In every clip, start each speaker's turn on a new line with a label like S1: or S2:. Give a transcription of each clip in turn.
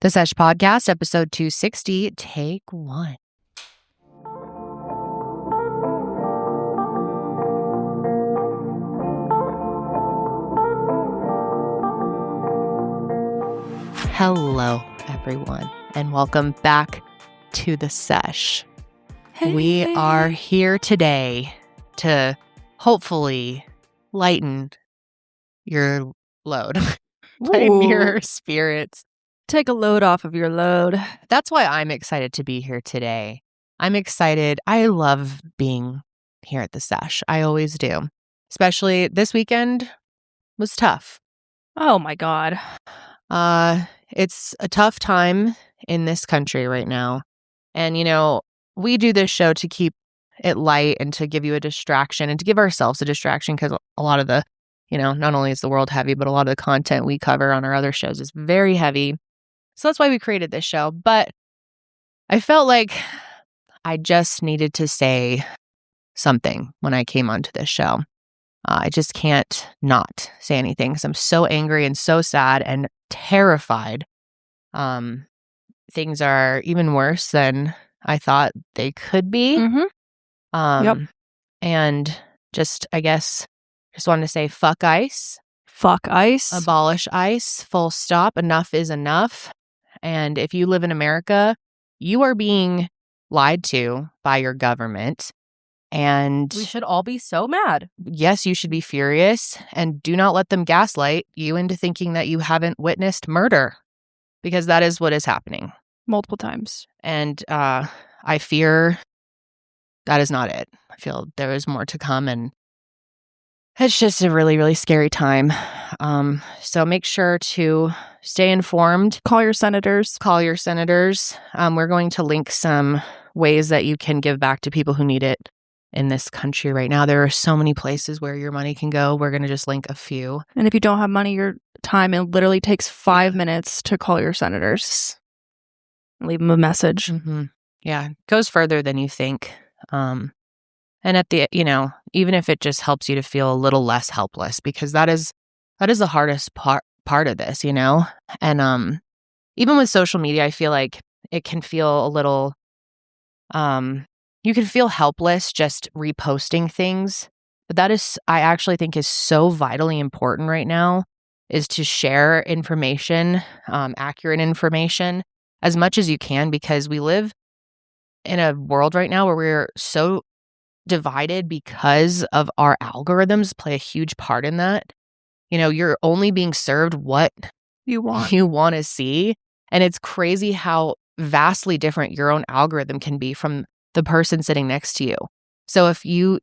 S1: The Sesh Podcast, episode 260, take one. Hello, everyone, and welcome back to the Sesh.
S2: Hey.
S1: We are here today to hopefully lighten your load, lighten your spirits.
S2: Take a load off of your load.
S1: That's why I'm excited to be here today. I'm excited. I love being here at the Sesh. I always do. Especially this weekend was tough.
S2: Oh my God.
S1: It's a tough time in this country right now. And, you know, we do this show to keep it light and to give you a distraction and to give ourselves a distraction because a lot of the, you know, not only is the world heavy, but a lot of the content we cover on our other shows is very heavy. So that's why we created this show. But I felt like I just needed to say something when I came onto this show. I just can't not say anything because I'm so angry and so sad and terrified. Things are even worse than I thought they could be.
S2: Yep.
S1: And just, I guess, just wanted to say fuck ICE.
S2: Fuck ICE.
S1: Abolish ICE. Full stop. Enough is enough. And if you live in America, you are being lied to by your government. And
S2: We should all be so mad.
S1: yes, you should be furious. And do not let them gaslight you into thinking that you haven't witnessed murder, because that is what is happening.
S2: Multiple times.
S1: And I fear that is not it. I feel there is more to come. And it's just a really, really scary time. So make sure to stay informed.
S2: Call your senators.
S1: Call your senators. We're going to link some ways that you can give back to people who need it in this country right now. There are so many places where your money can go. We're going to just link a few.
S2: And if you don't have money, your time, it literally takes 5 minutes to call your senators. Leave them a message.
S1: Mm-hmm. Yeah, it goes further than you think. And at the, you know, even if it just helps you to feel a little less helpless, because that is the hardest part of this, you know? And even with social media, I feel like it can feel a little, you can feel helpless just reposting things. But that is, I actually think, is so vitally important right now, is to share information, accurate information, as much as you can, because we live in a world right now where we're so divided because of our algorithms play a huge part in that. You know, you're only being served what
S2: You want.
S1: you want to see. And it's crazy how vastly different your own algorithm can be from the person sitting next to you. So if you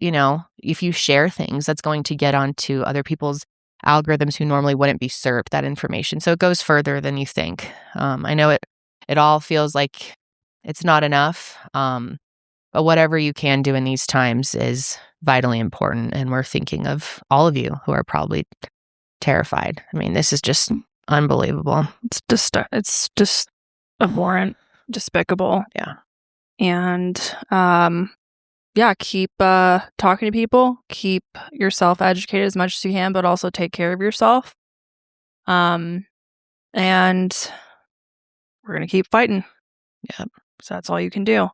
S1: share things, that's going to get onto other people's algorithms who normally wouldn't be served that information. So it goes further than you think. I know it all feels like it's not enough. But whatever you can do in these times is vitally important. And we're thinking of all of you who are probably terrified. I mean, this is just unbelievable.
S2: It's just abhorrent, despicable.
S1: Yeah.
S2: And keep talking to people. Keep yourself educated as much as you can, but also take care of yourself. And we're gonna keep fighting.
S1: Yep.
S2: So that's all you can do.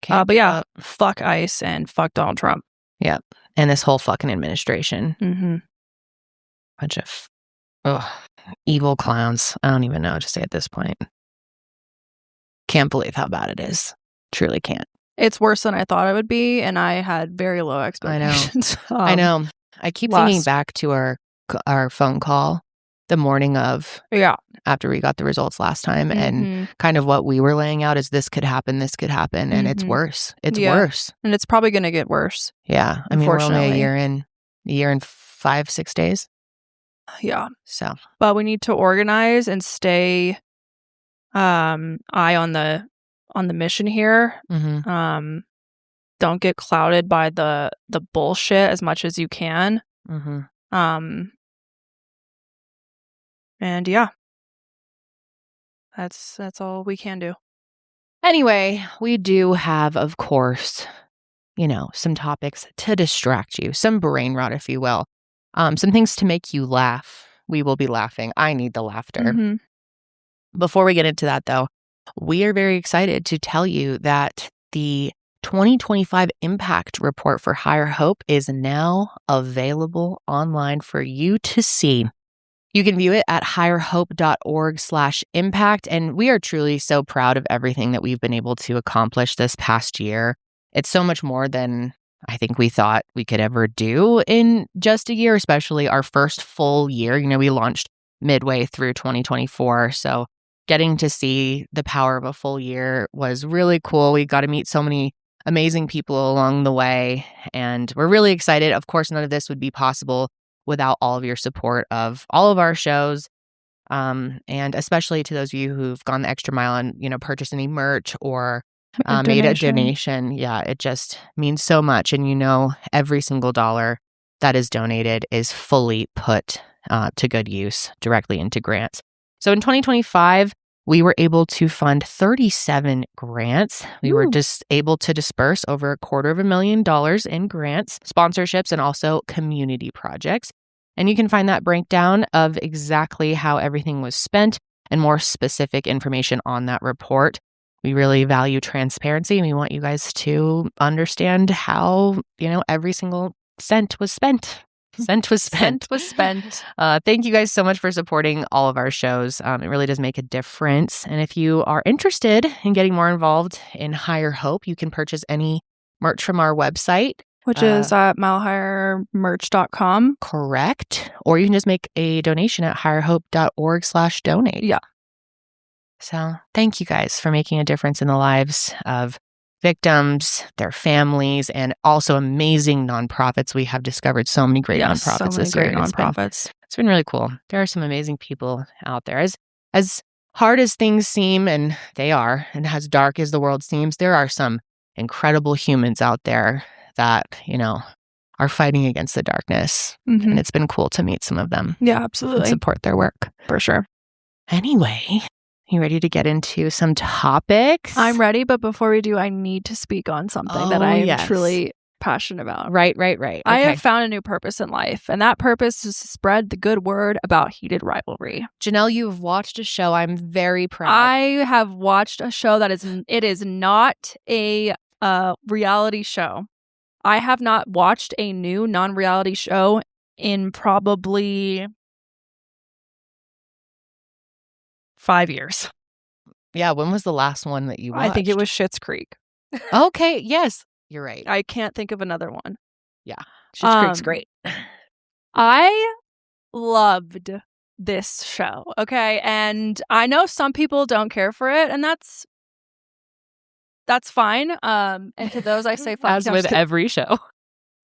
S1: Can't
S2: But yeah,
S1: give up.
S2: fuck ICE and fuck Donald Trump.
S1: Yep. And this whole fucking administration.
S2: Mm-hmm.
S1: Bunch of evil clowns. I don't even know what to say at this point. Can't believe how bad it is. Truly can't.
S2: It's worse than I thought it would be, and I had very low expectations.
S1: I know. I keep thinking back to our phone call the morning of, after we got the results last time, and kind of what we were laying out is this could happen, and it's worse. It's worse.
S2: And it's probably going to get worse.
S1: Yeah. I mean, we're only a year and 5-6 days.
S2: Yeah.
S1: So.
S2: But we need to organize and stay eye on the mission here.
S1: Mm-hmm.
S2: Don't get clouded by the bullshit as much as you can.
S1: Mm-hmm.
S2: And yeah, that's all we can do.
S1: Anyway, we do have, of course, you know, some topics to distract you, some brain rot, if you will, some things to make you laugh. We will be laughing. I need the laughter.
S2: Mm-hmm.
S1: Before we get into that, though, we are very excited to tell you that the 2025 Impact Report for Higher Hope is now available online for you to see. You can view it at higherhope.org/impact. And we are truly so proud of everything that we've been able to accomplish this past year. It's so much more than I think we thought we could ever do in just a year, especially our first full year. We launched midway through 2024. So getting to see the power of a full year was really cool. We got to meet so many amazing people along the way, and we're really excited. Of course, none of this would be possible without all of your support of all of our shows, and especially to those of you who've gone the extra mile and purchased any merch or made a donation. Yeah, it just means so much, and every single dollar that is donated is fully put to good use directly into grants. So in 2025, we were able to fund 37 grants. We were just able to disperse over $250,000 in grants, sponsorships, and also community projects. And you can find that breakdown of exactly how everything was spent and more specific information on that report. We really value transparency, and we want you guys to understand how, every single cent was spent. Cent was spent. Thank you guys so much for supporting all of our shows. It really does make a difference. And if you are interested in getting more involved in Higher Hope, you can purchase any merch from our website,
S2: which is at milehighermerch.com.
S1: Correct. Or you can just make a donation at higherhope.org/donate.
S2: Yeah.
S1: So thank you guys for making a difference in the lives of victims, their families, and also amazing nonprofits. We have discovered so many great nonprofits this year. It's been really cool. There are some amazing people out there. As hard as things seem, and they are, and as dark as the world seems, there are some incredible humans out there that, are fighting against the darkness.
S2: Mm-hmm.
S1: And it's been cool to meet some of them.
S2: Yeah, absolutely.
S1: And support their work.
S2: For sure.
S1: Anyway, you ready to get into some topics?
S2: I'm ready, but before we do, I need to speak on something that I am truly passionate about.
S1: Right. Okay.
S2: I have found a new purpose in life, and that purpose is to spread the good word about heated rivalry.
S1: Janelle, you've watched a show. I'm very proud.
S2: I have watched a show that is not a reality show. I have not watched a new non-reality show in probably 5 years.
S1: Yeah, when was the last one that you watched?
S2: I think it was Schitt's Creek.
S1: Okay, yes, you're right.
S2: I can't think of another one.
S1: Yeah, Schitt's Creek's great.
S2: I loved this show, okay? And I know some people don't care for it, and that's fine. And to those I say,
S1: as with every show.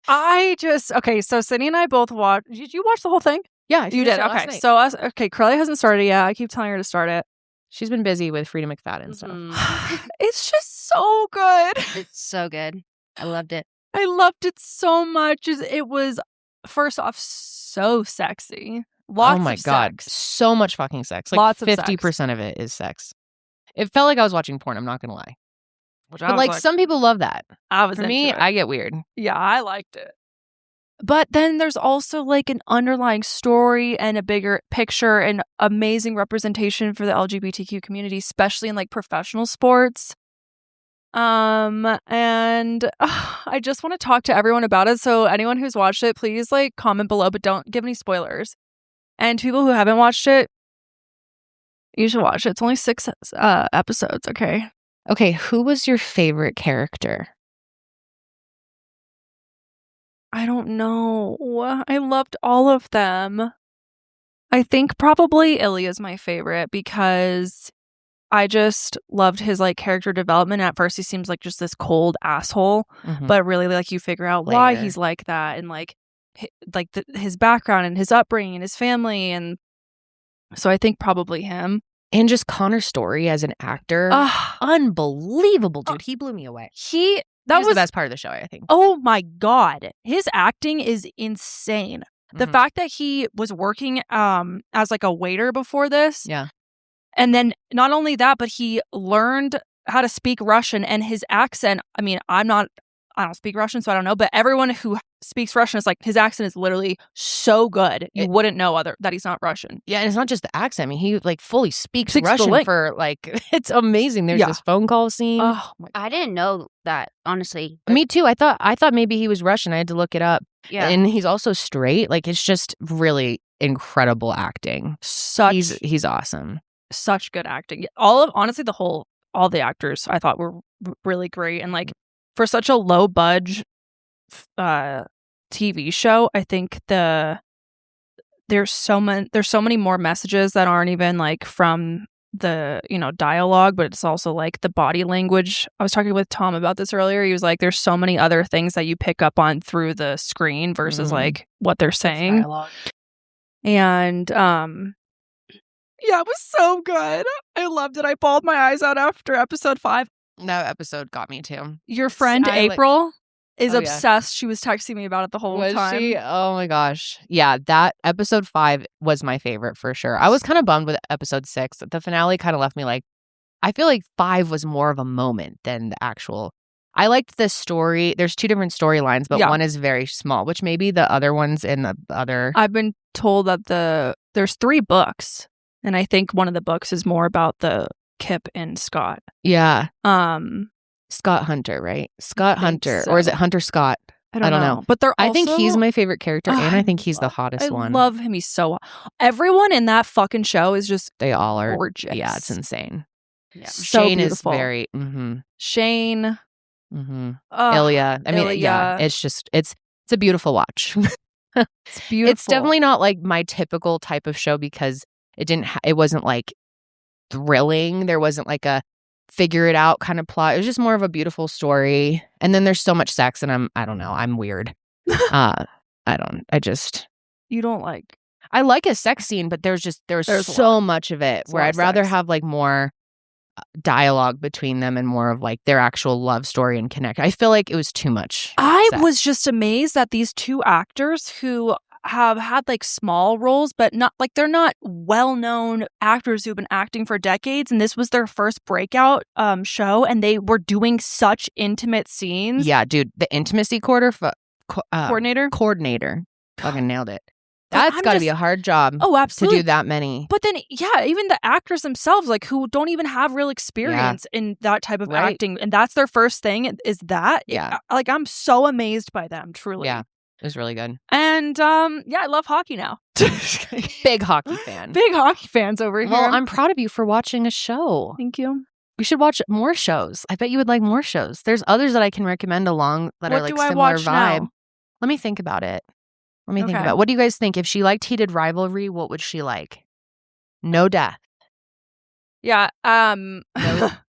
S2: Okay, so Sydney and I both watched. Did you watch the whole thing?
S1: Yeah,
S2: you did. Okay, so Curly hasn't started yet. I keep telling her to start it.
S1: She's been busy with Frida McFadden, so
S2: it's just so good.
S3: It's so good. I loved it.
S2: I loved it so much. It was, first off, so sexy. Lots
S1: oh my
S2: of
S1: god,
S2: sex.
S1: So much fucking sex. Like
S2: lots of
S1: 50% of it is sex. It felt like I was watching porn. I'm not gonna lie. But
S2: like
S1: some people love that. For me,
S2: it.
S1: I get weird.
S2: Yeah, I liked it. But then there's also like an underlying story and a bigger picture and amazing representation for the LGBTQ community, especially in like professional sports. And I just want to talk to everyone about it. So anyone who's watched it, please like comment below, but don't give any spoilers. And people who haven't watched it, you should watch it. It's only 6 episodes, okay?
S1: Okay, who was your favorite character?
S2: I don't know. I loved all of them. I think probably Ilya is my favorite because I just loved his like character development. At first he seems like just this cold asshole, but really like you figure out why he's like that and like his background and his upbringing and his family, and so I think probably him.
S1: And just Connor's story as an actor, unbelievable, dude. He blew me away. That was the best part of the show, I think.
S2: Oh my god, his acting is insane. The fact that he was working as like a waiter before this, and then not only that, but he learned how to speak Russian, and his accent. I mean, I'm not I don't speak Russian, so I don't know. But everyone who speaks Russian is like, his accent is literally so good. You wouldn't know that he's not Russian.
S1: Yeah, and it's not just the accent. I mean, he like fully speaks
S2: the
S1: Russian
S2: language.
S1: for like, it's amazing. There's this phone call scene.
S2: Oh my
S3: I didn't know that, honestly.
S1: Me too. I thought maybe he was Russian. I had to look it up.
S3: Yeah.
S1: And he's also straight. Like, it's just really incredible acting. He's awesome.
S2: Such good acting. Honestly, all the actors I thought were really great. And like for such a low budget TV show, I think there's so many more messages that aren't even like from the dialogue, but it's also like the body language. I was talking with Tom about this earlier. He was like, there's so many other things that you pick up on through the screen versus like what they're saying. And yeah, it was so good. I loved it. I bawled my eyes out after episode 5.
S1: That episode got me too.
S2: Your friend April is
S1: Oh,
S2: obsessed. She was texting me about it the whole
S1: Was
S2: time.
S1: she? Oh my gosh. Yeah, that episode 5 was my favorite for sure. I was kind of bummed with episode 6. The finale kind of left me like, I feel like 5 was more of a moment than the actual. I liked the story. There's 2 different storylines, but one is very small, which maybe the other ones in the other.
S2: I've been told that there's 3 books, and I think one of the books is more about the Kip and Scott.
S1: Yeah. Scott Hunter, right? Scott Hunter.
S2: So.
S1: Or is it Hunter Scott?
S2: I don't know. But
S1: I think he's my favorite character, and I think he's the hottest one.
S2: I love him. He's so... Everyone in that fucking show is just
S1: They all are
S2: gorgeous.
S1: Yeah, it's insane.
S2: Yeah. So
S1: Shane
S2: beautiful.
S1: is very...
S2: Shane.
S1: Ilya. I mean, yeah, it's just... It's a beautiful watch.
S2: It's beautiful.
S1: It's definitely not like my typical type of show because it wasn't like thrilling. There wasn't like a figure it out kind of plot. It was just more of a beautiful story. And then there's so much sex and I don't know. I'm weird.
S2: You don't like...
S1: I like a sex scene, but there's so much of it where I'd rather have like more dialogue between them and more of like their actual love story and connect. I feel like it was too much.
S2: I was just amazed that these 2 actors who have had like small roles, but not like they're not well-known actors who've been acting for decades, and this was their first breakout show, and they were doing such intimate scenes.
S1: Yeah, dude, the intimacy coordinator fucking nailed it. That's got to be a hard job.
S2: Oh, absolutely.
S1: To do that many.
S2: But then, yeah, even the actors themselves, like who don't even have real experience in that type of acting, and that's their first thing. Is that?
S1: Yeah.
S2: Like I'm so amazed by them, truly.
S1: Yeah. It was really good.
S2: And I love hockey now.
S1: Big hockey fan.
S2: Big hockey fans over here.
S1: Well, I'm proud of you for watching a show.
S2: Thank you.
S1: We should watch more shows. I bet you would like more shows. There's others that I can recommend along that are like similar vibe.
S2: Now?
S1: Let me think about it. Think about what do you guys think? If she liked Heated Rivalry, what would she like? No death.
S2: Yeah.
S3: That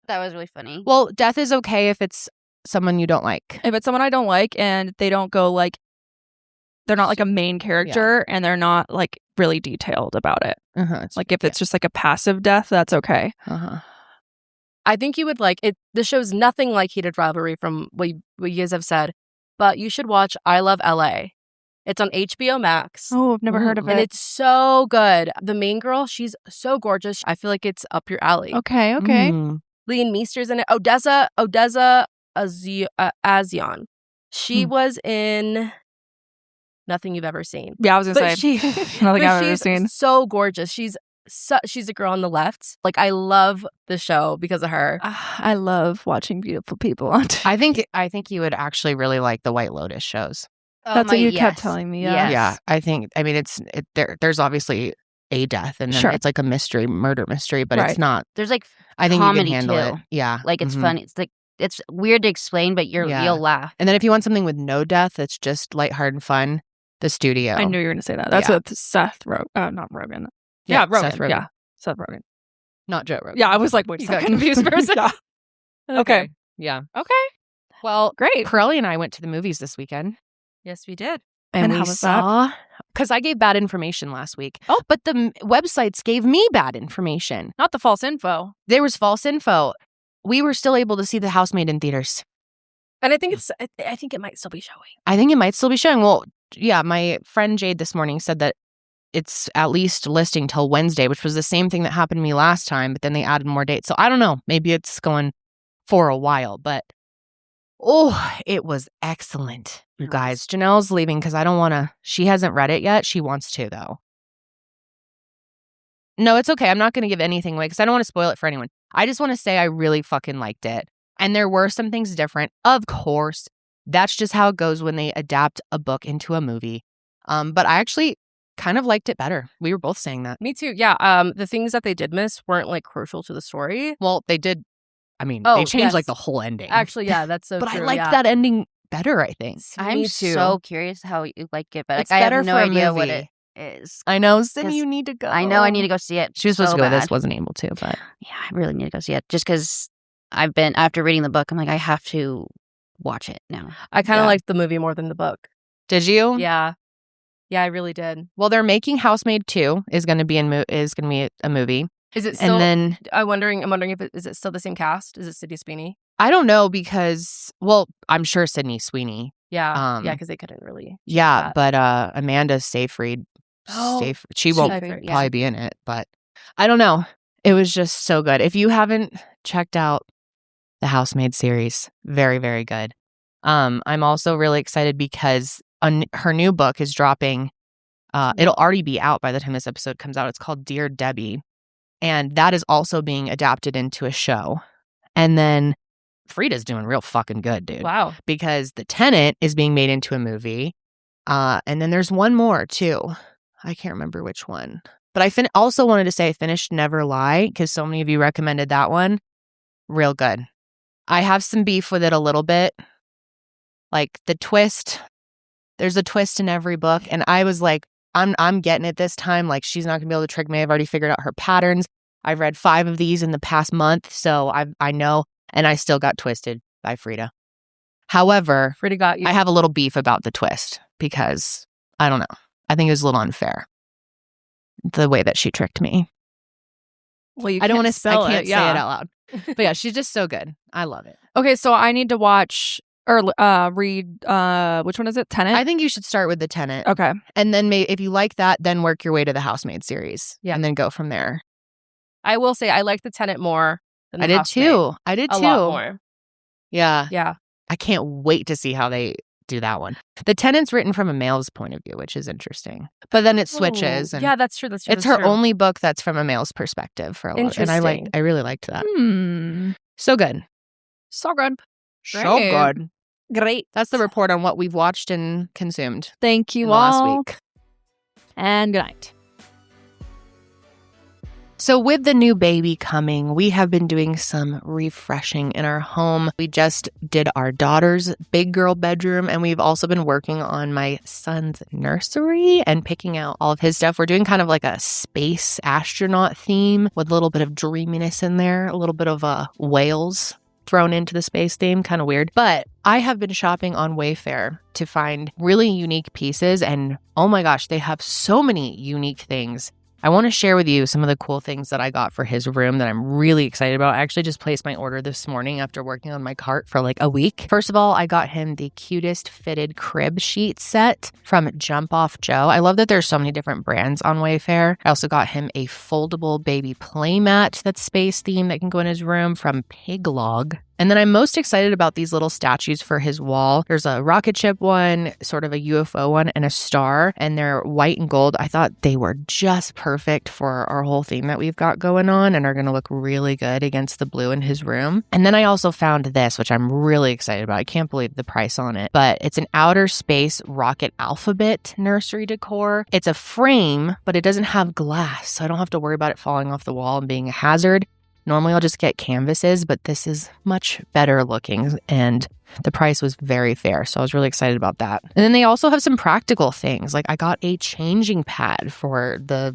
S3: was really funny.
S1: Well, death is okay if it's someone you don't like.
S2: If it's someone I don't like and they don't go like, they're not like a main character and they're not like really detailed about it. Like if it's just like a passive death, that's okay.
S4: I think you would like it. The show's nothing like Heated Rivalry from what you guys have said, but you should watch I Love LA. It's on HBO Max.
S2: Oh, I've never heard of it.
S4: And it's so good. The main girl, she's so gorgeous. I feel like it's up your alley.
S2: Okay.
S4: Leon Meester's in it. Odessa Azion. She was in Nothing You've Ever Seen.
S2: Yeah, I was gonna say nothing I've ever seen.
S4: So gorgeous. She's a girl on the left. Like I love the show because of her.
S2: I love watching beautiful people on TV.
S1: I think you would actually really like the White Lotus shows.
S2: That's what you kept telling me. Yeah.
S1: Yeah. I mean, there's obviously a death and then it's like a murder mystery, but it's not.
S3: There's like
S1: I think
S3: comedy
S1: you can handle
S3: too.
S1: it. Yeah.
S3: Like it's funny. It's like it's weird to explain, but you'll laugh.
S1: And then if you want something with no death, that's just lighthearted and fun, The Studio.
S2: I knew you were going to say that. That's with Seth Rogen. Not Rogen. Yeah, Rogen.
S1: Seth Rogen.
S2: Yeah, Seth Rogen.
S1: Not Joe Rogan.
S2: Yeah, I was like, wait a second. Confused for a second. Okay.
S1: Yeah.
S2: Okay.
S1: Well,
S2: great.
S1: Pirelli and I went to the movies this weekend.
S2: Yes, we did.
S1: And
S2: how
S1: we
S2: was
S1: saw, because I gave bad information last week. Oh, but the websites gave me bad information.
S2: Not the false info.
S1: There was false info. We were still able to see The Housemaid in theaters.
S4: And I think it might still be showing.
S1: I think it might still be showing. Well, yeah, my friend Jade this morning said that it's at least listing till Wednesday, which was the same thing that happened to me last time, but then they added more dates. So I don't know. Maybe it's going for a while, but Oh, it was excellent, you guys. Janelle's leaving because I don't want to. She hasn't read it yet. She wants to, though. No, it's okay. I'm not going to give anything away because I don't want to spoil it for anyone. I just want to say I really fucking liked it. And there were some things different. Of course, that's just how it goes when they adapt a book into a movie. But I actually kind of liked it better. We were both saying that.
S4: Me too. Yeah. The things that they did miss weren't like crucial to the story.
S1: Well, they did. I mean, they changed like the whole ending.
S4: Actually, yeah, that's so
S1: but
S4: true.
S1: I liked that ending better, I think.
S3: I'm so curious how you like it, but
S1: it's
S3: I
S1: better
S3: have no
S1: for a
S3: idea
S1: movie.
S3: what it is.
S1: I know, Sydney, you need to go.
S3: I know I need to go see it.
S1: She was supposed to go. This wasn't able to, but
S3: yeah, I really need to go see it just because after reading the book, I'm like, I have to watch it now.
S4: I kind of liked the movie more than the book.
S1: Did you?
S4: Yeah. Yeah, I really did.
S1: Well, they're making Housemaid 2 is going to be a movie.
S4: Is it still?
S1: And then
S4: I'm wondering if is it still the same cast? Is it Sydney Sweeney?
S1: I don't know because I'm sure Sydney Sweeney.
S4: Yeah, because they couldn't really.
S1: Yeah, but Amanda Seyfried. She won't probably be in it, but I don't know. It was just so good. If you haven't checked out the Housemaid series, very, very good. I'm also really excited because her new book is dropping. It'll already be out by the time this episode comes out. It's called Dear Debbie. And that is also being adapted into a show. And then Frida's doing real fucking good, dude.
S4: Wow.
S1: Because The Tenant is being made into a movie. And then there's one more, too. I can't remember which one. But I also wanted to say I finished Never Lie because so many of you recommended that one. Real good. I have some beef with it a little bit. Like the twist. There's a twist in every book. And I was like, I'm getting it this time. Like, she's not going to be able to trick me. I've already figured out her patterns. I've read 5 of these in the past month. So I know. And I still got twisted by Frida. However,
S4: Frida got you.
S1: I have a little beef about the twist because, I don't know. I think it was a little unfair. The way that she tricked me.
S2: Well,
S1: I don't want to say it out loud. But yeah, she's just so good. I love it.
S2: Okay, so I need to watch or read, which one is it? Tenant?
S1: I think you should start with The Tenant.
S2: Okay.
S1: And then if you like that, then work your way to the Housemaid series.
S4: Yeah.
S1: And then go from there.
S4: I will say I like The Tenant more than
S1: I did too.
S4: A lot more.
S1: Yeah.
S4: Yeah.
S1: I can't wait to see how they do that one. The Tenant's written from a male's point of view, which is interesting. But then it switches. And
S4: yeah, that's true.
S1: it's her only book that's from a male's perspective for a lot. And I really liked that. So good.
S2: So good.
S1: So good.
S2: Great.
S1: That's the report on what we've watched and consumed.
S2: Thank you
S1: all.
S2: all.
S1: Last week.
S2: And good night.
S1: So with the new baby coming, we have been doing some refreshing in our home. We just did our daughter's big girl bedroom, and we've also been working on my son's nursery and picking out all of his stuff. We're doing kind of like a space astronaut theme with a little bit of dreaminess in there, a little bit of whales thrown into the space theme, kind of weird. But I have been shopping on Wayfair to find really unique pieces, and oh my gosh, they have so many unique things. I want to share with you some of the cool things that I got for his room that I'm really excited about. I actually just placed my order this morning after working on my cart for like a week. First of all, I got him the cutest fitted crib sheet set from Jump Off Joe. I love that there's so many different brands on Wayfair. I also got him a foldable baby playmat that's space themed that can go in his room from Piglog. And then I'm most excited about these little statues for his wall. There's a rocket ship one, sort of a UFO one, and a star. And they're white and gold. I thought they were just perfect for our whole theme that we've got going on and are going to look really good against the blue in his room. And then I also found this, which I'm really excited about. I can't believe the price on it. But it's an outer space rocket alphabet nursery decor. It's a frame, but it doesn't have glass. So I don't have to worry about it falling off the wall and being a hazard. Normally I'll just get canvases, but this is much better looking and the price was very fair. So I was really excited about that. And then they also have some practical things. Like I got a changing pad for the,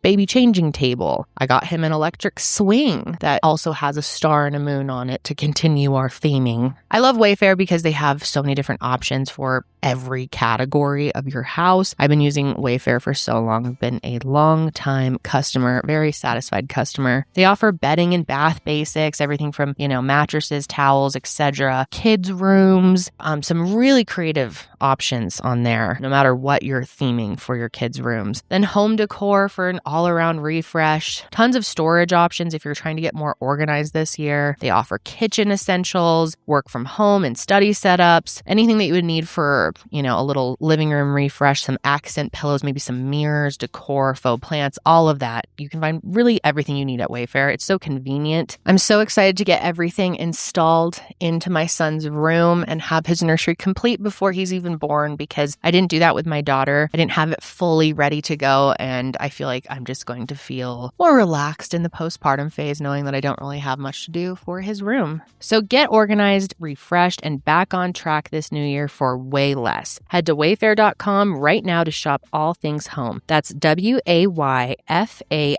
S1: baby changing table. I got him an electric swing that also has a star and a moon on it to continue our theming. I love Wayfair because they have so many different options for every category of your house. I've been using Wayfair for so long. I've been a long time customer, very satisfied customer. They offer bedding and bath basics, everything from, mattresses, towels, etc. Kids' rooms, some really creative options on there, no matter what you're theming for your kids' rooms. Then home decor for an all-around refresh. Tons of storage options if you're trying to get more organized this year. They offer kitchen essentials, work from home and study setups, anything that you would need for, a little living room refresh, some accent pillows, maybe some mirrors, decor, faux plants, all of that. You can find really everything you need at Wayfair. It's so convenient. I'm so excited to get everything installed into my son's room and have his nursery complete before he's even born, because I didn't do that with my daughter. I didn't have it fully ready to go, and I feel like I'm just going to feel more relaxed in the postpartum phase, knowing that I don't really have much to do for his room. So get organized, refreshed, and back on track this new year for way less. Head to wayfair.com right now to shop all things home. That's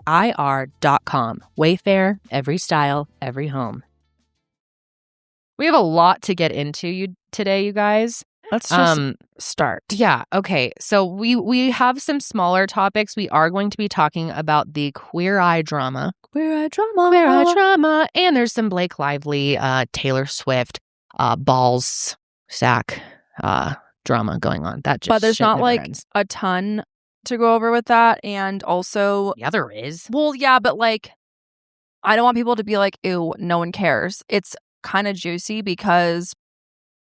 S1: WAYFAIR.com. Wayfair, every style, every home. We have a lot to get into today, you guys.
S2: Let's just start.
S1: Yeah. Okay. So we have some smaller topics. We are going to be talking about the Queer Eye drama.
S2: Queer Eye drama.
S1: And there's some Blake Lively, Taylor Swift, balls sack drama going on.
S2: But there's not
S1: ends.
S2: a ton to go over with that. And also,
S1: yeah, there is.
S2: Well, yeah, but I don't want people to be like, ew, no one cares. It's kind of juicy because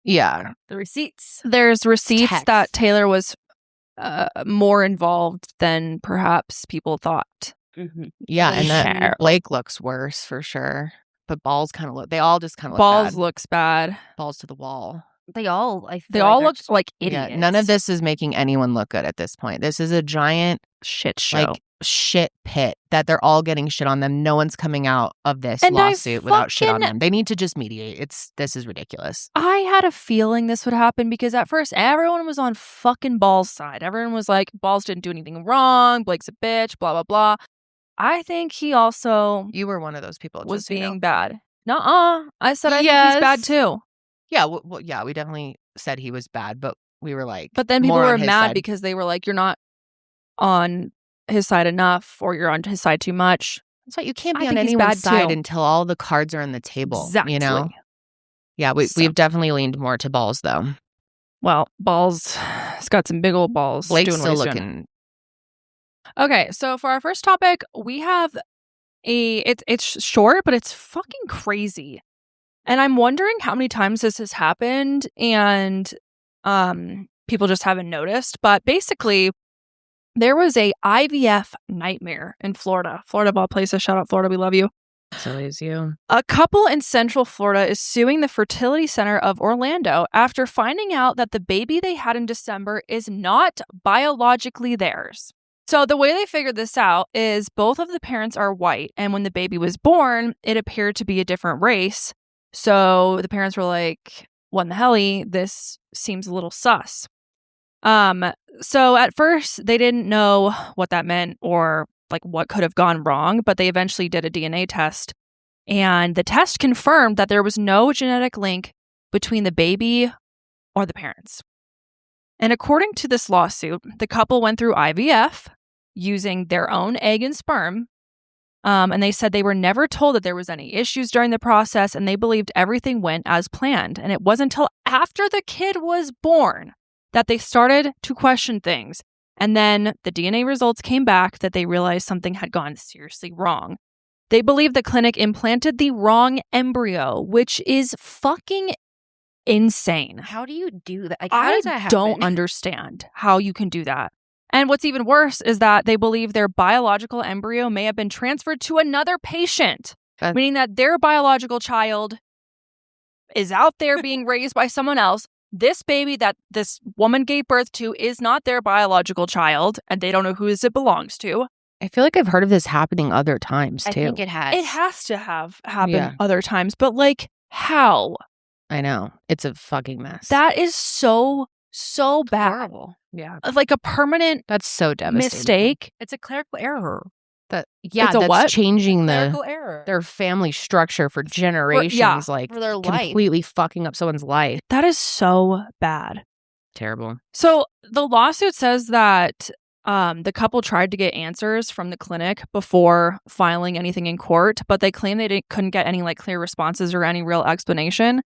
S1: the
S4: receipts.
S2: There's receipts
S1: Text.
S2: that Taylor was more involved than perhaps people thought.
S4: Mm-hmm.
S1: Yeah, and that Blake looks worse for sure. But balls kind of they all just kind of look
S2: Balls
S1: bad.
S2: looks bad.
S1: Balls to the wall.
S3: They all
S2: look like idiots.
S1: Yeah, none of this is making anyone look good at this point. This is a giant
S2: shit show.
S1: Shit pit that they're all getting shit on them. No one's coming out of this
S2: And
S1: lawsuit without shit on them. They need to just mediate. This is ridiculous.
S2: I had a feeling this would happen because at first everyone was on fucking Ball's side. Everyone was like, Balls didn't do anything wrong. Blake's a bitch, blah, blah, blah. I think he also
S1: You were one of those people.
S2: was being bad. Nuh-uh. I said I think he's bad too.
S1: Yeah, well, yeah, we definitely said he was bad, but we were like,
S2: but then people
S1: more
S2: were
S1: on his
S2: mad
S1: side.
S2: because they were like, you're not on his side enough, or you're on his side too much.
S1: That's why you can't
S2: I
S1: be on
S2: think he's
S1: anyone's
S2: bad,
S1: side
S2: too.
S1: until all the cards are on the table.
S2: Exactly.
S1: Yeah,
S2: So-
S1: we've definitely leaned more to Balls though.
S2: Well, Balls has got some big old balls.
S1: Blake's
S2: doing what
S1: still
S2: he's doing.
S1: looking.
S2: Okay, so for our first topic, we have it's short, but it's fucking crazy. And I'm wondering how many times this has happened and people just haven't noticed. But basically, there was a IVF nightmare in Florida. Florida of all places. Shout out Florida. We love you.
S1: So is you.
S2: A couple in Central Florida is suing the fertility center of Orlando after finding out that the baby they had in December is not biologically theirs. So the way they figured this out is both of the parents are white, and when the baby was born, it appeared to be a different race. So the parents were like, what in the helly? This seems a little sus. So at first they didn't know what that meant or what could have gone wrong, but they eventually did a DNA test, and the test confirmed that there was no genetic link between the baby or the parents. And according to this lawsuit, the couple went through IVF using their own egg and sperm, and they said they were never told that there was any issues during the process, and they believed everything went as planned. And it wasn't until after the kid was born that they started to question things. And then the DNA results came back that they realized something had gone seriously wrong. They believe the clinic implanted the wrong embryo, which is fucking insane.
S3: How do you do that? How
S2: I
S3: does that happen?
S2: don't understand how you can do that. And what's even worse is that they believe their biological embryo may have been transferred to another patient, meaning that their biological child is out there being raised by someone else. This baby that this woman gave birth to is not their biological child, and they don't know whose it belongs to.
S1: I feel like I've heard of this happening other times too.
S3: I think it has.
S2: It has to have happened
S1: Yeah.
S2: other times, but how?
S1: I know. It's a fucking mess.
S2: That is so bad.
S3: Horrible.
S1: yeah.
S2: Like a permanent
S1: That's so devastating.
S2: mistake.
S4: It's a clerical error.
S1: It's
S2: a what?
S1: changing
S4: Clerical error.
S1: their family structure for generations,
S2: yeah,
S3: for their life.
S1: completely fucking up someone's life.
S2: That is so bad.
S1: Terrible.
S2: So the lawsuit says that the couple tried to get answers from the clinic before filing anything in court, but they claim they couldn't get any like clear responses or any real explanation.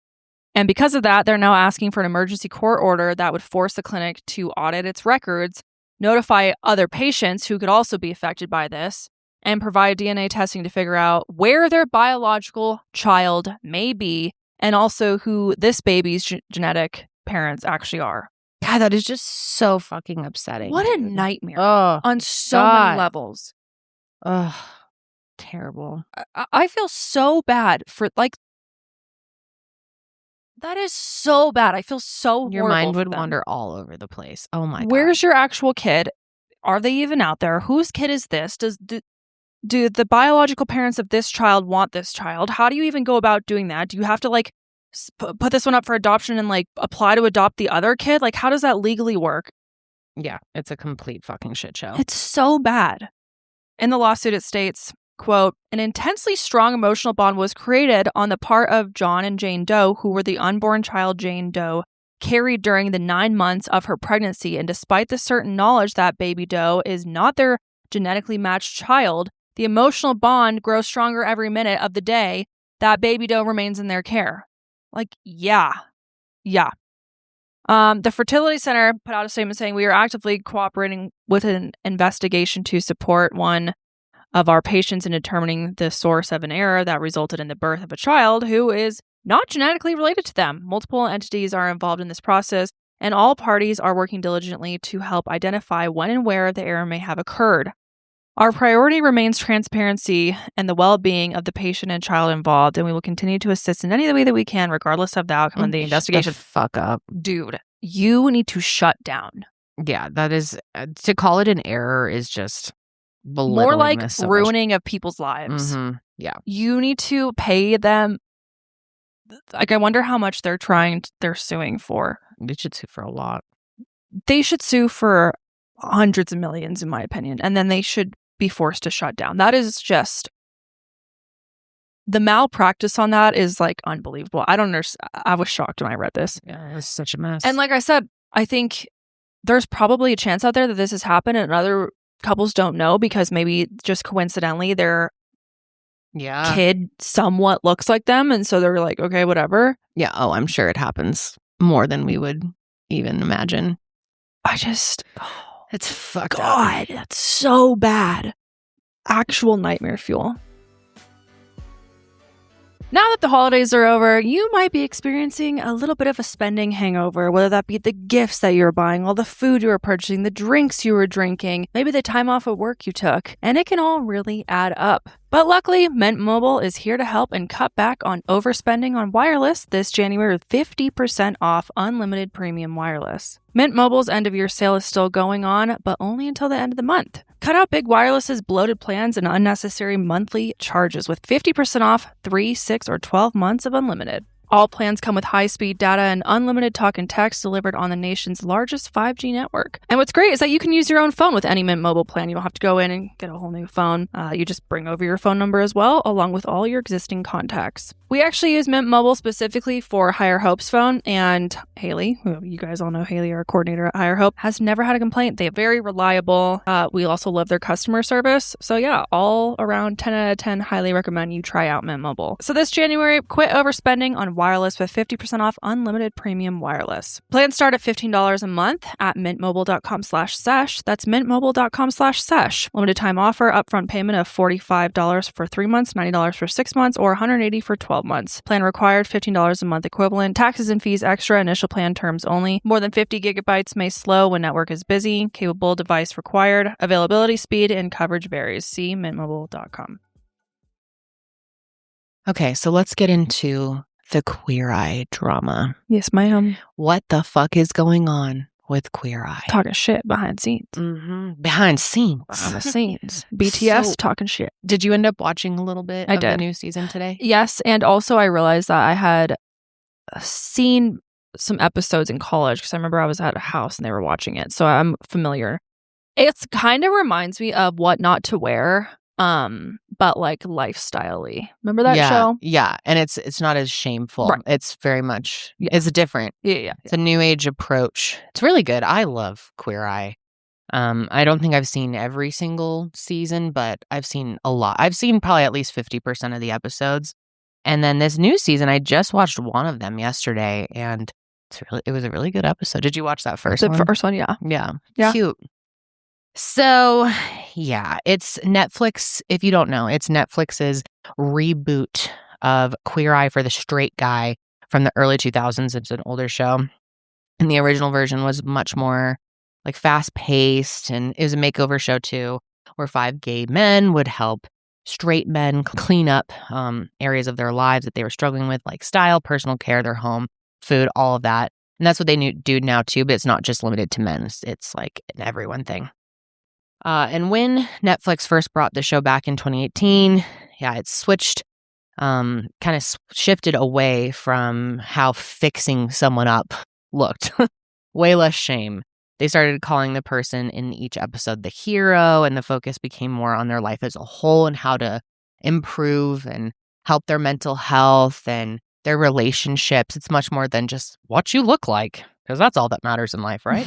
S2: And because of that, they're now asking for an emergency court order that would force the clinic to audit its records, notify other patients who could also be affected by this, and provide DNA testing to figure out where their biological child may be and also who this baby's genetic parents actually are.
S1: God, that is just so fucking upsetting.
S2: What a
S1: dude.
S2: nightmare
S1: Oh,
S2: on so
S1: God.
S2: many levels.
S1: Oh, terrible.
S2: I feel so bad for like, that is so bad. I feel so
S1: Your
S2: horrible
S1: mind
S2: for
S1: would
S2: them.
S1: wander all over the place. Oh my God.
S2: Where's your actual kid? Are they even out there? Whose kid is this? Do the biological parents of this child want this child? How do you even go about doing that? Do you have to like put this one up for adoption and like apply to adopt the other kid? Like, how does that legally work?
S1: Yeah, it's a complete fucking shit show.
S2: It's so bad. In the lawsuit, it states, quote, an intensely strong emotional bond was created on the part of John and Jane Doe, who were the unborn child Jane Doe carried during the 9 months of her pregnancy. And despite the certain knowledge that baby Doe is not their genetically matched child, the emotional bond grows stronger every minute of the day that baby Doe remains in their care. Like, yeah. The fertility center put out a statement saying we are actively cooperating with an investigation to support one of our patients in determining the source of an error that resulted in the birth of a child who is not genetically related to them. Multiple entities are involved in this process, and all parties are working diligently to help identify when and where the error may have occurred. Our priority remains transparency and the well-being of the patient and child involved, and we will continue to assist in any way that we can, regardless of the outcome of the investigation.
S1: Shut the fuck up.
S2: Dude, you need to shut down.
S1: Yeah, that is, to call it an error is just
S2: More like
S1: belittling this so
S2: ruining of people's lives.
S1: much. Yeah.
S2: You need to pay them. Like, I wonder how much they're suing for.
S1: They should sue for a lot.
S2: They should sue for hundreds of millions, in my opinion, and then they should be forced to shut down. That is just, the malpractice on that is like unbelievable. I don't understand. I was shocked when I read this.
S1: Yeah, it was such a mess.
S2: And like I said, I think there's probably a chance out there that this has happened and other couples don't know because maybe just coincidentally their kid somewhat looks like them. And so they're like, okay, whatever.
S1: Yeah. Oh, I'm sure it happens more than we would even imagine. It's fucked up.
S2: God, that's so bad. Actual nightmare fuel. Now that the holidays are over, you might be experiencing a little bit of a spending hangover, whether that be the gifts that you're buying, all the food you were purchasing, the drinks you were drinking, maybe the time off of work you took, and it can all really add up. But luckily, Mint Mobile is here to help and cut back on overspending on wireless this January with 50% off unlimited premium wireless. Mint Mobile's end-of-year sale is still going on, but only until the end of the month. Cut out Big Wireless's bloated plans and unnecessary monthly charges with 50% off 3, 6, or 12 months of unlimited. All plans come with high-speed data and unlimited talk and text delivered on the nation's largest 5G network. And what's great is that you can use your own phone with any Mint Mobile plan. You don't have to go in and get a whole new phone. You just bring over your phone number as well, along with all your existing contacts. We actually use Mint Mobile specifically for Higher Hope's phone, and Haley, who you guys all know Haley, our coordinator at Higher Hope, has never had a complaint. They're very reliable. We also love their customer service. So yeah, all around 10 out of 10, highly recommend you try out Mint Mobile. So this January, quit overspending on wireless with 50% off unlimited premium wireless. Plans start at $15 a month at mintmobile.com/sesh. That's mintmobile.com/sesh. Limited time offer, upfront payment of $45 for 3 months, $90 for 6 months, or $180 for 12 months. Plan required, $15 a month equivalent. Taxes and fees extra. Initial plan terms only. More than 50 gigabytes may slow when network is busy. Capable device required. Availability, speed, and coverage varies. See mintmobile.com.
S1: Okay, so let's get into the Queer Eye drama.
S2: Yes, ma'am.
S1: What the fuck is going on with Queer Eye?
S2: Talking shit behind scenes.
S1: Behind scenes.
S2: Behind the scenes. BTS
S1: So-
S2: talking shit.
S1: Did you end up watching a little bit
S2: I
S1: of the
S2: did.
S1: new season today?
S2: Yes, and also I realized that I had seen some episodes in college because I remember I was at a house and they were watching it, so I'm familiar. It kind of reminds me of What Not to Wear, but like lifestyle-y. Remember that
S1: yeah,
S2: show?
S1: Yeah, and it's not as shameful.
S2: Right.
S1: It's very much
S2: Yeah.
S1: it's different.
S2: Yeah.
S1: It's a new age approach. It's really good. I love Queer Eye. I don't think I've seen every single season, but I've seen a lot. I've seen probably at least 50% of the episodes. And then this new season, I just watched one of them yesterday, and it was a really good episode. Did you watch that first
S2: The
S1: one?
S2: first one, yeah.
S1: Yeah. Cute. So, yeah, it's Netflix. If you don't know, it's Netflix's reboot of Queer Eye for the Straight Guy from the early 2000s. It's an older show. And the original version was much more like fast-paced, and it was a makeover show too, where 5 gay men would help straight men clean up areas of their lives that they were struggling with, like style, personal care, their home, food, all of that. And that's what they do now too, but it's not just limited to men. It's like an everyone thing. And when Netflix first brought the show back in 2018, it switched, kind of shifted away from how fixing someone up looked. Way less shame. They started calling the person in each episode the hero, and the focus became more on their life as a whole and how to improve and help their mental health and their relationships. It's much more than just what you look like, because that's all that matters in life, right?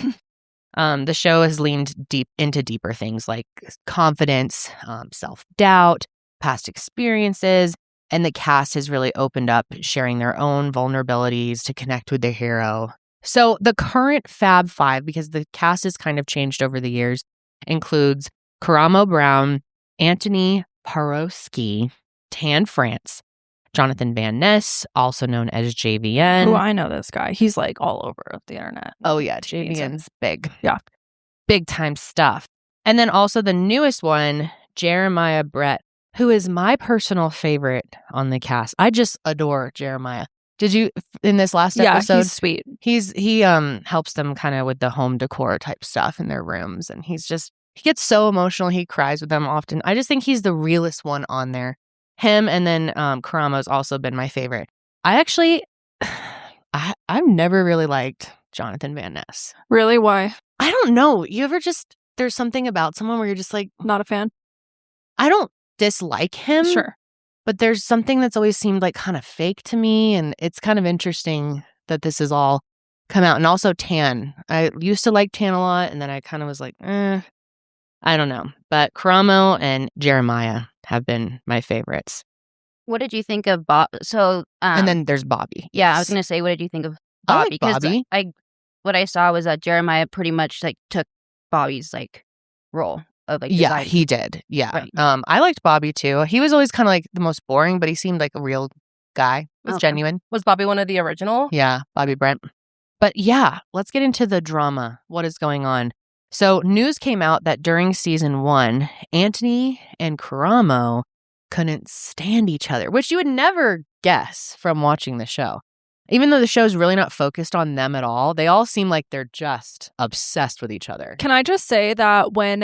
S1: The show has leaned deep into deeper things like confidence, self-doubt, past experiences, and the cast has really opened up, sharing their own vulnerabilities to connect with their hero. So the current Fab Five, because the cast has kind of changed over the years, includes Karamo Brown, Anthony Parowski, Tan France, Jonathan Van Ness, also known as JVN.
S2: Oh, I know this guy. He's like all over the internet.
S1: Oh, yeah. JVN's big.
S2: Yeah.
S1: Big time stuff. And then also the newest one, Jeremiah Brett, who is my personal favorite on the cast. I just adore Jeremiah. Did you, in this last episode?
S2: Yeah, he's sweet.
S1: He helps them kind of with the home decor type stuff in their rooms. And he gets so emotional. He cries with them often. I just think he's the realest one on there. Him, and then Karamo's also been my favorite. I've never really liked Jonathan Van Ness.
S2: Really? Why?
S1: I don't know. You ever there's something about someone where you're just like,
S2: not a fan?
S1: I don't dislike him.
S2: Sure.
S1: But there's something that's always seemed like kind of fake to me. And it's kind of interesting that this has all come out. And also Tan. I used to like Tan a lot. And then I kind of was like, I don't know. But Karamo and Jeremiah have been my favorites.
S3: What did you think of Bob? So,
S1: and then there's Bobby.
S3: Yeah, I was going to say, what did you think of Bobby?
S1: I like Bobby.
S3: What I saw was that Jeremiah pretty much like took Bobby's like role of like
S1: yeah,
S3: design.
S1: he did. Yeah.
S3: Right.
S1: I liked Bobby too. He was always kind of like the most boring, but he seemed like a real guy. It was genuine.
S4: Was Bobby one of the original?
S1: Yeah, Bobby Brent. But yeah, let's get into the drama. What is going on? So news came out that during season 1, Anthony and Karamo couldn't stand each other, which you would never guess from watching the show. Even though the show's really not focused on them at all, they all seem like they're just obsessed with each other.
S2: Can I just say that when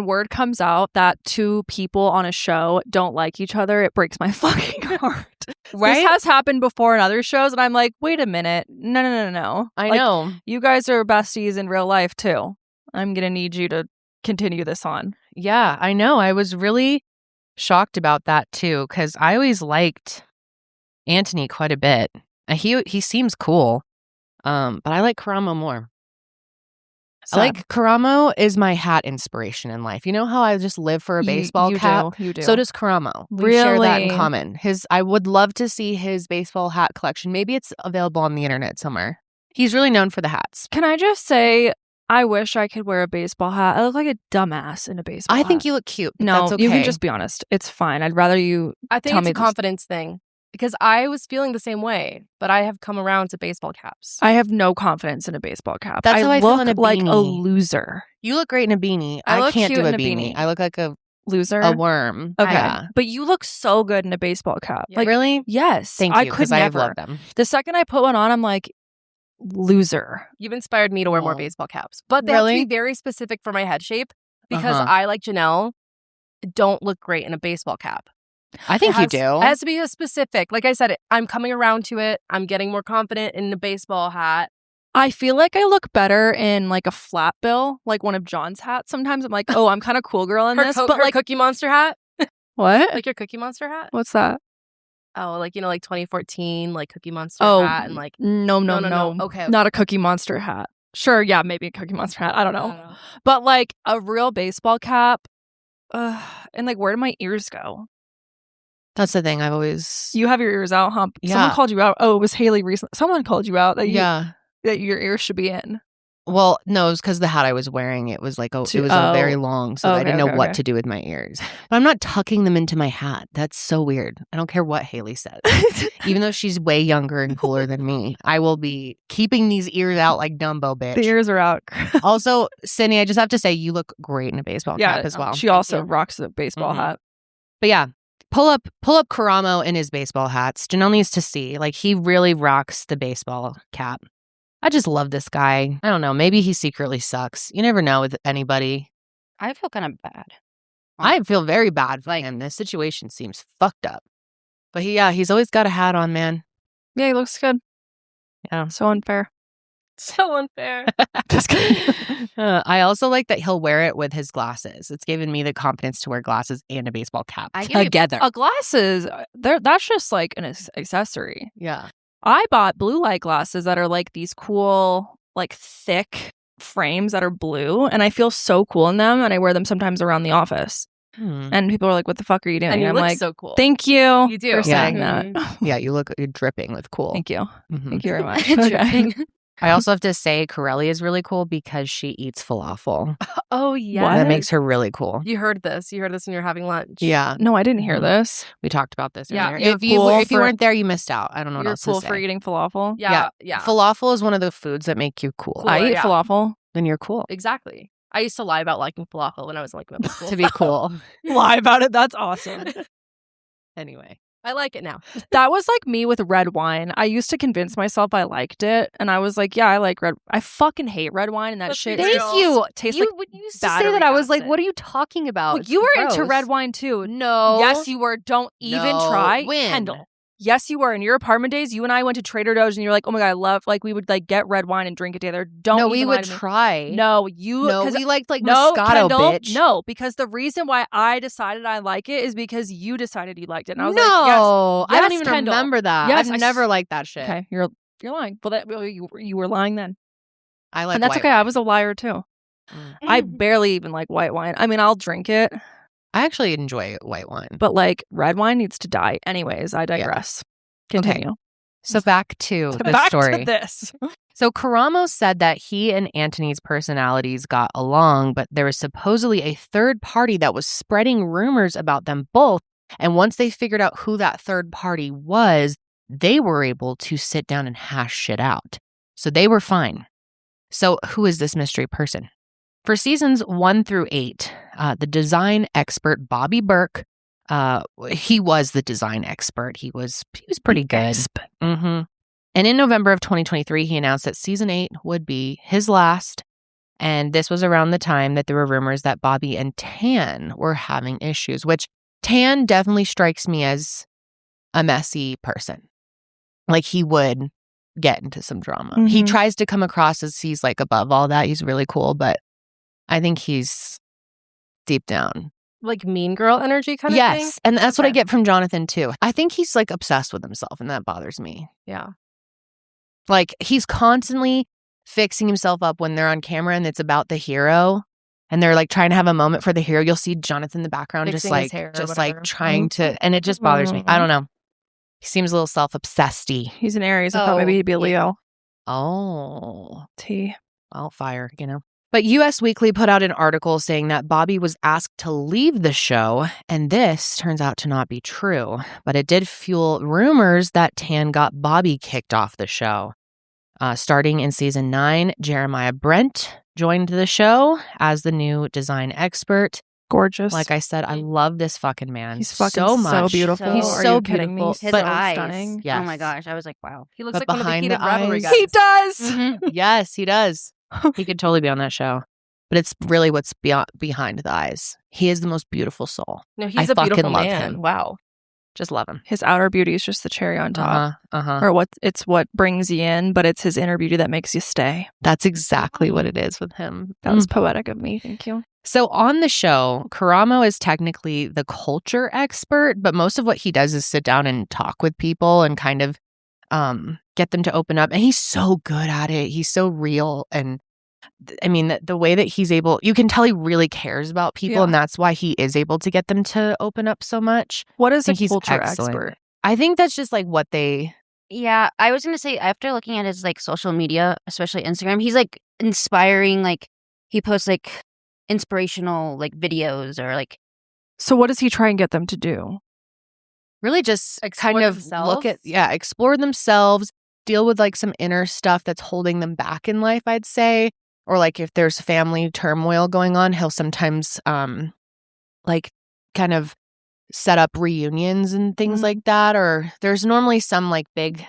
S2: word comes out that 2 people on a show don't like each other, it breaks my fucking heart.
S1: Right?
S2: This has happened before in other shows, and I'm like, wait a minute. No.
S1: I
S2: Like,
S1: know.
S2: You guys are besties in real life, too. I'm going to need you to continue this on.
S1: Yeah, I know. I was really shocked about that, too, because I always liked Anthony quite a bit. He seems cool, but I like Karamo more.
S2: Sad.
S1: I like Karamo is my hat inspiration in life. You know how I just live for a baseball cap?
S2: You do.
S1: So does Karamo. We share that in
S2: Really?
S1: common. I would love to see his baseball hat collection. Maybe it's available on the internet somewhere. He's really known for the hats.
S2: Can I just say, I wish I could wear a baseball hat. I look like a dumbass in a baseball hat.
S1: I think you look cute. But
S2: No,
S1: that's okay.
S2: you can just be honest. It's fine. I'd rather you
S4: I think
S2: tell
S4: it's
S2: me
S4: a confidence thing because I was feeling the same way, but I have come around to baseball caps.
S2: I have no confidence in a baseball cap.
S1: That's how I feel
S2: look
S1: in a
S2: like a
S1: beanie.
S2: loser.
S1: You look great in a beanie.
S2: I
S1: I
S2: look
S1: can't
S2: cute
S1: do a
S2: in a
S1: beanie.
S2: beanie.
S1: I look like a
S2: Loser.
S1: worm.
S2: Okay.
S1: Yeah.
S2: But you look so good in a baseball cap.
S4: Yeah.
S2: Like,
S1: Really?
S2: yes.
S1: Thank you.
S2: I could
S1: Because I
S2: never.
S1: love them.
S2: The second I put one on, I'm like, loser.
S4: You've inspired me to wear more
S1: Oh.
S4: baseball caps, but they have to
S1: Really?
S4: be very specific for my head shape because
S1: Uh-huh.
S4: I, like Janelle, don't look great in a baseball cap.
S1: I think
S4: It
S1: you
S4: has-
S1: do.
S4: It has to be a specific. Like I said, I'm coming around to it. I'm getting more confident in the baseball hat.
S2: I feel like I look better in like a flat bill, like one of John's hats. Sometimes I'm like, oh, I'm kind of cool girl in this. But
S4: her
S2: like,
S4: Cookie Monster hat?
S2: what?
S4: Like your Cookie Monster hat?
S2: What's that?
S4: Oh, like, like 2014, like Cookie Monster
S2: Oh,
S4: hat and like...
S2: no.
S4: Okay.
S2: Not a Cookie Monster hat. Sure, yeah, maybe a Cookie Monster hat. I don't know. But like a real baseball cap. And like, where do my ears go?
S1: That's the thing. I've always...
S2: You have your ears out, huh?
S1: Yeah.
S2: Someone called you out. Oh, it was Haley recently. Someone called you out that
S1: Yeah.
S2: that your ears should be in.
S1: Well, no, it was because the hat I was wearing, it was like, it was very long, so I didn't know what to do with my ears. But I'm not tucking them into my hat. That's so weird. I don't care what Haley says. Even though she's way younger and cooler than me, I will be keeping these ears out like Dumbo, bitch.
S2: The ears are out.
S1: Also, Sydney, I just have to say, you look great in a baseball cap as well.
S2: She also rocks a baseball hat.
S1: But yeah, pull up Karamo in his baseball hats. Janelle needs to see. Like, he really rocks the baseball cap. I just love this guy. I don't know. Maybe he secretly sucks. You never know with anybody.
S3: I feel kind of bad.
S1: I feel very bad for him. This situation seems fucked up. But he's always got a hat on, man.
S2: Yeah, he looks good.
S1: Yeah.
S2: So unfair.
S4: So unfair.
S2: Just kidding.
S1: I also like that he'll wear it with his glasses. It's given me the confidence to wear glasses and a baseball cap together.
S2: Glasses, that's just like an accessory.
S1: Yeah.
S2: I bought blue light glasses that are like these cool, like thick frames that are blue, and I feel so cool in them, and I wear them sometimes around the office. And people are like, "What the fuck are you doing?"
S4: And you
S2: I'm
S4: look
S2: like,
S4: so cool.
S2: "Thank you.
S4: You do
S2: for saying that."
S1: Yeah, you're dripping with cool.
S2: Thank you.
S1: Mm-hmm.
S2: Thank you very much. Okay.
S1: I also have to say, Corelli is really cool because she eats falafel.
S4: Oh, yeah.
S1: That makes her really cool.
S4: You heard this. You heard this when you were having lunch.
S1: Yeah.
S2: No, I didn't hear this.
S1: We talked about this
S4: Yeah.
S1: earlier. If you weren't there, you missed out. I don't know what
S2: You're
S1: else
S2: cool
S1: to say.
S2: for eating falafel.
S4: Yeah.
S1: Falafel is one of the foods that make you cool.
S2: I eat falafel.
S1: Then you're cool.
S4: Exactly. I used to lie about liking falafel when I was in like middle school.
S1: To be cool.
S2: Lie about it. That's awesome.
S1: Anyway.
S4: I like it now.
S2: That was like me with red wine. I used to convince myself I liked it, and I was like, "Yeah, I like red. I fucking hate red wine, and that
S4: That's
S2: shit
S4: ridiculous.
S1: Thank you.
S2: tastes
S1: You
S2: like
S1: used to say
S2: battery
S1: that. I was like,
S2: acid.
S1: what are you talking about?
S2: Well,
S1: It's
S2: you were into
S1: gross.
S2: red wine too.
S1: No.
S2: Yes, you were. Don't even
S1: No.
S2: try.
S1: When?
S2: Kendall. Yes, you were. In your apartment days, you and I went to Trader Joe's, and you're like, "Oh my god, I love." Like we would like get red wine and drink it together. Don't.
S1: No,
S2: even
S1: we
S2: lie
S1: would
S2: to me.
S1: try.
S2: No, you.
S1: No,
S2: 'cause-
S1: we liked like
S2: no,
S1: Moscato,
S2: Kendall,
S1: bitch.
S2: No, because the reason why I decided I like it is because you decided you liked it, and I was
S1: no,
S2: like, "Yes,
S1: I don't
S2: yes,
S1: even
S2: Kendall.
S1: remember that.
S2: Yes,
S1: I've never liked that shit.
S2: Okay, you're lying. Well, you were lying then,
S1: I like
S2: and that's
S1: white
S2: okay. I was a liar too.
S1: wine.
S2: I barely even like white wine. I mean, I'll drink it,
S1: I actually enjoy white wine.
S2: but like red wine needs to die. Anyways, I digress. Continue.
S1: So back to the
S2: Back
S1: story.
S2: to this.
S1: So Karamo said that he and Antony's personalities got along, but there was supposedly a third party that was spreading rumors about them both. And once they figured out who that third party was, they were able to sit down and hash shit out. So they were fine. So who is this mystery person? For seasons 1 through 8, the design expert Bobby Berk, he was the design expert. He was pretty good. Mm-hmm. And in November of 2023, he announced that season 8 would be his last. And this was around the time that there were rumors that Bobby and Tan were having issues, which Tan definitely strikes me as a messy person. Like he would get into some drama. He
S2: Mhm.
S1: tries to come across as he's like above all that. He's really cool, but I think he's deep down.
S4: Like mean girl energy kind of thing?
S1: Yes. And that's what I
S4: Okay.
S1: get from Jonathan too. I think he's like obsessed with himself and that bothers me.
S4: Yeah.
S1: Like he's constantly fixing himself up when they're on camera and it's about the hero and they're like trying to have a moment for the hero. You'll see Jonathan in the background
S4: Fixing his hair or
S1: just
S4: whatever.
S1: like trying to, and it just bothers me. I don't know. He seems a little self-obsessed-y.
S2: He's an Aries. I thought maybe he'd be a Leo.
S1: Oh,
S2: T.
S1: well, fire, you know. But US Weekly put out an article saying that Bobby was asked to leave the show, and this turns out to not be true. But it did fuel rumors that Tan got Bobby kicked off the show. Starting in season 9, Jeremiah Brent joined the show as the new design expert.
S2: Gorgeous.
S1: Like I said, I love this fucking man
S2: He's fucking
S1: so much.
S2: so beautiful.
S1: He's
S3: Are
S1: so
S2: you kidding me?
S1: beautiful.
S3: His
S1: But
S3: eyes.
S2: stunning.
S1: Yes.
S3: Oh my gosh. I was like, wow.
S4: He looks
S1: But
S4: like one of the
S1: behind
S4: heated
S1: the
S4: rivalry
S1: eyes-
S4: guys.
S2: He does.
S3: Mhm.
S1: Yes, he does. He could totally be on that show. But it's really what's behind the eyes. He is the most beautiful soul.
S4: No, he's
S1: I
S4: a beautiful
S1: fucking love
S4: man.
S1: him.
S4: Wow.
S1: Just love him.
S2: His outer beauty is just the cherry on top.
S1: Uh-huh.
S2: Or it's what brings you in, but it's his inner beauty that makes you stay.
S1: That's exactly what it is with him.
S2: That was poetic of me. Thank you.
S1: So on the show, Karamo is technically the culture expert, but most of what he does is sit down and talk with people and kind of get them to open up. And he's so good at it. He's so real. And I mean, the way that he's able, you can tell he really cares about people.
S2: Yeah.
S1: And that's why he is able to get them to open up so much.
S2: What is
S1: I
S2: a
S1: think he's
S2: culture
S1: excellent.
S2: expert?
S1: I think that's just like what they...
S3: Yeah, I was gonna say after looking at his like social media, especially Instagram, he's like inspiring. Like he posts like inspirational like videos or like.
S2: So what does he try and get them to do?
S1: Really just
S4: Explore
S1: kind of
S4: themselves?
S1: look at, explore themselves, deal with like some inner stuff that's holding them back in life, I'd say. Or like if there's family turmoil going on, he'll sometimes like kind of set up reunions and things like that. Or there's normally some like big,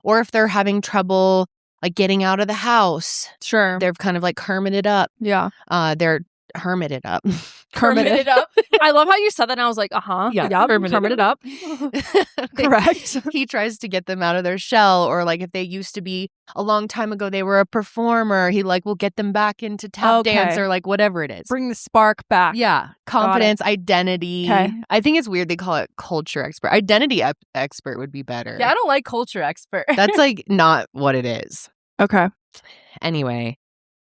S1: or if they're having trouble like getting out of the house,
S2: Sure.
S1: they're kind of like hermited up.
S2: Yeah.
S1: They're hermited up.
S2: Hermited
S4: up.
S2: I love how you said that and I was like,
S1: Yeah,
S2: Yep,
S1: hermited
S2: up. Correct.
S1: He tries to get them out of their shell, or like if they used to be a long time ago, they were a performer, he like will get them back into tap dance or like whatever it is.
S2: Bring the spark back.
S1: Yeah. Confidence, identity.
S2: Okay.
S1: I think it's weird they call it culture expert. Identity expert would be better.
S4: Yeah, I don't like culture expert.
S1: That's like not what it is.
S2: Okay.
S1: Anyway,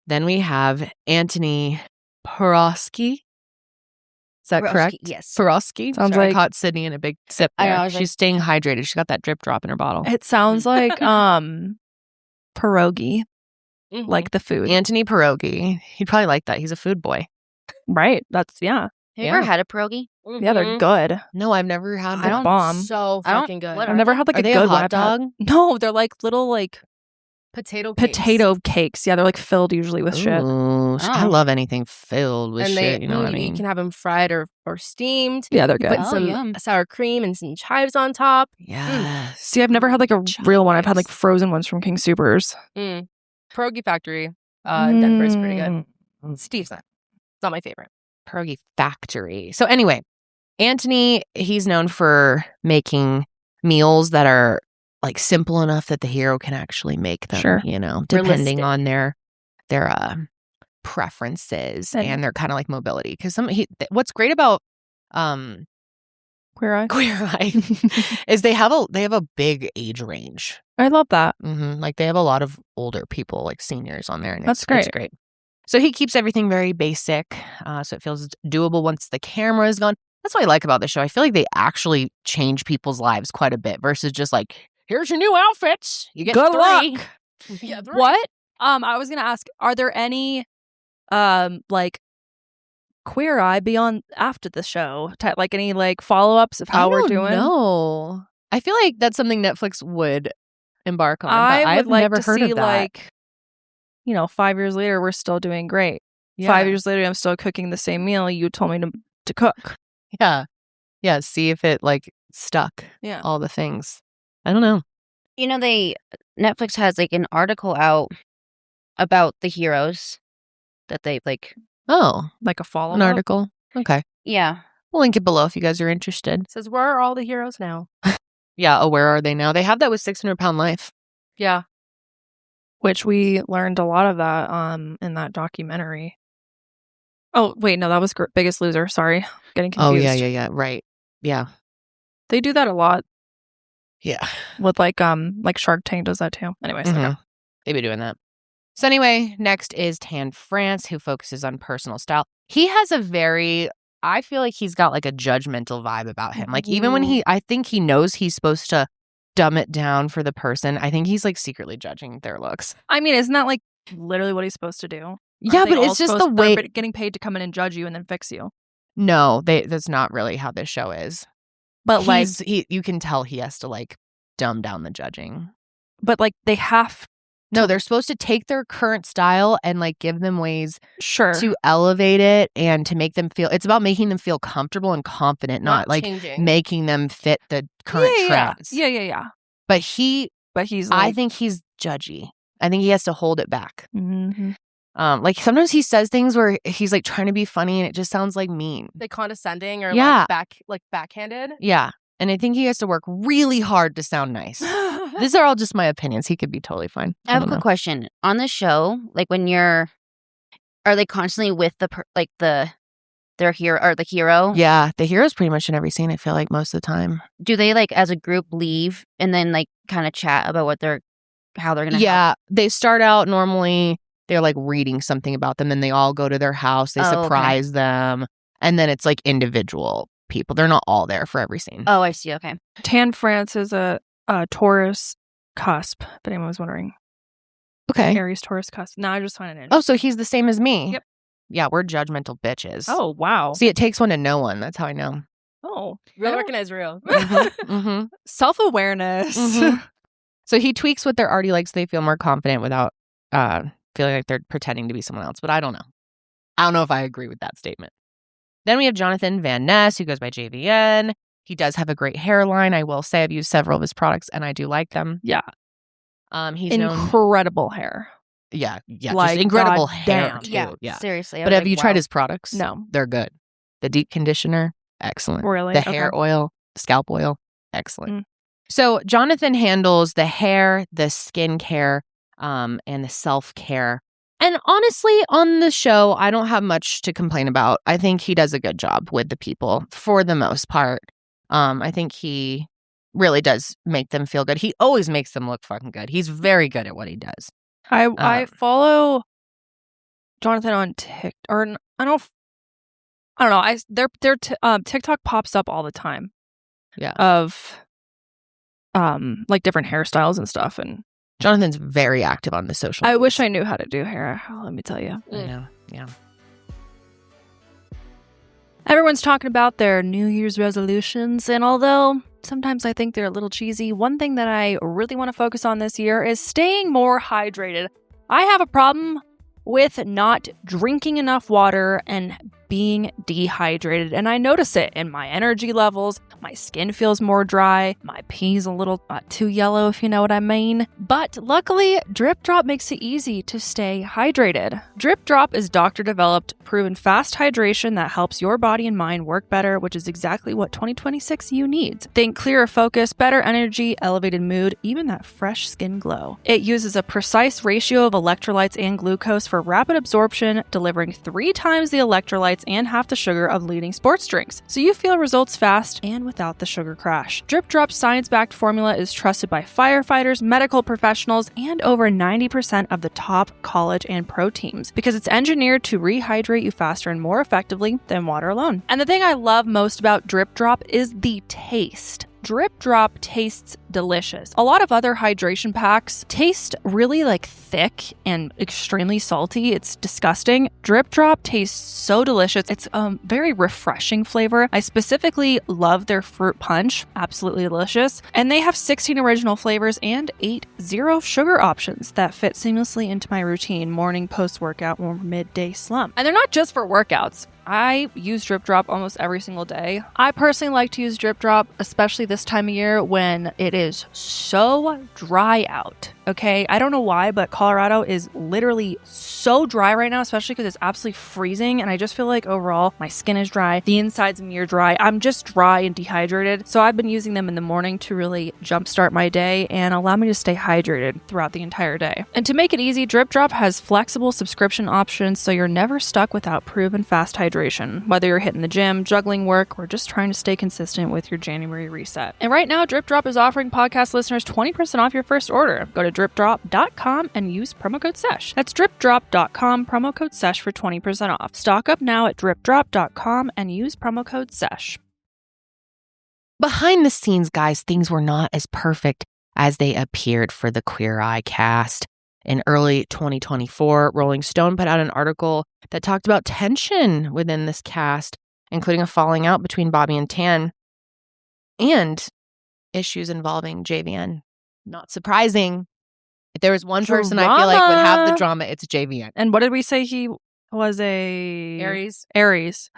S1: then we have Anthony Porowski. Is that correct?
S3: Yes.
S1: Porowski.
S2: Sounds
S1: Sorry, I
S2: like-
S1: caught Sydney in a big sip
S3: I know,
S1: there.
S3: I was
S1: She's
S3: like-
S1: staying hydrated. She's got that drip drop in her bottle.
S2: It sounds like pierogi, like the food.
S1: Anthony Pierogi. He'd probably like that. He's a food boy.
S2: Right. That's
S3: Have you
S1: Yeah.
S3: ever had a pierogi?
S2: Yeah, they're good.
S1: No, I've never had
S2: I
S1: them.
S2: don't bomb.
S4: So
S3: I don't-
S4: fucking good.
S3: what
S2: I've never had like
S1: Are
S2: a
S1: they
S2: good
S1: a
S2: one.
S1: hot
S2: I've had-
S1: dog?
S2: No, they're like little like
S4: Potato cakes.
S2: potato cakes. Yeah, they're like filled usually with shit.
S1: Ooh, I
S3: Oh.
S1: love anything filled with
S4: And
S1: shit. You know what I
S4: You
S1: mean?
S4: can have them fried or steamed.
S2: Yeah, they're
S4: You
S2: good.
S4: put
S3: Oh,
S4: some
S3: yum.
S4: sour cream and some chives on top.
S1: Yes.
S2: See, I've never had like a real one. I've had like
S1: Chives.
S2: frozen ones from King Supers.
S4: Pierogi Factory in Denver is pretty good.
S2: Mm.
S4: It's decent. It's not my favorite.
S1: Pierogi Factory. So anyway, Anthony, he's known for making meals that are like simple enough that the hero can actually make them,
S2: Sure.
S1: you know, depending
S4: Realistic.
S1: on their preferences and their kind of like mobility. Because what's great about
S2: Queer Eye.
S1: Queer Eye is they have a big age range.
S2: I love that.
S1: Like they have a lot of older people, like seniors on there. And
S2: That's
S1: it's
S2: great.
S1: great. So he keeps everything very basic, so it feels doable once the camera is gone. That's what I like about the show. I feel like they actually change people's lives quite a bit versus just like, here's your new outfits. You get
S2: Good
S1: 3.
S2: luck.
S4: Yeah,
S2: What? I was gonna ask, are there any like Queer Eye beyond after the show? Like any like follow-ups of how we're doing?
S1: No, I feel like that's something Netflix would embark on. But
S2: I would
S1: I've
S2: like
S1: never
S2: to
S1: heard
S2: see
S1: of that.
S2: like, 5 years later we're still doing great.
S1: Yeah.
S2: 5 years later I'm still cooking the same meal you told me to cook.
S1: Yeah. See if it like stuck.
S2: Yeah.
S1: All the things. I don't know.
S3: You know, Netflix has like an article out about the heroes that they like.
S1: Oh,
S2: Like a follow-up.
S1: an article. Okay,
S3: Yeah.
S1: we'll link it below if you guys are interested.
S4: Says, where are all the heroes now?
S1: Yeah. Oh, where are they now? They have that with 600 Pound Life.
S4: Yeah.
S2: Which we learned a lot of that in that documentary. Oh, wait, no, that was Biggest Loser. Sorry. Getting
S1: Oh
S2: confused.
S1: yeah. Right. Yeah.
S2: They do that a lot
S1: Yeah.
S2: with like Shark Tank does that too. Anyways, okay.
S1: Mhm. They be doing that. So anyway, next is Tan France, who focuses on personal style. He has I feel like he's got like a judgmental vibe about him. Like even when I think he knows he's supposed to dumb it down for the person, I think he's like secretly judging their looks.
S2: I mean, isn't that like literally what he's supposed to do?
S1: Yeah,
S2: Aren't they
S1: but
S2: all
S1: it's just the
S2: supposed-
S1: way.
S2: they're getting paid to come in and judge you and then fix you.
S1: No, that's not really how this show is.
S2: But like,
S1: you can tell he has to like dumb down the judging.
S2: they have
S1: No, they're supposed to take their current style and like give them ways
S2: sure.
S1: to elevate it and to make them feel. It's about making them feel comfortable and confident, not like
S4: changing.
S1: making them fit the current trends.
S2: Yeah.
S1: But he's
S2: Like,
S1: I think he's judgy. I think he has to hold it back.
S2: Mhm.
S1: Like sometimes he says things where he's like trying to be funny and it just sounds like mean.
S4: Like condescending or
S1: Yeah.
S4: like backhanded.
S1: Yeah. And I think he has to work really hard to sound nice. These are all just my opinions. He could be totally fine.
S3: I have a
S1: don't
S3: quick
S1: know.
S3: question. On the show, like when are they constantly with their hero or the hero?
S1: Yeah, the hero's pretty much in every scene, I feel like, most of the time.
S3: Do they like as a group leave and then like kind of chat about how they're gonna help?
S1: Yeah, they start out normally, they're like reading something about them, then they all go to their house, they
S3: Oh, okay.
S1: surprise them, and then it's like individual people. They're not all there for every scene.
S3: Oh, I see. Okay.
S2: Tan France is a Taurus cusp, if anyone was wondering.
S1: Okay.
S2: Aries Taurus cusp. No, I just find it
S1: Oh, so he's the same as me.
S2: Yep.
S1: Yeah, we're judgmental bitches.
S2: Oh, wow.
S1: See, it takes one to know one. That's how I know.
S2: Oh.
S4: Real recognize real.
S1: Mm-hmm.
S2: Self-awareness.
S1: Mhm. So he tweaks what they're already like so they feel more confident without feeling like they're pretending to be someone else. But I don't know. I don't know if I agree with that statement. Then we have Jonathan Van Ness, who goes by JVN. He does have a great hairline. I will say I've used several of his products and I do like them.
S2: Yeah.
S1: He's known.
S2: Incredible hair.
S1: Yeah.
S2: Like,
S1: just incredible hair
S2: goddamn.
S1: too. Yeah.
S3: Seriously. I
S1: But
S3: was
S1: have
S3: like,
S1: you tried
S3: wow.
S1: his products?
S2: No.
S1: They're good. The deep conditioner, excellent.
S2: Really?
S1: The
S2: Okay.
S1: hair oil, scalp oil, excellent.
S2: Mm.
S1: So Jonathan handles the hair, the skincare, and the self-care. And honestly, on the show, I don't have much to complain about. I think he does a good job with the people for the most part. I think he really does make them feel good. He always makes them look fucking good. He's very good at what he does.
S2: I follow Jonathan on TikTok, or I don't know. Their TikTok pops up all the time.
S1: Yeah.
S2: Of like different hairstyles and stuff, and
S1: Jonathan's very active on the social.
S2: I wish I knew how to do hair. Let me tell you.
S1: I know. Yeah.
S2: Everyone's talking about their New Year's resolutions, and although sometimes I think they're a little cheesy, one thing that I really want to focus on this year is staying more hydrated. I have a problem with not drinking enough water and being dehydrated, and I notice it in my energy levels. My skin feels more dry, my pee's a little too yellow, if you know what I mean. But luckily, Drip Drop makes it easy to stay hydrated. Drip Drop is doctor-developed, proven fast hydration that helps your body and mind work better, which is exactly what 2026 you needs. Think clearer focus, better energy, elevated mood, even that fresh skin glow. It uses a precise ratio of electrolytes and glucose for rapid absorption, delivering 3 times the electrolytes and half the sugar of leading sports drinks, so you feel results fast and without the sugar crash. Drip Drop's science-backed formula is trusted by firefighters, medical professionals, and over 90% of the top college and pro teams because it's engineered to rehydrate you faster and more effectively than water alone. And the thing I love most about Drip Drop is the taste. Drip Drop tastes delicious. A lot of other hydration packs taste really like thick and extremely salty. It's disgusting. Drip Drop tastes so delicious. It's a very refreshing flavor. I specifically love their fruit punch. Absolutely delicious. And they have 16 original flavors and 8 zero sugar options that fit seamlessly into my routine, morning, post-workout, or midday slump. And they're not just for workouts. I use Drip Drop almost every single day. I personally like to use Drip Drop, especially this time of year when it is so dry out. Okay, I don't know why, but Colorado is literally so dry right now, especially because it's absolutely freezing. And I just feel like overall my skin is dry, the insides of me are dry. I'm just dry and dehydrated. So I've been using them in the morning to really jumpstart my day and allow me to stay hydrated throughout the entire day. And to make it easy, Drip Drop has flexible subscription options, so you're never stuck without proven fast hydration, whether you're hitting the gym, juggling work, or just trying to stay consistent with your January reset. And right now, Drip Drop is offering podcast listeners 20% off your first order. Go to dripdrop.com and use promo code Sesh. That's dripdrop.com, promo code Sesh for 20% off. Stock up now at dripdrop.com and use promo code Sesh.
S1: Behind the scenes, guys, things were not as perfect as they appeared for the Queer Eye cast. In early 2024, Rolling Stone put out an article that talked about tension within this cast, including a falling out between Bobby and Tan and issues involving JVN. Not surprising. If there was one person I feel like would have the drama, it's JVN.
S2: And what did we say he was a...
S4: Aries.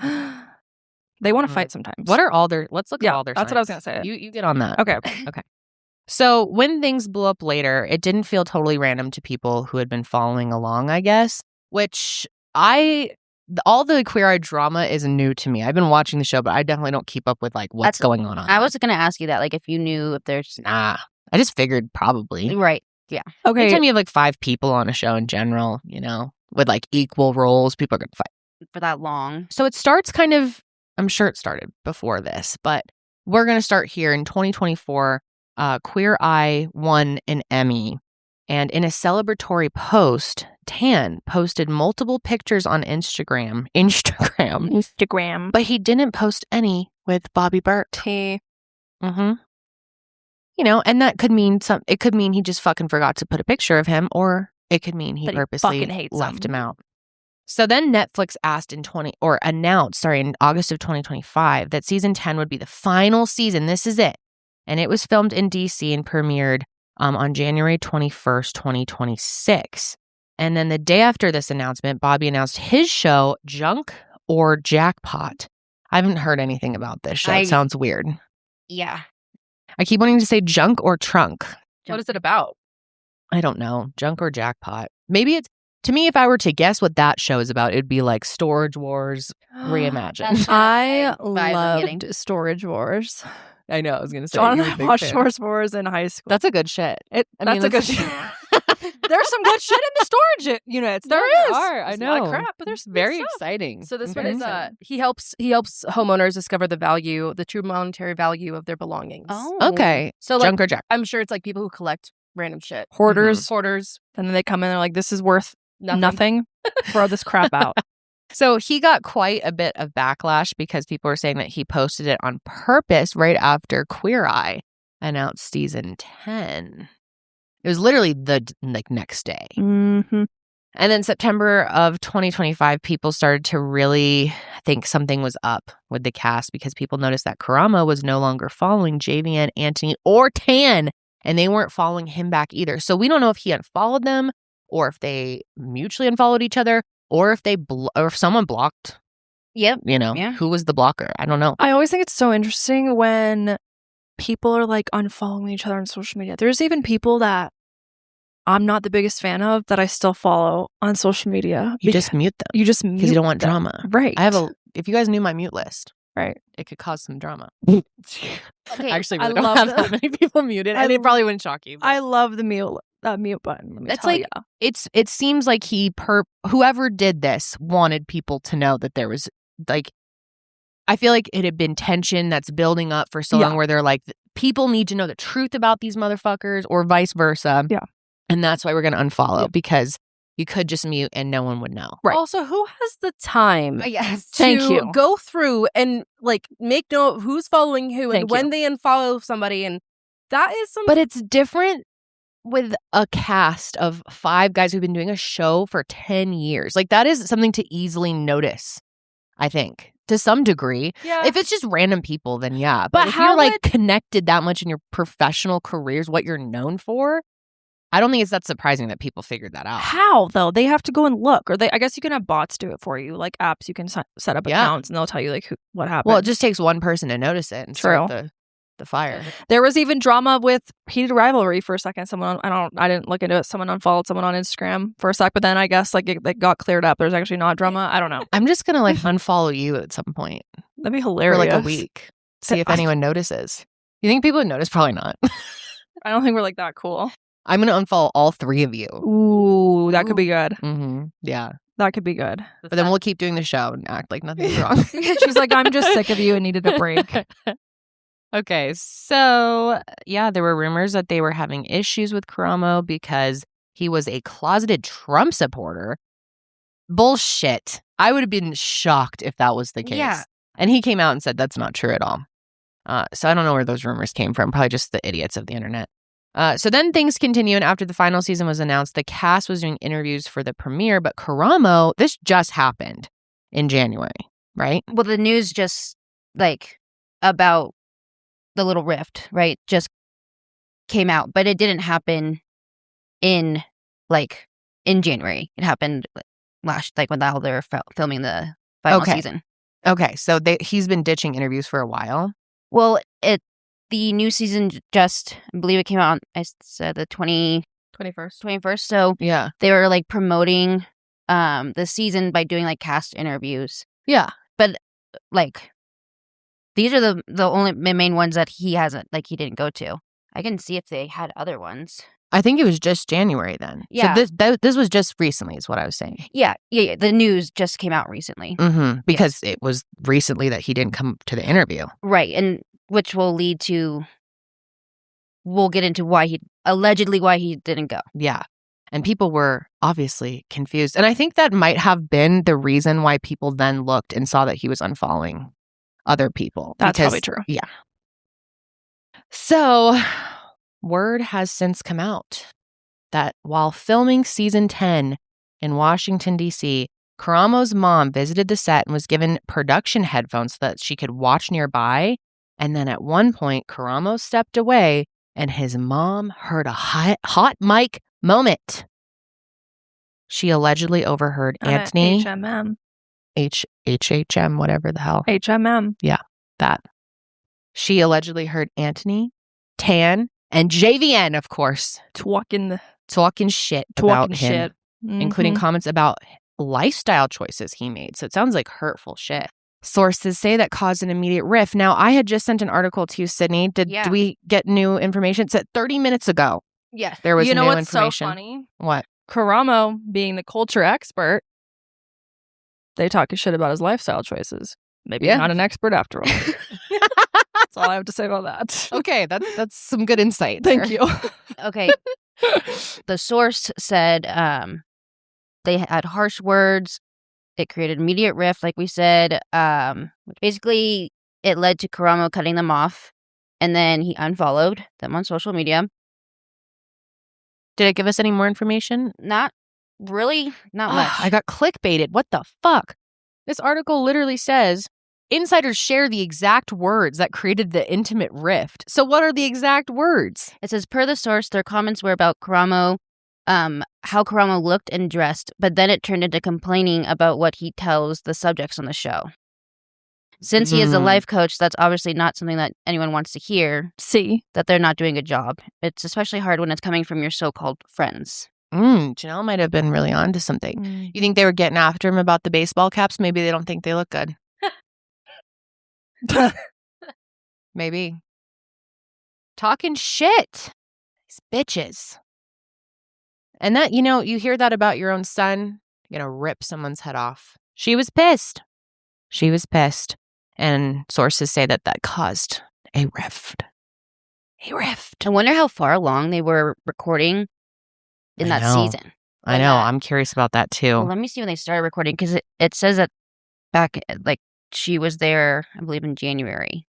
S2: They want to fight sometimes.
S1: What are all their... Let's look at all their
S2: that's what I was going
S1: signs.
S2: to say.
S1: You get on that.
S2: Okay.
S1: So when things blew up later, it didn't feel totally random to people who had been following along, I guess, which I all the Queer Eye drama is new to me. I've been watching the show, but I definitely don't keep up with like what's going on.
S3: I was gonna ask you that, like, if you knew if there's
S1: Nah. I just figured probably.
S3: right. Yeah.
S2: Okay.
S1: Anytime you have like 5 people on a show in general, you know, with like equal roles, people are gonna fight
S3: For that long.
S1: So it starts kind of. I'm sure it started before this, but we're gonna start here in 2024. Queer Eye won an Emmy. And in a celebratory post, Tan posted multiple pictures on Instagram,
S2: Instagram.
S1: but he didn't post any with Bobby Berk.
S2: Mm-hmm.
S1: You know, and that could mean it could mean he just fucking forgot to put a picture of him, or it could mean he
S2: That he
S1: purposely
S2: fucking hates
S1: left
S2: him.
S1: him out. So then Netflix announced in August of 2025 that season 10 would be the final season. This is it. And it was filmed in DC and premiered on January 21st, 2026. And then the day after this announcement, Bobby announced his show, Junk or Jackpot. I haven't heard anything about this show. It sounds weird.
S3: Yeah.
S1: I keep wanting to say Junk or Trunk.
S4: What is it about?
S1: I don't know. Junk or Jackpot. Maybe it's, to me, if I were to guess what that show is about, it'd be like Storage Wars reimagined.
S2: I
S3: Vibes I'm getting.
S2: loved Storage Wars.
S1: I know. I was going to say.
S2: John and
S1: you're a
S2: I
S1: big
S2: watched
S1: fan.
S2: Storage Wars in high school.
S1: That's a good shit.
S2: That's a good shit. There's some good shit in the storage units. There is.
S1: I
S4: There's a
S1: know.
S4: lot of crap, but there's
S1: very
S4: good stuff.
S1: exciting.
S4: So this
S1: Very
S4: one is
S1: exciting.
S4: he helps homeowners discover the true monetary value of their belongings.
S3: Oh.
S1: Okay.
S4: So like
S1: Junk or Jack.
S4: I'm sure it's like people who collect random shit.
S2: Hoarders.
S4: Hoarders,
S2: And then they come in and they're like, this is worth
S4: nothing.
S2: nothing. Throw this crap out.
S1: So he got quite a bit of backlash because people were saying that he posted it on purpose right after Queer Eye announced season 10. It was literally the next day.
S2: Mm-hmm.
S1: And then September of 2025, people started to really think something was up with the cast because people noticed that Karamo was no longer following JVN, Anthony, or Tan, and they weren't following him back either. So we don't know if he unfollowed them or if they mutually unfollowed each other or if or if someone blocked,
S3: Yep. Yeah.
S1: who was the blocker. I don't know.
S2: I always think it's so interesting when people are like unfollowing each other on social media. There's even people that I'm not the biggest fan of that I still follow on social media.
S1: You just mute them
S2: You just
S1: because you don't want drama.
S2: Right.
S1: If you guys knew my mute list,
S2: Right.
S1: it could cause some drama.
S3: Okay.
S1: Actually,
S2: I
S1: really don't
S2: love
S1: have
S2: that.
S1: that many people muted, and it probably wouldn't shock you. but-
S2: I love the mute button. Let me
S1: That's
S2: tell
S1: like-
S2: ya.
S1: it seems like whoever did this wanted people to know that there was like, I feel like it had been tension that's building up for so
S2: Yeah.
S1: long where they're like, people need to know the truth about these motherfuckers or vice versa.
S2: Yeah.
S1: And that's why we're going to unfollow
S2: Yeah.
S1: because you could just mute and no one would know.
S2: Right.
S4: Also, who has the time
S3: Yes.
S4: to
S2: Thank you.
S4: go through and like make note of who's following who and
S2: Thank
S4: when
S2: you.
S4: they unfollow somebody? And that is some.
S1: But it's different with a cast of 5 guys who've been doing a show for 10 years. Like that is something to easily notice, I think, to some degree.
S4: yeah.
S1: If it's just random people, then yeah.
S2: But
S1: if
S2: how
S1: you're like
S2: would-
S1: connected that much in your professional careers, what you're known for, I don't think it's that surprising that people figured that out.
S2: How though? They have to go and look, or I guess you can have bots do it for you, like apps. You can set up
S1: Yeah.
S2: accounts, and they'll tell you like what happened.
S1: Well, it just takes one person to notice it and start
S2: True.
S1: the fire.
S2: There was even drama with heated rivalry for a second. I didn't look into it. Someone unfollowed someone on Instagram for a sec, but then I guess like it got cleared up. There's actually not drama. I don't know.
S1: I'm just gonna like unfollow you at some point
S2: That'd be
S1: for
S2: hilarious.
S1: like a week. See if anyone notices. You think people would notice? Probably not.
S2: I don't think we're like that cool.
S1: I'm gonna unfollow all 3 of you.
S2: Ooh, that could be good.
S1: Mm-hmm. Yeah.
S2: That could be good.
S1: But then we'll keep doing the show and act like nothing's wrong.
S2: She's like, I'm just sick of you and needed a break.
S1: Okay, so yeah, there were rumors that they were having issues with Karamo because he was a closeted Trump supporter. Bullshit. I would have been shocked if that was the case.
S3: Yeah.
S1: And he came out and said that's not true at all. So I don't know where those rumors came from. Probably just the idiots of the internet. So then things continue, and after the final season was announced, the cast was doing interviews for the premiere, but Karamo, this just happened in January, right?
S3: Well, the news just like about the little rift, right? Just came out, but it didn't happen in January. It happened while they were filming the final
S1: Okay.
S3: season.
S1: Okay, so he's been ditching interviews for a while.
S3: Well, the new season just, I believe it came out on, I said the
S4: 21st.
S3: 21st. So
S1: Yeah.
S3: they were like promoting the season by doing like cast interviews.
S1: Yeah.
S3: But like these are the only main ones that he hasn't, like, he didn't go to. I can see if they had other ones.
S1: I think it was just January then.
S3: Yeah.
S1: So this was just recently is what I was saying.
S3: Yeah. The news just came out recently.
S1: Mm-hmm. Because it was recently that he didn't come to the interview.
S3: Right. And which will lead to, we'll get into why he didn't go.
S1: Yeah. And people were obviously confused. And I think that might have been the reason why people then looked and saw that he was unfollowing other people.
S2: That's probably true.
S1: Yeah. So, word has since come out that while filming season 10 in Washington, D.C., Karamo's mom visited the set and was given production headphones so that she could watch nearby. And then at one point, Karamo stepped away and his mom heard a hot mic moment. She allegedly overheard Anthony.
S2: HMM.
S1: HHM, whatever the hell.
S2: HMM.
S1: Yeah, that. She allegedly heard Anthony, Tan, and JVN, of course, talking shit about him, including comments about lifestyle choices he made. So it sounds like hurtful shit. Sources say that caused an immediate rift. Now, I had just sent an article to you, Sydney. Did we get new information? It said 30 minutes ago.
S3: Yes.
S1: There was new information.
S2: You know what's so funny?
S1: What?
S2: Karamo, being the culture expert, they talk shit about his lifestyle choices. Maybe he's not an expert after all. That's all I have to say about that.
S1: Okay, that's some good insight.
S2: Thank you.
S3: Okay. The source said they had harsh words. It created immediate rift, like we said. Basically, it led to Karamo cutting them off, and then he unfollowed them on social media.
S1: Did it give us any more information?
S3: Not really. Not much.
S1: I got clickbaited. What the fuck? This article literally says, insiders share the exact words that created the intimate rift. So what are the exact words?
S3: It says, per the source, their comments were about Karamo, how Karamo looked and dressed, but then it turned into complaining about what he tells the subjects on the show. Since he is a life coach, that's obviously not something that anyone wants to hear.
S2: See?
S3: That they're not doing a job. It's especially hard when it's coming from your so-called friends.
S1: Janelle might have been really onto something. You think they were getting after him about the baseball caps? Maybe they don't think they look good. Maybe. Talking shit. These bitches. And that, you hear that about your own son, you're going to rip someone's head off. She was pissed. And sources say that caused a rift.
S3: I wonder how far along they were recording in that season.
S1: I know. I'm curious about that too.
S3: Well, let me see when they started recording, because it says that back, like, she was there, I believe, in January.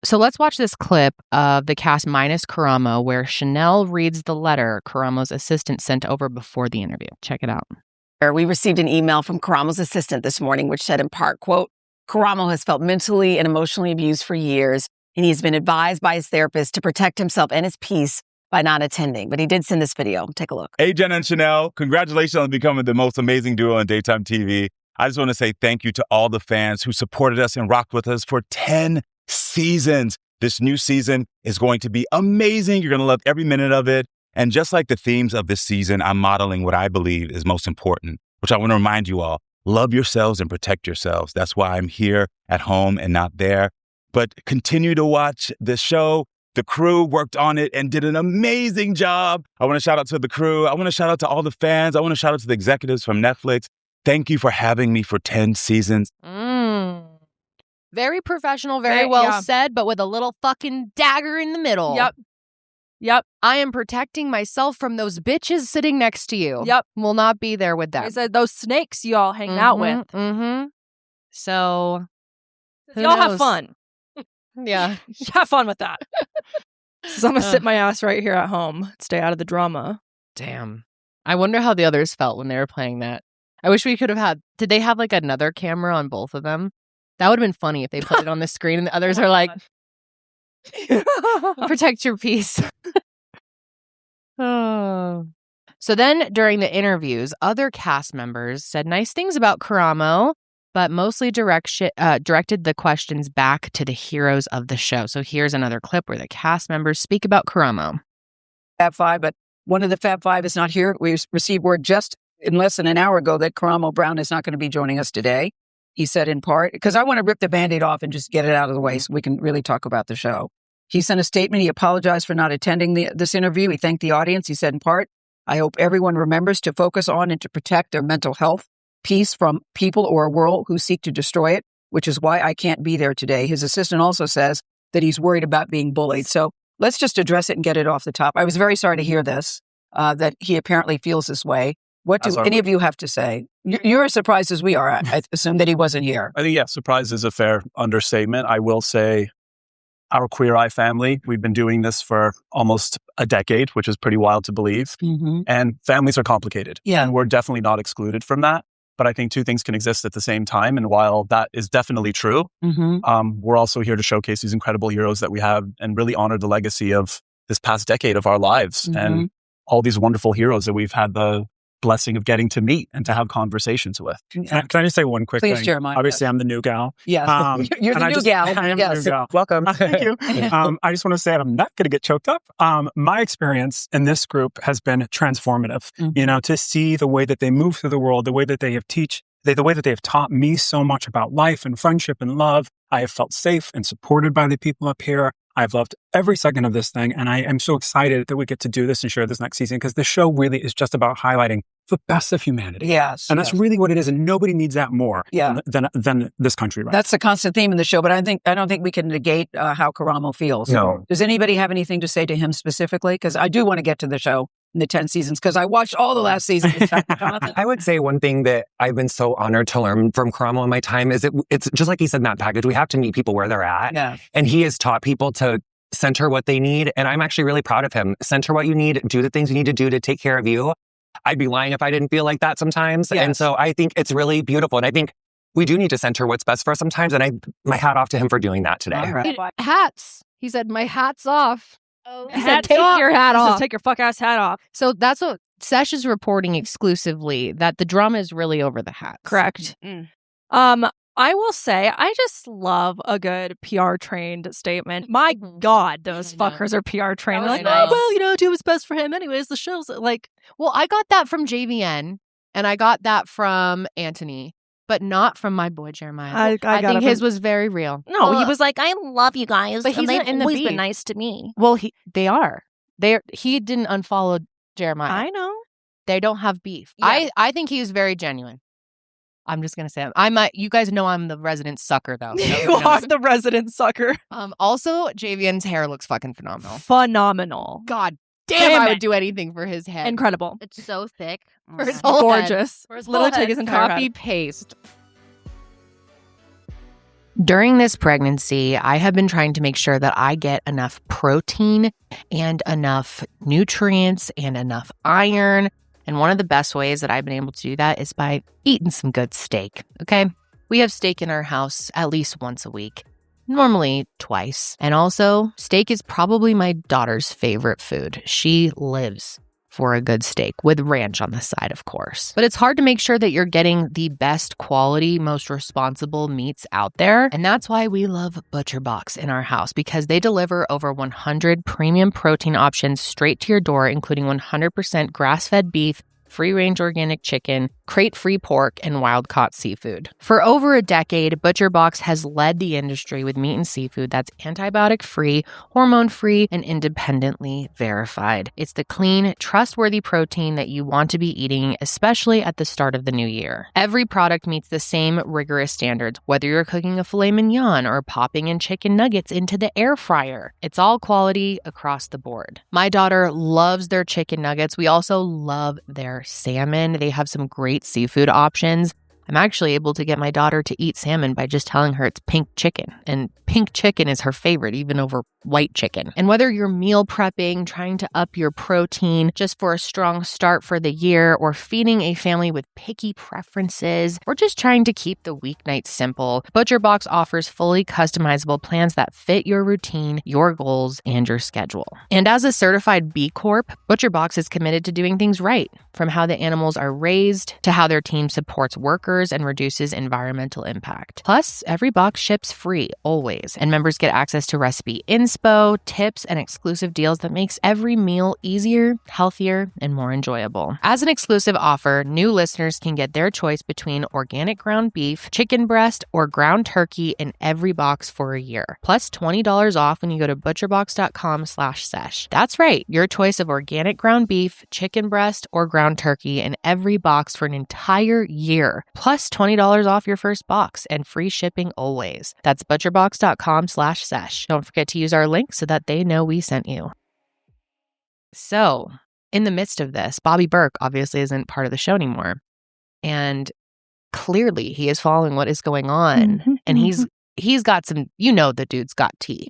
S1: So let's watch this clip of the cast minus Karamo where Janelle reads the letter Karamo's assistant sent over before the interview. Check it out.
S5: We received an email from Karamo's assistant this morning, which said in part, quote, Karamo has felt mentally and emotionally abused for years, and he's been advised by his therapist to protect himself and his peace by not attending. But he did send this video. Take a look.
S6: Hey, Jen and Janelle, congratulations on becoming the most amazing duo on daytime TV. I just want to say thank you to all the fans who supported us and rocked with us for 10 seasons. This new season is going to be amazing. You're going to love every minute of it. And just like the themes of this season, I'm modeling what I believe is most important, which I want to remind you all. Love yourselves and protect yourselves. That's why I'm here at home and not there. But continue to watch the show. The crew worked on it and did an amazing job. I want to shout out to the crew. I want to shout out to all the fans. I want to shout out to the executives from Netflix. Thank you for having me for 10 seasons.
S1: Very professional, very well said, but with a little fucking dagger in the middle.
S2: Yep.
S1: I am protecting myself from those bitches sitting next to you.
S2: Yep.
S1: Will not be there with them.
S2: I said those snakes y'all hanging out with.
S1: So,
S2: y'all have fun.
S1: Yeah.
S2: Have fun with that. So I'm going to sit my ass right here at home. Stay out of the drama.
S1: Damn. I wonder how the others felt when they were playing that. I wish we could have had... Did they have like another camera on both of them? That would have been funny if they put it on the screen and the others are like... Protect your peace. Oh. So then during the interviews, other cast members said nice things about Karamo, but mostly directed the questions back to the heroes of the show. So here's another clip where the cast members speak about Karamo.
S7: Fab Five, but one of the Fab Five is not here. We received word just in less than an hour ago that Karamo Brown is not going to be joining us today. He said in part, because I want to rip the Band-Aid off and just get it out of the way so we can really talk about the show. He sent a statement. He apologized for not attending this interview. He thanked the audience. He said in part, I hope everyone remembers to focus on and to protect their mental health, peace from people or a world who seek to destroy it, which is why I can't be there today. His assistant also says that he's worried about being bullied. So let's just address it and get it off the top. I was very sorry to hear this, that he apparently feels this way. What do any of you have to say? You're as surprised as we are, I assume, that he wasn't here.
S8: I think, yeah, surprise is a fair understatement. I will say our Queer Eye family, we've been doing this for almost a decade, which is pretty wild to believe.
S7: Mm-hmm.
S8: And families are complicated.
S7: Yeah.
S8: And we're definitely not excluded from that. But I think two things can exist at the same time. And while that is definitely true, we're also here to showcase these incredible heroes that we have and really honor the legacy of this past decade of our lives and all these wonderful heroes that we've had the blessing of getting to meet and to have conversations with.
S9: Can I just say one quick
S7: Please,
S9: thing?
S7: Jeremiah.
S9: Obviously, I'm the new gal.
S7: Yes. You're the new gal.
S9: I am
S7: Yes.
S9: the new gal. Welcome. Thank you. I just want to say I'm not going to get choked up. My experience in this group has been transformative. You know, to see the way that they move through the world, the way that they have the way that they have taught me so much about life and friendship and love. I have felt safe and supported by the people up here. I've loved every second of this thing, and I am so excited that we get to do this and share this next season because the show really is just about highlighting the best of humanity.
S7: Yes.
S9: And that's really what it is, and nobody needs that more than this country, right?
S7: That's the constant theme in the show, but I don't think we can negate how Karamo feels.
S9: No.
S7: Does anybody have anything to say to him specifically? Because I do want to get to the show in the 10 seasons, because I watched all the last seasons.
S10: I would say one thing that I've been so honored to learn from Karamo in my time is it's just like he said in that package, we have to meet people where they're at.
S7: Yeah.
S10: And he has taught people to center what they need. And I'm actually really proud of him. Center what you need, do the things you need to do to take care of you. I'd be lying if I didn't feel like that sometimes.
S7: Yes.
S10: And so I think it's really beautiful. And I think we do need to center what's best for us sometimes. And my hat off to him for doing that today.
S7: All right.
S4: Hats. He said, my hat's off.
S3: Oh,
S4: He said, take your hat
S2: He says,
S4: off.
S2: take your fuck ass hat off.
S1: So that's what Sesh is reporting exclusively, that the drama is really over the hats.
S2: Correct. I will say, I just love a good PR trained statement. My God, those fuckers are PR trained. They're like,
S1: nice.
S2: oh, well, you know, do what's best for him. Anyways, the show's like,
S1: Well, I got that from JVN and I got that from Anthony, but not from my boy Jeremiah.
S2: I got
S1: think
S2: it
S1: his
S2: from-
S1: was very real.
S2: no, he was like, I love you guys.
S1: But he's
S2: and
S1: in
S2: they've
S1: the
S2: always
S1: beef.
S2: been nice to me.
S1: Well, they are. He didn't unfollow Jeremiah.
S2: I know.
S1: They don't have beef.
S2: Yeah.
S1: I think he was very genuine. I'm just gonna say you guys know I'm the resident sucker though.
S2: You are the resident sucker.
S1: Also, JVN's hair looks fucking phenomenal.
S2: Phenomenal.
S1: God
S2: Damn
S1: damn, I
S2: it.
S1: would do anything for his head.
S2: Incredible.
S3: it's so thick.
S1: For his
S3: Oh,
S1: whole head.
S2: Gorgeous.
S1: For his
S2: Literally
S1: whole
S2: take
S1: head.
S2: his entire
S1: Copy
S2: head.
S1: paste. During this pregnancy, I have been trying to make sure that I get enough protein and enough nutrients and enough iron. And one of the best ways that I've been able to do that is by eating some good steak. Okay. We have steak in our house at least once a week, normally twice. And also, steak is probably my daughter's favorite food. She lives for a good steak with ranch on the side, of course. But it's hard to make sure that you're getting the best quality, most responsible meats out there. And that's why we love ButcherBox in our house, because they deliver over 100 premium protein options straight to your door, including 100% grass-fed beef, free-range organic chicken, crate-free pork, and wild-caught seafood. For over a decade, ButcherBox has led the industry with meat and seafood that's antibiotic-free, hormone-free, and independently verified. It's the clean, trustworthy protein that you want to be eating, especially at the start of the new year. Every product meets the same rigorous standards, whether you're cooking a filet mignon or popping in chicken nuggets into the air fryer. It's all quality across the board. My daughter loves their chicken nuggets. We also love their salmon. They have some great seafood options. I'm actually able to get my daughter to eat salmon by just telling her it's pink chicken. And pink chicken is her favorite, even over white chicken. And whether you're meal prepping, trying to up your protein just for a strong start for the year, or feeding a family with picky preferences, or just trying to keep the weeknight simple, ButcherBox offers fully customizable plans that fit your routine, your goals, and your schedule. And as a certified B Corp, ButcherBox is committed to doing things right, from how the animals are raised to how their team supports workers offers and reduces environmental impact. Plus, every box ships free, always, and members get access to recipe inspo, tips, and exclusive deals that makes every meal easier, healthier, and more enjoyable. As an exclusive offer, new listeners can get their choice between organic ground beef, chicken breast, or ground turkey in every box for a year. Plus $20 off when you go to butcherbox.com/sesh. That's right, your choice of organic ground beef, chicken breast, or ground turkey in every box for an entire year. Plus $20 off your first box and free shipping always. That's butcherbox.com/sesh. Don't forget to use our link so that they know we sent you. So, in the midst of this, Bobby Berk obviously isn't part of the show anymore. And clearly he is following what is going on. And he's got some, the dude's got tea.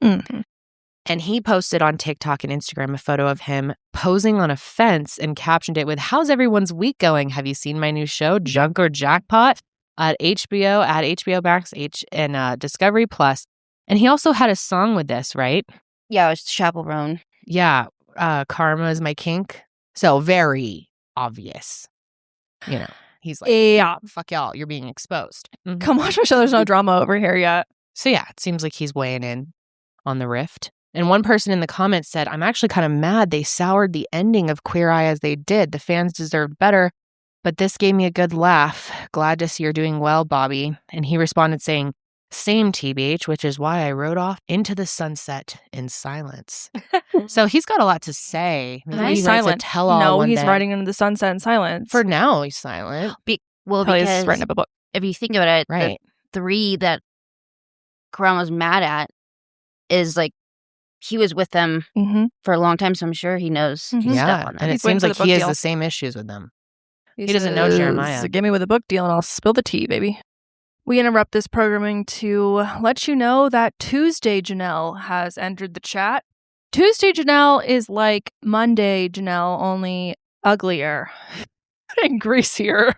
S1: And he posted on TikTok and Instagram a photo of him posing on a fence and captioned it with, "How's everyone's week going? Have you seen my new show, Junk or Jackpot?" At HBO Max and Discovery Plus. And he also had a song with this, right?
S3: Yeah, it was Chaperone.
S1: Yeah. Karma is my kink. So very obvious. He's like,
S2: yeah,
S1: fuck y'all, you're being exposed.
S2: Come on, Michelle, there's no drama over here yet.
S1: So yeah, it seems like he's weighing in on the rift. And one person in the comments said, "I'm actually kind of mad they soured the ending of Queer Eye as they did. The fans deserved better, but this gave me a good laugh. Glad to see you're doing well, Bobby." And he responded saying, "Same, TBH, which is why I rode off into the sunset in silence." So he's got a lot to say. Maybe
S2: He's silent.
S1: Tell all
S2: No,
S1: one
S2: he's
S1: day.
S2: riding into the sunset in silence.
S1: For now, he's silent.
S2: Probably
S3: Because
S2: he's writing up a book.
S3: if you think about it,
S1: Right.
S3: the 3 that Karamo's mad at is like, he was with them for a long time, so I'm sure he knows stuff
S1: Yeah,
S3: on that.
S1: and it
S2: He's waiting
S1: seems
S2: for
S1: like
S2: the book
S1: he has
S2: deal.
S1: the same issues with them.
S2: He
S1: doesn't know
S2: says,
S1: Jeremiah.
S2: "Give me with a book deal and I'll spill the tea, baby." We interrupt this programming to let you know that Tuesday Janelle has entered the chat. Tuesday Janelle is like Monday Janelle, only uglier and greasier.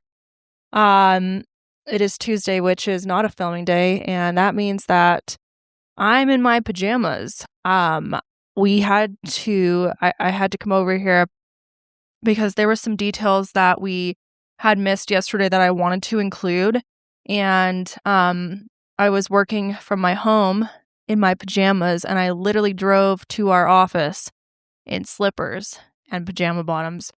S2: It is Tuesday, which is not a filming day, and that means that I'm in my pajamas. I had to come over here because there were some details that we had missed yesterday that I wanted to include. And I was working from my home in my pajamas, and I literally drove to our office in slippers and pajama bottoms.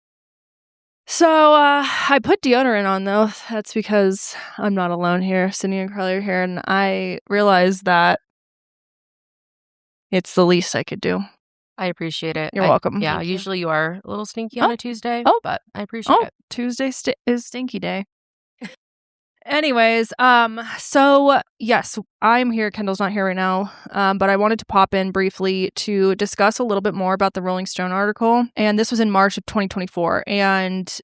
S2: So I put deodorant on, though. That's because I'm not alone here. Sydney and Carly are here, and I realized that it's the least I could do.
S4: I appreciate it.
S2: You're welcome.
S4: Yeah,
S2: Thank you.
S4: usually you are a little stinky on a Tuesday, but I appreciate it.
S2: Tuesday is stinky day. Anyways, so yes, I'm here. Kendall's not here right now, but I wanted to pop in briefly to discuss a little bit more about the Rolling Stone article. And this was in March of 2024. And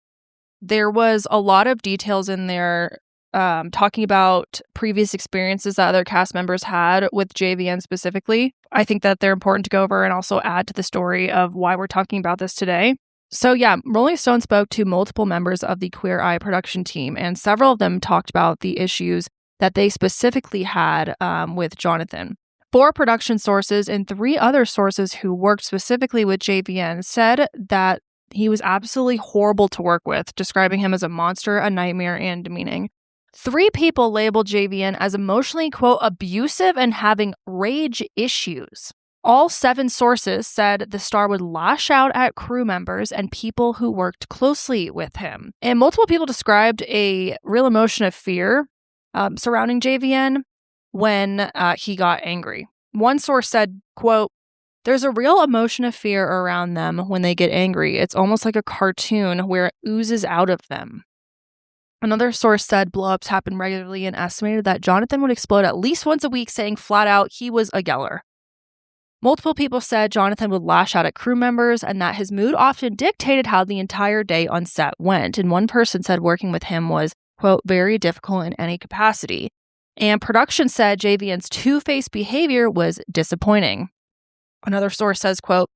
S2: there was a lot of details in there talking about previous experiences that other cast members had with JVN specifically. I think that they're important to go over and also add to the story of why we're talking about this today. So yeah, Rolling Stone spoke to multiple members of the Queer Eye production team, and several of them talked about the issues that they specifically had with Jonathan. 4 production sources and 3 other sources who worked specifically with JVN said that he was absolutely horrible to work with, describing him as a monster, a nightmare, and demeaning. 3 people labeled JVN as emotionally, quote, abusive and having rage issues. All 7 sources said the star would lash out at crew members and people who worked closely with him. And multiple people described a real emotion of fear surrounding JVN when he got angry. One source said, quote, "There's a real emotion of fear around them when they get angry. It's almost like a cartoon where it oozes out of them." Another source said blow-ups happen regularly and estimated that Jonathan would explode at least once a week, saying flat out he was a geller. Multiple people said Jonathan would lash out at crew members and that his mood often dictated how the entire day on set went. And one person said working with him was, quote, very difficult in any capacity. And production said JVN's two-faced behavior was disappointing. Another source says, quote,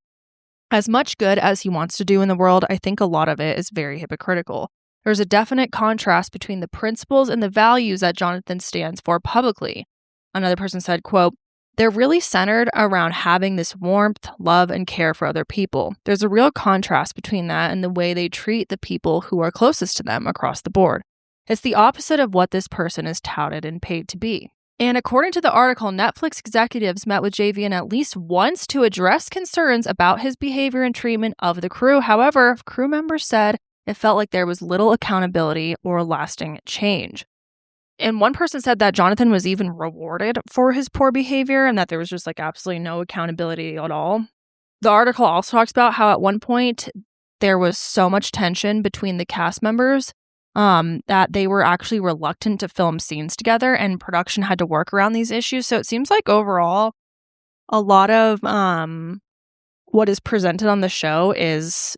S2: as much good as he wants to do in the world, I think a lot of it is very hypocritical. There's a definite contrast between the principles and the values that Jonathan stands for publicly. Another person said, quote, they're really centered around having this warmth, love, and care for other people. There's a real contrast between that and the way they treat the people who are closest to them across the board. It's the opposite of what this person is touted and paid to be. And according to the article, Netflix executives met with JVN at least once to address concerns about his behavior and treatment of the crew. However, crew members said it felt like there was little accountability or lasting change. And one person said that Jonathan was even rewarded for his poor behavior and that there was just like absolutely no accountability at all. The article also talks about how at one point there was so much tension between the cast members that they were actually reluctant to film scenes together, and production had to work around these issues. So it seems like overall, a lot of what is presented on the show is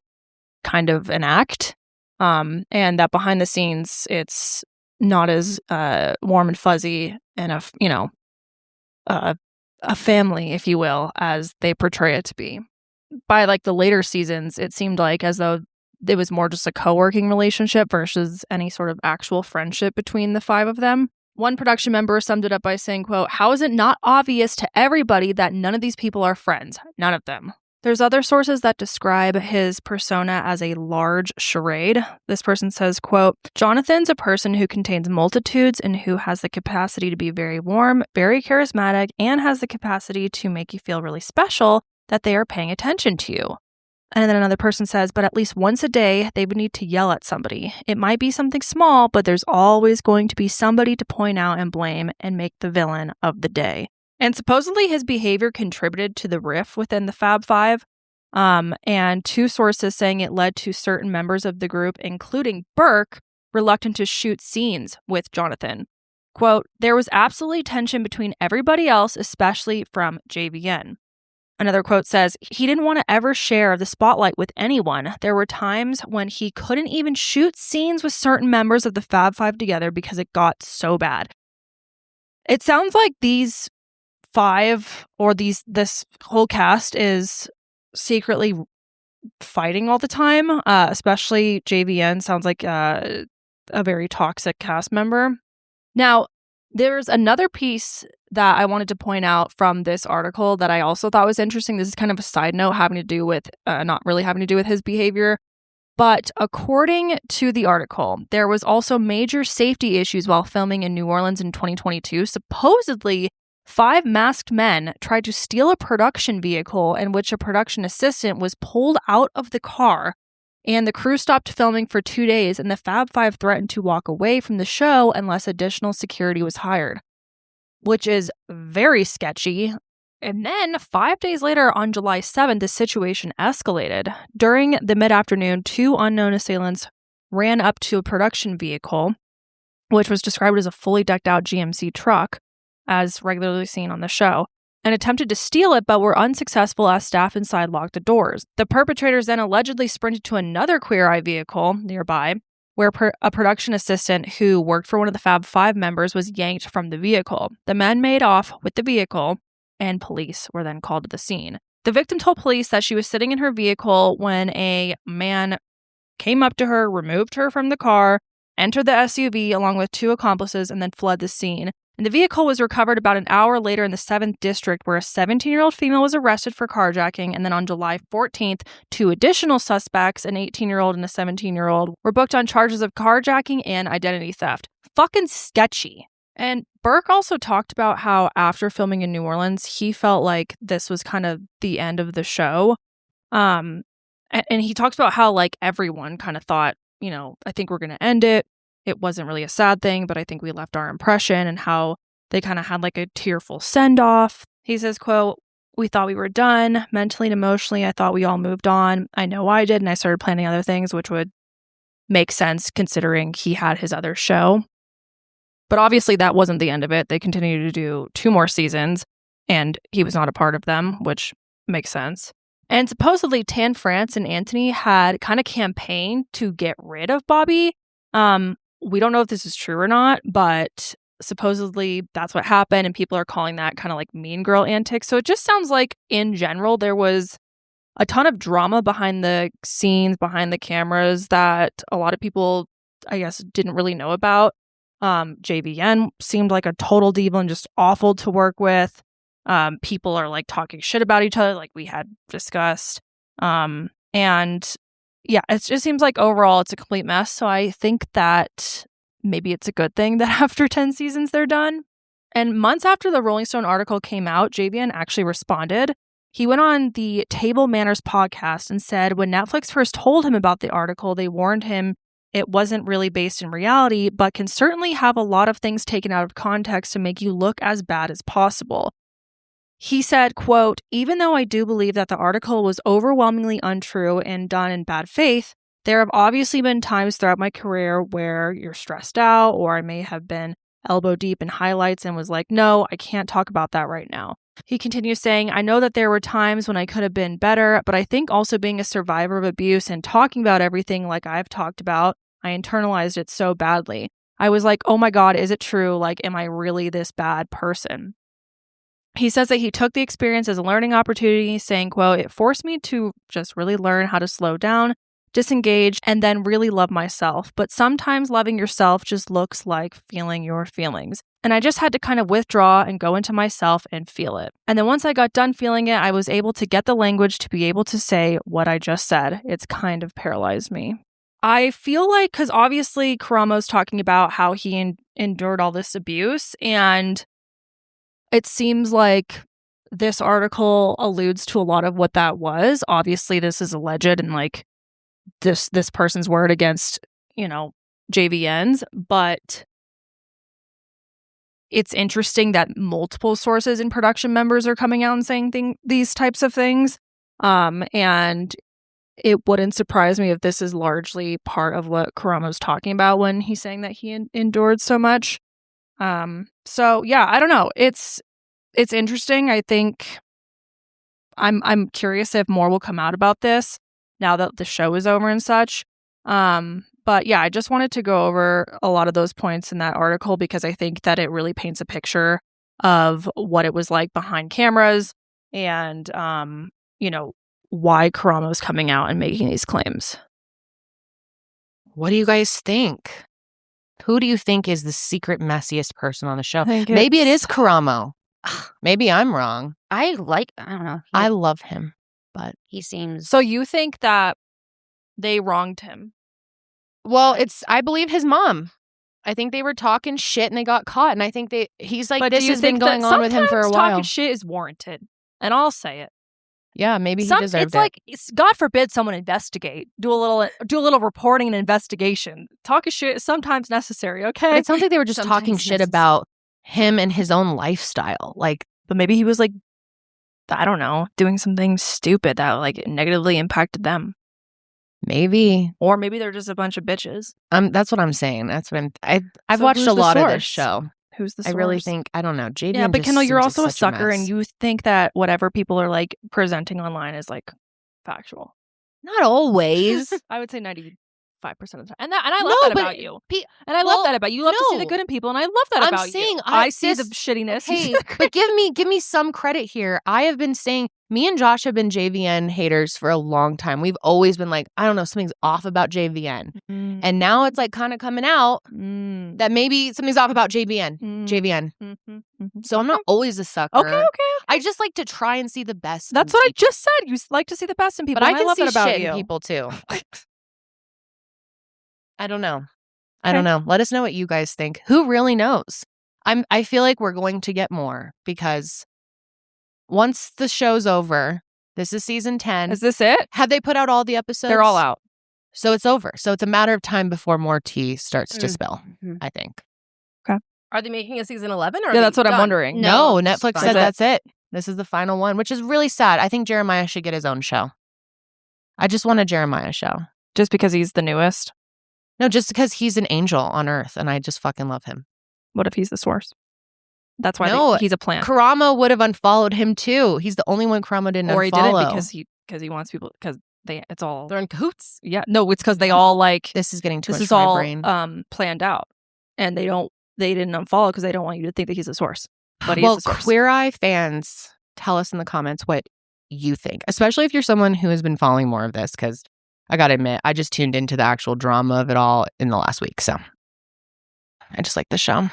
S2: kind of an act, and that behind the scenes, it's not as warm and fuzzy and a family, if you will, as they portray it to be. By like the later seasons, it seemed like as though it was more just a co-working relationship versus any sort of actual friendship between the five of them. One production member summed it up by saying, quote, "How is it not obvious to everybody that none of these people are friends? None of them." There's other sources that describe his persona as a large charade. This person says, quote, "Jonathan's a person who contains multitudes and who has the capacity to be very warm, very charismatic, and has the capacity to make you feel really special that they are paying attention to you." And then another person says, "But at least once a day, they would need to yell at somebody. It might be something small, but there's always going to be somebody to point out and blame and make the villain of the day." And supposedly his behavior contributed to the rift within the Fab Five. And two sources saying it led to certain members of the group, including Berk, reluctant to shoot scenes with Jonathan. Quote, "There was absolutely tension between everybody else, especially from JVN." Another quote says, "He didn't want to ever share the spotlight with anyone. There were times when he couldn't even shoot scenes with certain members of the Fab Five together because it got so bad." It sounds like these five or this whole cast is secretly fighting all the time, especially JVN sounds like a very toxic cast member. Now, there's another piece that I wanted to point out from this article that I also thought was interesting. This is kind of a side note having to do with, not really having to do with his behavior. But according to the article, there was also major safety issues while filming in New Orleans in 2022. Supposedly, 5 masked men tried to steal a production vehicle in which a production assistant was pulled out of the car, and the crew stopped filming for 2 days, and the Fab Five threatened to walk away from the show unless additional security was hired, which is very sketchy. And then 5 days later, on July 7th, the situation escalated. During the mid-afternoon, 2 unknown assailants ran up to a production vehicle, which was described as a fully decked out GMC truck, as regularly seen on the show, and attempted to steal it but were unsuccessful as staff inside locked the doors. The perpetrators then allegedly sprinted to another Queer Eye vehicle nearby, where a production assistant who worked for one of the Fab Five members was yanked from the vehicle. The men made off with the vehicle, and police were then called to the scene. The victim told police that she was sitting in her vehicle when a man came up to her, removed her from the car, entered the SUV along with 2 accomplices, and then fled the scene. And the vehicle was recovered about an hour later in the 7th District, where a 17-year-old female was arrested for carjacking. And then on July 14th, 2 additional suspects, an 18-year-old and a 17-year-old, were booked on charges of carjacking and identity theft. Fucking sketchy. And Berk also talked about how after filming in New Orleans, he felt like this was kind of the end of the show. And he talks about how like everyone kind of thought, you know, I think we're going to end it. It wasn't really a sad thing, but I think we left our impression, and how they kind of had like a tearful send-off. He says, quote, "We thought we were done. Mentally and emotionally, I thought we all moved on. I know I did, and I started planning other things, which would make sense considering he had his other show. But obviously that wasn't the end of it. They continued to do 2 more seasons, and he was not a part of them, which makes sense. And supposedly Tan France and Anthony had kind of campaigned to get rid of Bobby. We don't know if this is true or not, but supposedly that's what happened, and people are calling that kind of like mean girl antics. So it just sounds like, in general, there was a ton of drama behind the scenes, behind the cameras, that a lot of people, I guess, didn't really know about. JVN seemed like a total diva and just awful to work with. People are like talking shit about each other, like we had discussed. And yeah, it just seems like overall it's a complete mess. So I think that maybe it's a good thing that after 10 seasons they're done. And months after the Rolling Stone article came out, JVN actually responded. He went on the Table Manners podcast and said when Netflix first told him about the article, they warned him it wasn't really based in reality, but can certainly have a lot of things taken out of context to make you look as bad as possible. He said, quote, even though I do believe that the article was overwhelmingly untrue and done in bad faith, there have obviously been times throughout my career where you're stressed out, or I may have been elbow deep in highlights and was like, no, I can't talk about that right now. He continues saying, I know that there were times when I could have been better, but I think also being a survivor of abuse and talking about everything like I've talked about, I internalized it so badly. I was like, oh my God, is it true? Like, am I really this bad person? He says that he took the experience as a learning opportunity, saying, quote, it forced me to just really learn how to slow down, disengage, and then really love myself. But sometimes loving yourself just looks like feeling your feelings. And I just had to kind of withdraw and go into myself and feel it. And then once I got done feeling it, I was able to get the language to be able to say what I just said. It's kind of paralyzed me. I feel like, because obviously Karamo's talking about how he endured all this abuse, and it seems like this article alludes to a lot of what that was. Obviously, this is alleged and like this person's word against, JVN's, but it's interesting that multiple sources and production members are coming out and saying these types of things. And it wouldn't surprise me if this is largely part of what Karamo's talking about when he's saying that he endured so much. So yeah, I don't know. It's interesting. I think I'm curious if more will come out about this now that the show is over and such. But yeah, I just wanted to go over a lot of those points in that article because I think that it really paints a picture of what it was like behind cameras and, why Karamo's coming out and making these claims.
S1: What do you guys think? Who do you think is the secret messiest person on the show? Maybe it is Karamo. Maybe I'm wrong.
S3: I don't know.
S1: I love him, but
S3: he seems...
S2: So you think that they wronged him?
S1: Well, I believe his mom. I think they were talking shit and they got caught. And I think he's like, this has been going on with him for a while.
S2: Talking shit is warranted. And I'll say it.
S1: Yeah, maybe he deserved it.
S2: It's like, God forbid someone investigate. Do a little reporting and investigation. Talking shit is sometimes necessary, okay?
S1: But it sounds like they were just talking shit about him and his own lifestyle. Like,
S2: but maybe he was like, I don't know, doing something stupid that like negatively impacted them.
S1: Maybe.
S2: Or maybe they're just a bunch of bitches.
S1: That's what I'm saying. That's what I've watched a lot of this show.
S2: Who's the source?
S1: I really think, I don't know. JVN.
S2: Yeah, but Kendall, you're also
S1: like
S2: a sucker and you think that whatever people are like presenting online is like factual.
S1: Not always.
S2: I would say 95% of the time. And I love that about you. And I love that about you. You love to see the good in people and I love that about you. I see the shittiness.
S1: Hey, but give me some credit here. I have been saying, me and Josh have been JVN haters for a long time. We've always been like, I don't know, something's off about JVN. And now it's like kind of coming out that maybe something's off about JVN. So I'm not always a sucker.
S2: Okay.
S1: I just like to try and see the best.
S2: That's what I just said. You like to see the best in people.
S1: But I can
S2: love
S1: see
S2: that about
S1: shit in people too. I don't know. I don't know. Let us know what you guys think. Who really knows? I feel like we're going to get more because once the show's over, this is season 10.
S2: Is this it?
S1: Have they put out all the episodes?
S2: They're all out.
S1: So it's over. So it's a matter of time before more tea starts to spill, I think.
S2: Okay.
S4: Are they making a season 11? Or
S2: yeah, that's what I'm wondering.
S1: No, Netflix said that's it. This is the final one, which is really sad. I think Jeremiah should get his own show. I just want a Jeremiah show.
S2: Just because he's the newest?
S1: No, just because he's an angel on Earth and I just fucking love him.
S2: What if he's the source? That's why he's a plant.
S1: Karamo would have unfollowed him too. He's the only one Karamo didn't unfollow.
S2: Or he didn't because he wants people because they're in cahoots. Yeah, no, it's because they all like
S1: this is getting too much for my brain.
S2: This is all planned out, and they didn't unfollow because they don't want you to think that he's a source. But he's
S1: well,
S2: the source.
S1: Queer Eye fans, tell us in the comments what you think, especially if you're someone who has been following more of this. Because I gotta admit, I just tuned into the actual drama of it all in the last week, so I just like the show.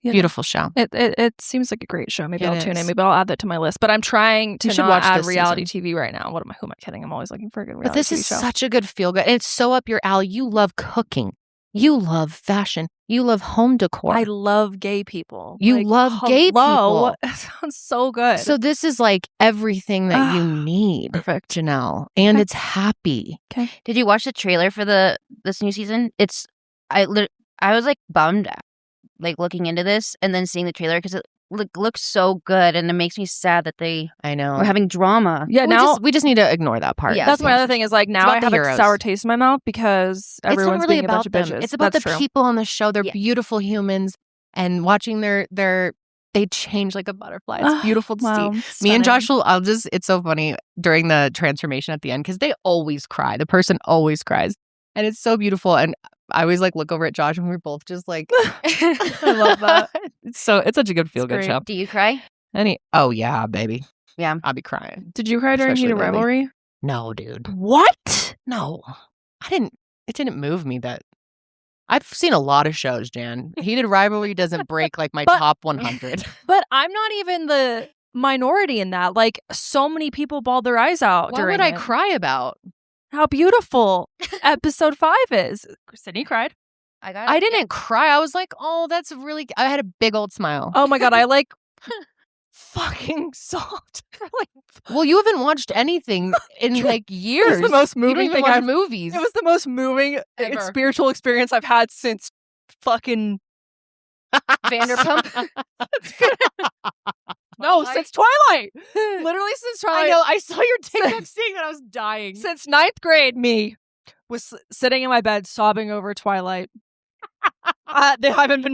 S1: Yeah. Beautiful show.
S2: It seems like a great show. Maybe I'll tune in. Maybe I'll add that to my list. But I'm trying to not add reality TV right now. Who am I kidding? I'm always looking for a good reality TV show.
S1: But this is such a good feel good. And it's so up your alley. You love cooking. You love fashion. You love home decor.
S2: I love gay people.
S1: You love gay
S2: hello.
S1: people.
S2: That sounds so good.
S1: So this is like everything that you need,
S2: Perfect.
S1: Janelle. And
S2: Okay.
S1: it's happy.
S2: Okay.
S3: Did you watch the trailer for this new season? I was like bummed, like looking into this and then seeing the trailer because it looks so good and it makes me sad that they
S1: I know.
S3: were having drama.
S2: Yeah,
S1: we just need to ignore that part.
S3: Yeah.
S2: that's my other thing is like now
S1: about
S2: I
S1: the
S2: have a
S1: heroes.
S2: sour taste in my mouth because everyone's
S1: it's not really
S2: being a bunch
S1: about
S2: of
S1: them.
S2: bitches.
S1: It's about
S2: That's
S1: the
S2: true.
S1: people on the show. They're
S3: Yeah.
S1: beautiful humans, and watching they change like a butterfly. It's beautiful to
S2: Wow,
S1: see. Me and
S2: stunning.
S1: Josh it's so funny during the transformation at the end because they always cry. The person always cries, and it's so beautiful. And I always like look over at Josh, and we're both just like,
S2: I love that.
S1: it's such a good feel good
S2: great.
S1: show.
S3: Do you cry?
S1: Oh yeah, baby.
S3: Yeah.
S1: I'll be crying.
S2: Did you cry during
S1: Especially
S2: Heat of
S1: lately.
S2: Rivalry?
S1: No, dude.
S2: What?
S1: No, I didn't. It didn't move me that. I've seen a lot of shows, Jan. Heated Rivalry doesn't break like my
S2: But-
S1: top 100.
S2: But I'm not even the minority in that. Like so many people bawled their eyes out
S1: What
S2: during
S1: would I
S2: it.
S1: cry about?
S2: How beautiful episode 5 is. Sydney cried.
S1: I didn't cry. I was like, oh, that's really. I had a big old smile.
S2: Oh my god, I like fucking sobbed.
S1: Well, you haven't watched anything in like years.
S2: the most
S1: You don't
S2: moving
S1: even
S2: thing
S1: watch
S2: I've-
S1: movies.
S2: It was the most moving
S1: Ever.
S2: spiritual experience I've had since fucking
S3: Vanderpump?
S2: no, since Twilight. Literally since
S1: I
S2: Twilight.
S1: know. I saw your TikTok saying that I was dying.
S2: Since 9th grade, me was sitting in my bed sobbing over Twilight. They haven't been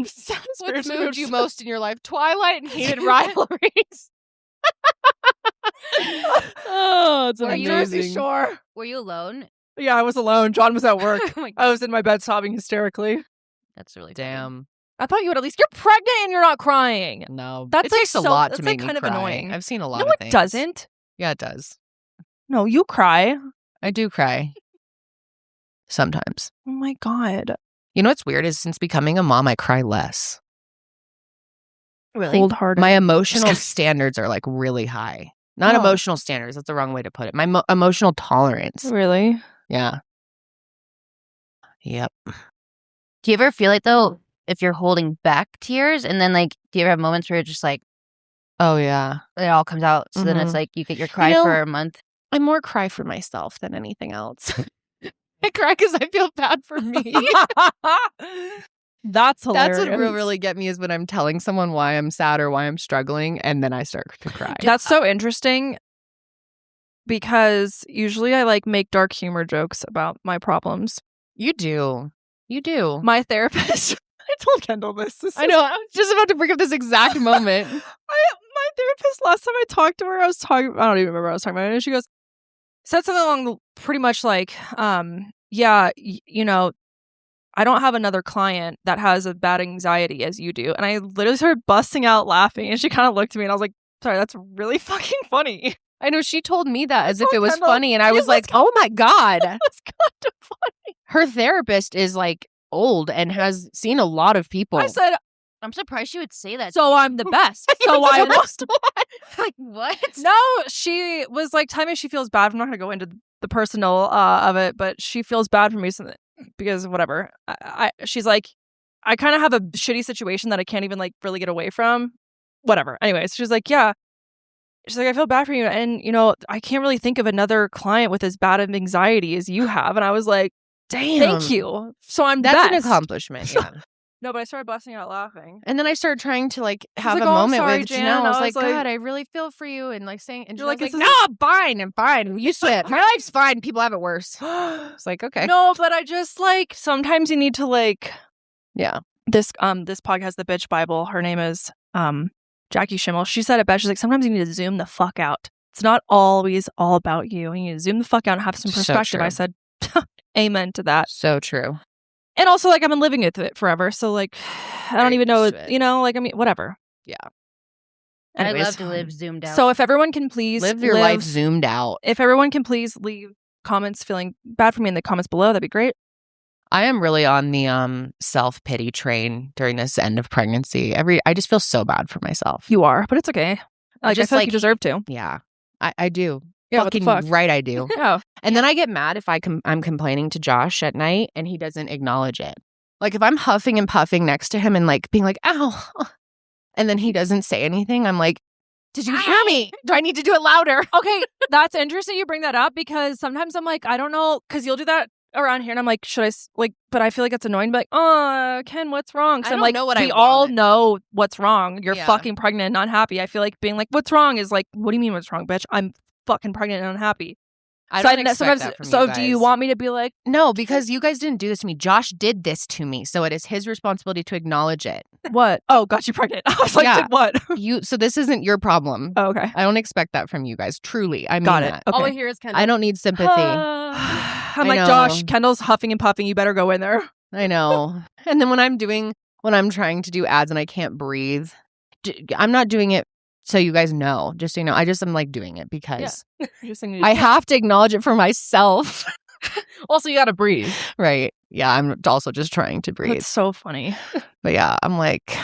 S1: What's moved you most in your life? Twilight and Heated Rivalries. Oh, it's
S3: Were you-
S1: amazing.
S2: Jersey Shore.
S3: Were you alone?
S2: Yeah, I was alone. John was at work.
S3: Oh my
S2: I was in my bed sobbing hysterically.
S3: That's really funny.
S1: Damn.
S2: I thought you would at least. You're pregnant and you're not crying.
S1: No,
S2: That's
S1: it
S2: like
S1: takes a
S2: so-
S1: lot
S2: that's
S1: to
S2: like
S1: make
S2: kind
S1: me
S2: of
S1: cry.
S2: annoying.
S1: I've seen a lot
S2: No,
S1: of
S2: it
S1: things.
S2: doesn't.
S1: Yeah, it does.
S2: No, you cry.
S1: I do cry. Sometimes.
S2: Oh my god.
S1: You know what's weird is since becoming a mom, I cry less.
S3: Really?
S2: Cold hearted.
S1: My emotional standards are like really high. Not
S2: Oh.
S1: emotional standards. That's the wrong way to put it. My emotional tolerance.
S2: Really?
S1: Yeah. Yep.
S3: Do you ever feel like though, if you're holding back tears and then like, do you ever have moments where you're just like,
S1: Oh, yeah.
S3: it all comes out? So then it's
S1: Mhm.
S3: like you get your cry
S1: know,
S3: for a month.
S1: I more cry for myself than anything else. I cry because I feel bad for me.
S2: That's hilarious.
S1: That's what will really get me is when I'm telling someone why I'm sad or why I'm struggling, and then I start to cry.
S2: That's so interesting because usually I like make dark humor jokes about my problems.
S1: You do. You do.
S2: My therapist, I told Kendall this.
S1: I know. I was just about to bring up this exact moment.
S2: My therapist, last time I talked to her, I don't even remember what I was talking about. And she goes, said something along pretty much like, you know, I don't have another client that has a bad anxiety as you do. And I literally started busting out laughing. And she kind of looked at me and I was like, sorry, that's really fucking funny.
S1: I know she told me that as if
S2: told
S1: it was
S2: Kendall,
S1: funny, and I
S2: it
S1: was
S2: was
S1: like, "Oh my god!"
S2: It's kind of funny.
S1: Her therapist is like old and has seen a lot of people.
S2: I said,
S3: I'm surprised she would say that.
S2: so I'm the best. So I must.
S3: Like, what?
S2: No, she was like telling me she feels bad. I'm not going to go into the personal of it, but she feels bad for me because whatever. She's like, I kind of have a shitty situation that I can't even like really get away from. Whatever. Anyways, she's like, yeah. She's like, I feel bad for you. And, you know, I can't really think of another client with as bad of anxiety as you have. And I was like,
S1: Damn,
S2: thank you. So I'm
S1: That's
S2: the
S1: an
S2: best.
S1: accomplishment. Yeah.
S2: No, but I started busting out laughing.
S1: And then I started trying to like have
S2: like,
S1: a
S2: "Oh, I'm
S1: moment
S2: sorry,
S1: with
S2: Jan."
S1: Janelle. I was
S2: I
S1: like,
S2: was like-
S1: God, I really feel for you, and like saying, and
S2: You're
S1: Janelle's
S2: like,
S1: like,
S2: "Is
S1: no,
S2: this-
S1: I'm fine. I'm used to it. My life's fine. People have it worse. It's like, okay,
S2: No, but I just like sometimes you need to like
S1: yeah,
S2: this podcast, The Bitch Bible. Her name is Jackie Schimmel. She said it best. She's like, sometimes you need to zoom the fuck out. It's not always all about you. You need to zoom the fuck out and have some
S1: So
S2: perspective.
S1: true.
S2: I said, amen to that.
S1: so true.
S2: And also, like, I've been living with it forever. So, like, I don't
S1: Very
S2: even know,
S1: used to it.
S2: you know, like, I mean, whatever.
S1: Yeah.
S3: I
S2: Anyways.
S3: love to live zoomed out.
S2: So if everyone can please
S1: Live your life zoomed out.
S2: If everyone can please leave comments feeling bad for me in the comments below, that'd be great.
S1: I am really on the self-pity train during this end of pregnancy. I just feel so bad for myself.
S2: You are, but it's okay. Like,
S1: just
S2: I feel like
S1: like-
S2: you deserve to.
S1: Yeah, I do.
S2: Yeah, what the
S1: Fucking
S2: fuck?
S1: right, I do.
S2: Yeah.
S1: And then I get mad if I'm complaining to Josh at night and he doesn't acknowledge it. Like, if I'm huffing and puffing next to him and, like, being like, ow, and then he doesn't say anything, I'm like, did you hear me? Do I need to do it louder?
S2: Okay, that's interesting you bring that up because sometimes I'm like, I don't know, because you'll do that around here and I'm like, should I, but I feel like it's annoying, but like, Ken, what's wrong? So
S1: I
S2: I'm
S1: don't
S2: like,
S1: know what I
S2: we all
S1: want.
S2: know what's wrong. You're
S1: Yeah.
S2: fucking pregnant and unhappy. I feel like being like, what's wrong is like, what do you mean what's wrong, bitch? I'm fucking pregnant and unhappy.
S1: I don't expect that from you
S2: do you
S1: guys.
S2: want me to be like,
S1: No, because you guys didn't do this to me. Josh did this to me, so it is his responsibility to acknowledge it.
S2: what? Oh, got you pregnant. I was like,
S1: Yeah.
S2: did what?
S1: So this isn't your problem.
S2: Oh, okay.
S1: I don't expect that from you guys. Truly, I mean
S2: Got it.
S1: that.
S2: Okay.
S4: All I hear is Kendall.
S1: I don't need sympathy.
S2: I'm
S1: I
S2: like,
S1: know.
S2: Josh, Kendall's huffing and puffing. You better go in there.
S1: I know. And then when I'm trying to do ads and I can't breathe, I'm not doing it so you guys know. Just so you know, I'm like doing it because I have to acknowledge it for myself.
S4: Also, you got to breathe.
S1: Right. Yeah, I'm also just trying to breathe.
S2: It's so funny.
S1: But yeah, I'm like,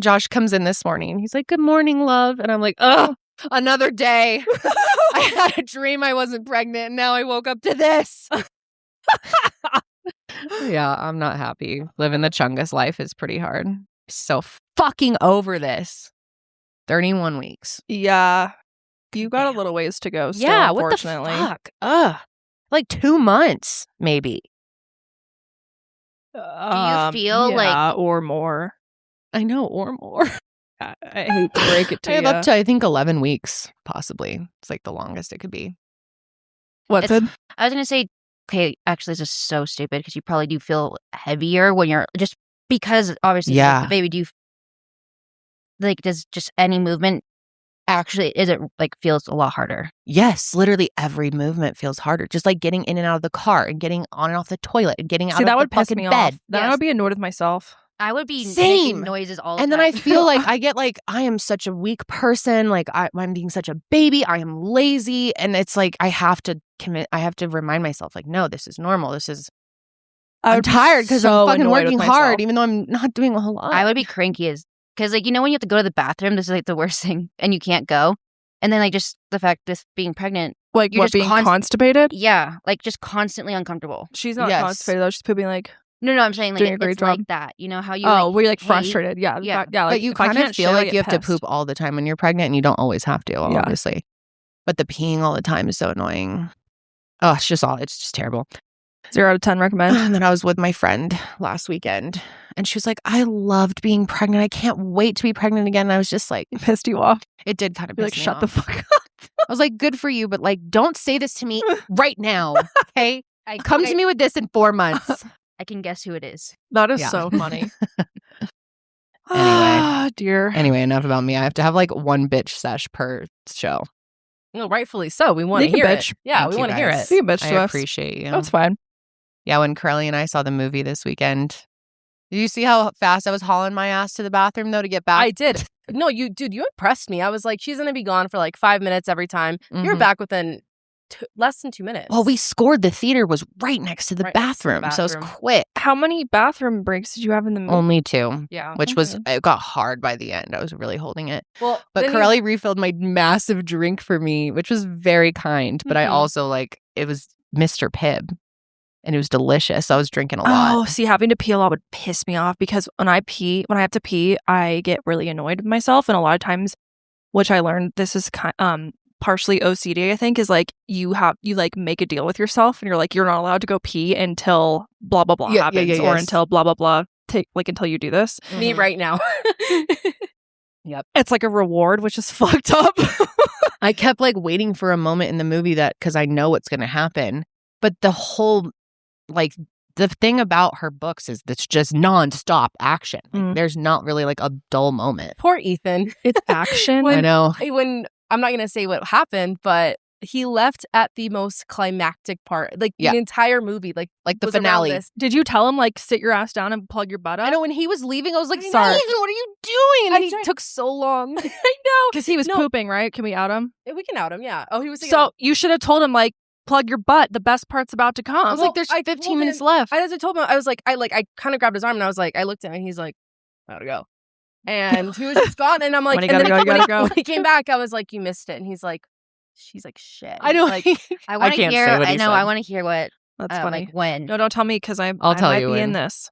S1: Josh comes in this morning and he's like, good morning, love. And I'm like, ugh, another day. I had a dream I wasn't pregnant and now I woke up to this. Yeah, I'm not happy. Living the Chungus life is pretty hard. So fucking over this. 31 weeks.
S2: Yeah. You got a little ways to go still,
S1: Yeah, what the
S2: unfortunately.
S1: fuck? Ugh. Like 2 months, maybe.
S3: Do you feel like
S2: or more?
S1: I know, or more.
S2: I hate to break it to
S1: I have
S2: you.
S1: up to, I think, 11 weeks, possibly. It's like the longest it could be.
S2: What's
S3: It's-
S2: it?
S3: I was gonna say, okay, actually, this is so stupid because you probably do feel heavier when you're just because obviously, like,
S1: Yeah.
S3: the baby. Do you like does just any movement actually is it like feels a lot harder?
S1: Yes, literally every movement feels harder. Just like getting in and out of the car and getting on and off the toilet and getting out
S2: See,
S1: of
S2: that
S1: the
S2: would piss
S1: fucking
S2: me
S1: bed.
S2: off. Then I
S3: Yes.
S2: would be annoyed with myself.
S3: I would be
S1: Same.
S3: making noises all the
S1: And
S3: time.
S1: then I feel like I get like, I am such a weak person. Like I'm being such a baby. I am lazy. And it's like, I have to remind myself like, no, this is normal. I'm tired because I'm fucking working hard, even though I'm not doing a whole lot.
S3: I would be cranky as because like when you have to go to the bathroom, this is like the worst thing, and you can't go. And then like just the fact this being pregnant,
S2: Like
S3: You're
S2: what,
S3: just
S2: being constipated?
S3: yeah, like just constantly uncomfortable.
S2: She's not
S1: Yes.
S2: constipated though. She's pooping like,
S3: No, I'm saying like
S2: Doing a great
S3: it's like
S2: job.
S3: that. You know how you
S2: oh,
S3: like,
S2: we're like
S3: hate-
S2: frustrated. Yeah.
S3: Yeah.
S2: Yeah. Like,
S1: But you
S2: if I
S1: kind of
S2: can't
S1: feel
S2: shit, I
S1: like
S2: get
S1: you have to
S2: pissed.
S1: poop all the time when you're pregnant and you don't always have to,
S2: Yeah.
S1: obviously. But the peeing all the time is so annoying. Oh, it's just terrible.
S2: 0 out of 10 recommend.
S1: And then I was with my friend last weekend and she was like, I loved being pregnant. I can't wait to be pregnant again. And I was just like,
S2: Pissed you off.
S1: it did kind of
S2: You're
S1: piss
S2: like,
S1: me
S2: shut
S1: off.
S2: the fuck up.
S1: I was like, good for you, but like, don't say this to me right now. Okay.
S3: I
S1: Come to me with this in 4 months.
S3: I can guess who it is.
S2: That is
S1: Yeah.
S2: so funny.
S1: Anyway.
S2: Ah, dear.
S1: Anyway, enough about me. I have to have like one bitch sesh per show.
S4: No, rightfully so. We want to
S2: You can
S4: hear
S2: bitch.
S4: it. Yeah,
S1: Thank
S4: we
S1: you
S4: want to hear
S1: guys.
S4: it.
S2: You bitch
S1: I
S2: to us.
S1: appreciate you.
S2: That's fine.
S1: Yeah, when Curly and I saw the movie this weekend, did you see how fast I was hauling my ass to the bathroom though to get back?
S4: I did. No, you impressed me. I was like, she's going to be gone for like 5 minutes every time. You're
S1: Mhm.
S4: back within less than 2 minutes.
S1: Well, we scored. The theater was right next to the
S4: Right next to the
S1: bathroom, so it was
S4: bathroom.
S1: quick.
S2: How many bathroom breaks did you have in the movie?
S1: Only 2,
S4: Yeah.
S1: which was it got hard by the end. I was really holding it.
S4: Well,
S1: But
S4: then you-
S1: Curly refilled my massive drink for me, which was very kind. But I
S4: Mhm.
S1: also like it was Mr. Pibb, and it was delicious. I was drinking a
S2: Oh,
S1: lot.
S2: see, having to pee a lot would piss me off because when I have to pee, I get really annoyed with myself. And a lot of times, which I learned, this is partially OCD, I think, is like you like make a deal with yourself and you're like, you're not allowed to go pee until blah, blah, blah happens or
S1: yes.
S2: until blah, blah, blah, until you do this.
S4: me right now.
S2: It's like a reward, which is fucked up.
S1: I kept like waiting for a moment in the movie that because I know what's going to happen. But the whole like the thing about her books is that's just nonstop action. Like,
S2: Mm.
S1: there's not really like a dull moment.
S4: Poor Ethan.
S2: It's action.
S1: I know.
S4: When I'm not going to say what happened, but he left at the most climactic part. Like
S1: Yeah.
S4: the entire movie, like
S1: Like the
S4: was around
S1: finale.
S4: this.
S2: Did you tell him like sit your ass down and plug your butt up?
S1: I know when he was leaving, I was like,
S2: Sorry.
S1: Ethan, what are you doing? And
S4: I'm
S1: he
S4: trying-
S1: took so long.
S4: I know.
S2: Because he was
S4: No.
S2: pooping, right? Can we out him?
S4: We can out him. Yeah. Oh, he was.
S2: So you should have told him like plug your butt. The best part's about to come.
S1: I was like, there's
S4: I
S1: 15
S4: told
S1: minutes
S4: him-
S1: left.
S4: I told him. I was like, I kind of grabbed his arm and I was like, I looked at him and he's like, I gotta go. And he was just gone. And I'm like,
S2: When he
S4: and
S2: gotta
S4: then
S2: go, you gotta go.
S4: when he came back, I was like, you missed it. And he's like, she's like, shit.
S1: I know.
S4: Like,
S3: I want to
S1: can't
S3: hear.
S1: say what
S3: I
S1: he
S3: know.
S1: said.
S3: I want to hear what.
S2: That's funny.
S3: Like when.
S2: No, don't tell me because I
S1: I'll tell
S2: might
S1: you
S2: be in
S1: when.
S2: this.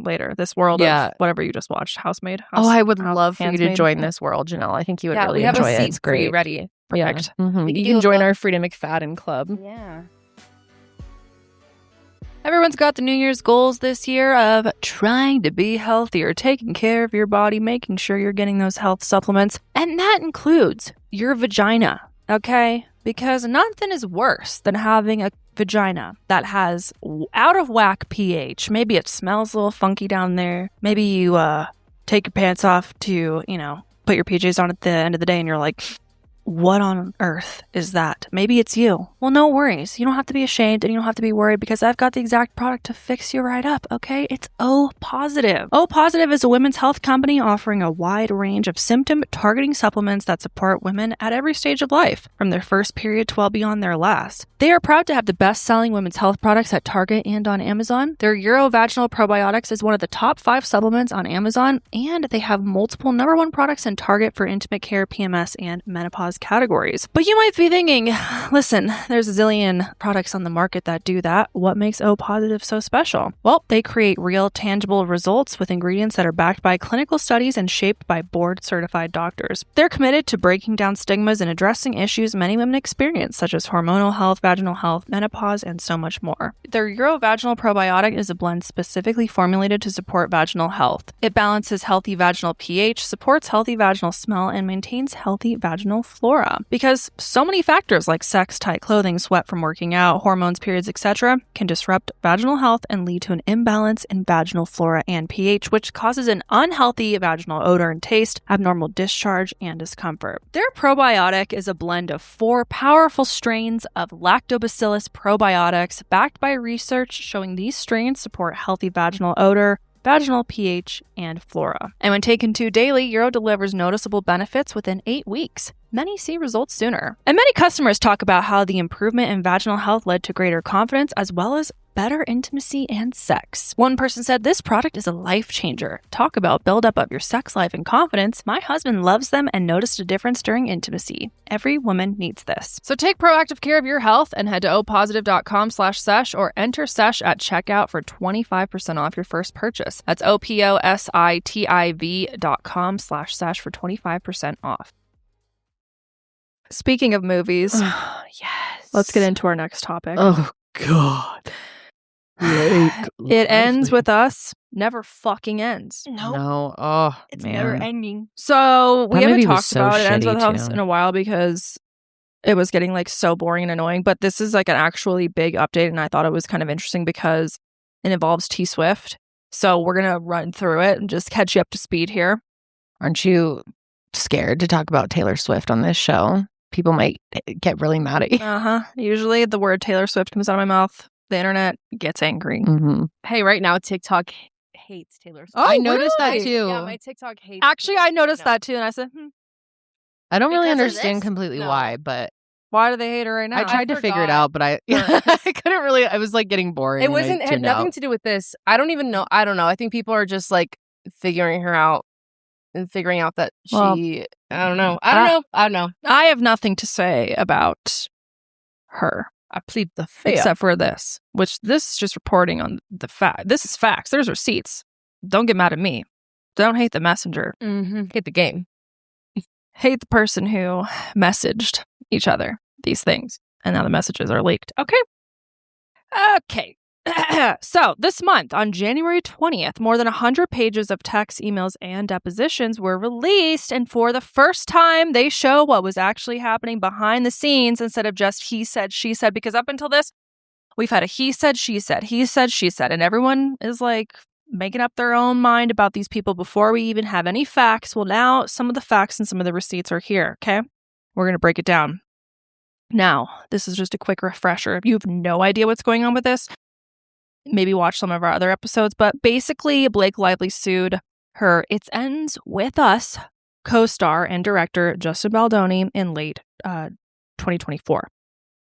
S2: later. This world of whatever you just watched, Housemaid.
S1: I would love for you to
S2: Handsmaid.
S1: join this world, Janelle. I think you would really
S4: we have
S1: enjoy
S4: a
S1: it.
S4: seat
S1: It's
S4: for you
S1: great.
S4: ready.
S2: Perfect.
S1: Yeah.
S3: We
S1: You
S3: can
S1: can join
S3: do a-
S1: our Frida McFadden club.
S3: Yeah.
S2: Everyone's got the New Year's goals this year of trying to be healthier, taking care of your body, making sure you're getting those health supplements. And that includes your vagina, okay? Because nothing is worse than having a vagina that has out of whack pH. Maybe it smells a little funky down there. Maybe you take your pants off to, put your PJs on at the end of the day and you're like, what on earth is that? Maybe it's you. Well, no worries. You don't have to be ashamed and you don't have to be worried because I've got the exact product to fix you right up, okay? It's O Positive. O Positive is a women's health company offering a wide range of symptom-targeting supplements that support women at every stage of life, from their first period to well beyond their last. They are proud to have the best-selling women's health products at Target and on Amazon. Their Urovaginal Probiotics is one of the top 5 supplements on Amazon, and they have multiple #1 products in Target for intimate care, PMS, and menopause categories. But you might be thinking, listen, there's a zillion products on the market that do that. What makes O Positive so special? Well, they create real, tangible results with ingredients that are backed by clinical studies and shaped by board-certified doctors. They're committed to breaking down stigmas and addressing issues many women experience, such as hormonal health, vaginal health, menopause, and so much more. Their Urovaginal Probiotic is a blend specifically formulated to support vaginal health. It balances healthy vaginal pH, supports healthy vaginal smell, and maintains healthy vaginal flora. Because so many factors like sex, tight clothing, sweat from working out, hormones, periods, etc. can disrupt vaginal health and lead to an imbalance in vaginal flora and pH, which causes an unhealthy vaginal odor and taste, abnormal discharge, and discomfort. Their probiotic is a blend of 4 powerful strains of lactobacillus probiotics backed by research showing these strains support healthy vaginal odor, vaginal pH, and flora. And when taken 2 daily, Euro delivers noticeable benefits within 8 weeks. Many see results sooner. And many customers talk about how the improvement in vaginal health led to greater confidence as well as better intimacy and sex. One person said, "This product is a life changer. Talk about buildup of your sex life and confidence. My husband loves them and noticed a difference during intimacy. Every woman needs this." So take proactive care of your health and head to opositive.com/sesh or enter Sesh at checkout for 25% off your first purchase. That's opositiv.com/sesh for 25% off. Speaking of movies,
S1: Yes.
S2: let's get into our next topic.
S1: Oh, God.
S2: It ends with us. Never fucking ends.
S1: No. Oh,
S3: It's
S1: man.
S3: never ending.
S2: So we
S1: That
S2: haven't
S1: movie was
S2: talked
S1: so
S2: about it ends with
S1: shitty,
S2: us
S1: too.
S2: in a while because it was getting like so boring and annoying. But this is like an actually big update, and I thought it was kind of interesting because it involves T Swift. So we're gonna run through it and just catch you up to speed here.
S1: Aren't you scared to talk about Taylor Swift on this show? People might get really mad at you.
S2: Usually the word Taylor Swift comes out of my mouth. The internet gets angry.
S1: Mm-hmm.
S4: Hey, right now TikTok hates Taylor Swift.
S2: Oh,
S1: I noticed
S2: really?
S1: that too.
S4: Yeah, my TikTok hates.
S2: Actually, I noticed
S4: No.
S2: that too, and I said,
S1: I don't really
S3: Because of
S1: understand
S3: this?
S1: completely
S4: No.
S1: why, but
S2: why do they hate her right now?
S1: I tried to figure it
S4: forgot.
S1: out, but I couldn't really. I was like getting boring.
S4: It
S1: and I
S4: wasn't. It had
S1: tuned
S4: nothing
S1: out.
S4: to do with this. I don't even know. I don't know. I think people are just like figuring her out and figuring out that
S2: Well,
S4: she. I don't know. I don't know.
S2: I have nothing to say about her.
S4: I plead the fifth.
S2: Except for this, which this is just reporting on the fact. This is facts. There's receipts. Don't get mad at me. Don't hate the messenger.
S4: Hit the game.
S2: Hate the person who messaged each other these things. And now the messages are leaked. Okay. So this month, on January 20th, more than 100 pages of texts, emails, and depositions were released. And for the first time, they show what was actually happening behind the scenes instead of just he said, she said. Because up until this, we've had a he said, she said, he said, she said. And everyone is like making up their own mind about these people before we even have any facts. Well, now some of the facts and some of the receipts are here. Okay. We're going to break it down. Now, this is just a quick refresher. If you have no idea what's going on with this, maybe watch some of our other episodes. But basically, Blake Lively sued her It Ends With Us co-star and director Justin Baldoni in late 2024.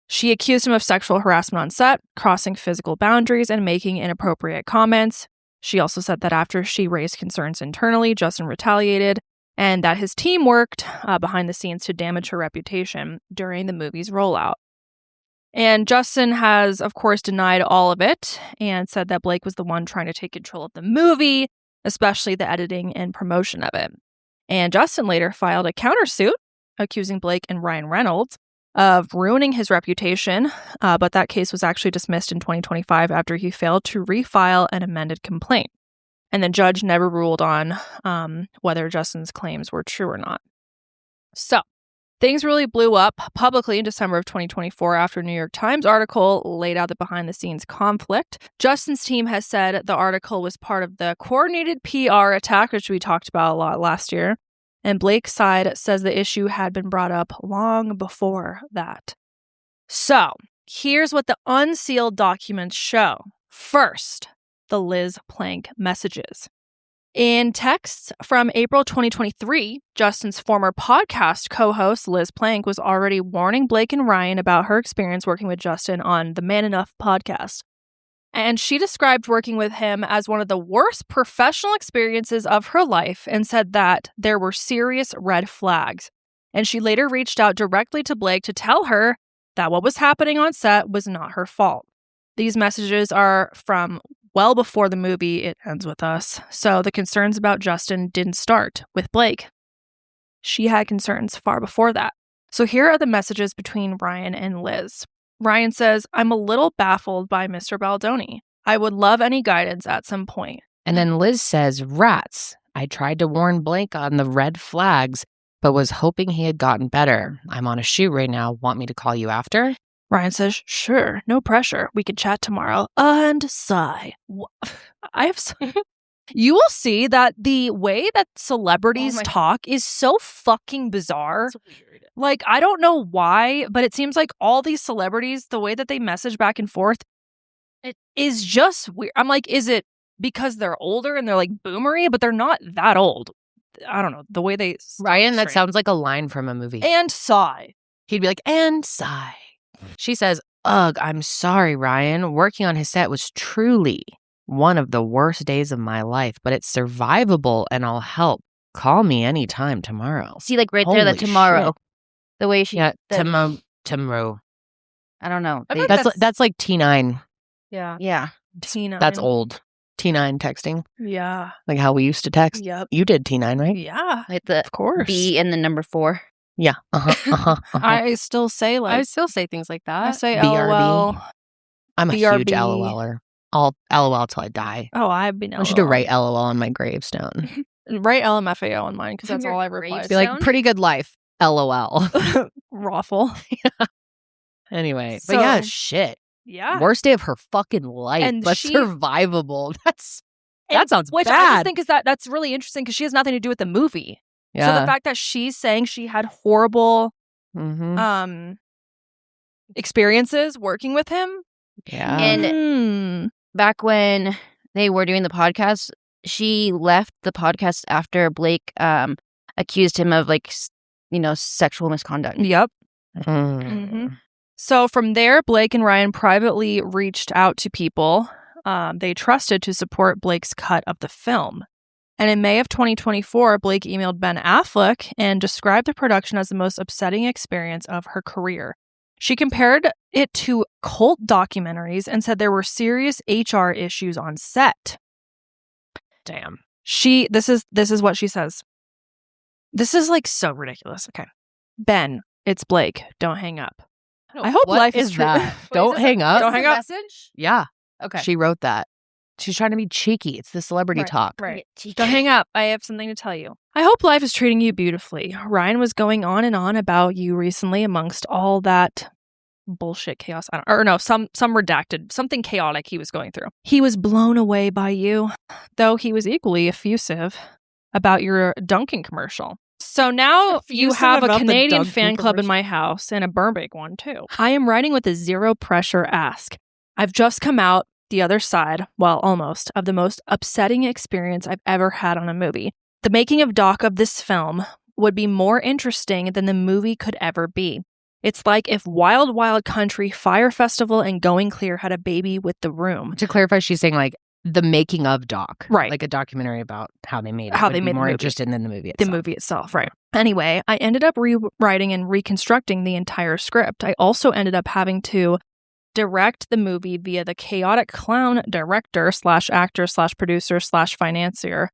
S2: She accused him of sexual harassment on set, crossing physical boundaries, and making inappropriate comments. She also said that after she raised concerns internally, Justin retaliated, and that his team worked behind the scenes to damage her reputation during the movie's rollout. And Justin has, of course, denied all of it and said that Blake was the one trying to take control of the movie, especially the editing and promotion of it. And Justin later filed a countersuit accusing Blake and Ryan Reynolds of ruining his reputation, but that case was actually dismissed in 2025 after he failed to refile an amended complaint. And the judge never ruled on whether Justin's claims were true or not. So, things really blew up publicly in December of 2024 after a New York Times article laid out the behind-the-scenes conflict. Justin's team has said the article was part of the coordinated PR attack, which we talked about a lot last year. And Blake's side says the issue had been brought up long before that. So, here's what the unsealed documents show. First, the Liz Plank messages. In texts from April 2023, Justin's former podcast co-host Liz Plank was already warning Blake and Ryan about her experience working with Justin on the Man Enough podcast. And she described working with him as one of the worst professional experiences of her life and said that there were serious red flags. And she later reached out directly to Blake to tell her that what was happening on set was not her fault. These messages are from well before the movie It Ends With Us, so the concerns about Justin didn't start with Blake. She had concerns far before that. So here are the messages between Ryan and Liz. Ryan says, "I'm a little baffled by Mr. Baldoni. I would love any guidance at some point."
S1: And then Liz says, "Rats. I tried to warn Blake on the red flags, but was hoping he had gotten better. I'm on a shoot right now. Want me to call you after?"
S2: Ryan says, "Sure, no pressure. We could chat tomorrow." And sigh. You will see that the way that celebrities talk is so fucking bizarre.
S4: It's weird.
S2: Like, I don't know why, but it seems like all these celebrities, the way that they message back and forth, it is just weird. I'm like, is it because they're older and they're like boomery, but they're not that old? I don't know. The way they...
S1: Ryan, that sounds like a line from a movie.
S2: And sigh.
S1: He'd be like, "And sigh." She says, "Ugh, I'm sorry, Ryan. Working on his set was truly one of the worst days of my life, but it's survivable and I'll help. Call me anytime tomorrow."
S3: See, like right there, the
S1: Holy
S3: tomorrow.
S1: shit.
S3: The way she...
S1: Yeah,
S3: the-
S1: tomorrow.
S3: I don't know.
S4: I feel like
S1: That's like T9.
S4: Yeah.
S3: Yeah.
S2: T9.
S1: That's old. T9 texting.
S2: Yeah.
S1: Like how we used to text.
S2: Yep.
S1: You did T9, right?
S2: Yeah.
S3: Like the
S2: Of course.
S3: B and the number 4.
S1: Yeah.
S2: I still say
S4: I
S2: like...
S4: still say things like
S2: I
S4: that.
S2: say
S1: BRB.
S2: LOL.
S1: I'm a
S2: BRB.
S1: huge LOLer. I'll LOL till I die.
S2: Oh, I've been
S1: I want you to write LOL on my gravestone.
S2: Write LMFAO on mine because that's
S3: Your
S2: all I reply to.
S1: Be like,
S3: Stone?
S1: "Pretty good life. LOL."
S2: Raffle.
S1: Anyway,
S2: So-
S1: but yeah, shit.
S2: Yeah.
S1: Worst day of her fucking life,
S2: And
S1: but
S2: she-
S1: survivable. That
S2: And-
S1: sounds
S2: which I
S1: bad.
S2: just think is that's really interesting because she has nothing to do with the movie.
S1: Yeah.
S2: So the fact that she's saying she had horrible
S1: Mhm.
S2: experiences working with him.
S1: Yeah.
S3: And back when they were doing the podcast, she left the podcast after Blake accused him of sexual misconduct.
S2: Yep.
S1: Mm.
S2: So from there, Blake and Ryan privately reached out to people they trusted to support Blake's cut of the film. And in May of 2024, Blake emailed Ben Affleck and described the production as the most upsetting experience of her career. She compared it to cult documentaries and said there were serious HR issues on set.
S1: Damn.
S2: This is what she says. This is like so ridiculous. Okay. Ben, it's Blake. Don't hang up. I hope
S1: What
S2: life is
S1: is
S2: true.
S1: that? Don't hang up.
S2: Don't hang up.
S3: Message?
S1: Yeah.
S3: Okay.
S1: She wrote that. She's trying to be cheeky. It's the celebrity
S2: Right,
S1: talk.
S2: Right. Don't hang up. I have something to tell you. I hope life is treating you beautifully. Ryan was going on and on about you recently amongst all that bullshit chaos. Some redacted, something chaotic he was going through. He was blown away by you, though he was equally effusive about your Dunkin' commercial. So now you
S7: Effusive
S2: have a
S7: about the
S2: Canadian
S7: Dunkin'
S2: fan club in
S7: commercial.
S2: my house and a Burbank one too. I am writing with a zero pressure ask. I've just come out the other side, well, almost, of the most upsetting experience I've ever had on a movie. The making of doc of this film would be more interesting than the movie could ever be. It's like if Wild Wild Country, Fire Festival, and Going Clear had a baby with The Room.
S1: To clarify, she's saying like the making of doc.
S2: Right.
S1: Like a documentary about how they made it.
S2: How
S1: would
S2: they
S1: be
S2: made the
S1: more
S2: movie.
S1: interested in the movie
S2: The
S1: itself.
S2: movie itself, right. Anyway, I ended up rewriting and reconstructing the entire script. I also ended up having to direct the movie via the chaotic clown director / actor / producer / financier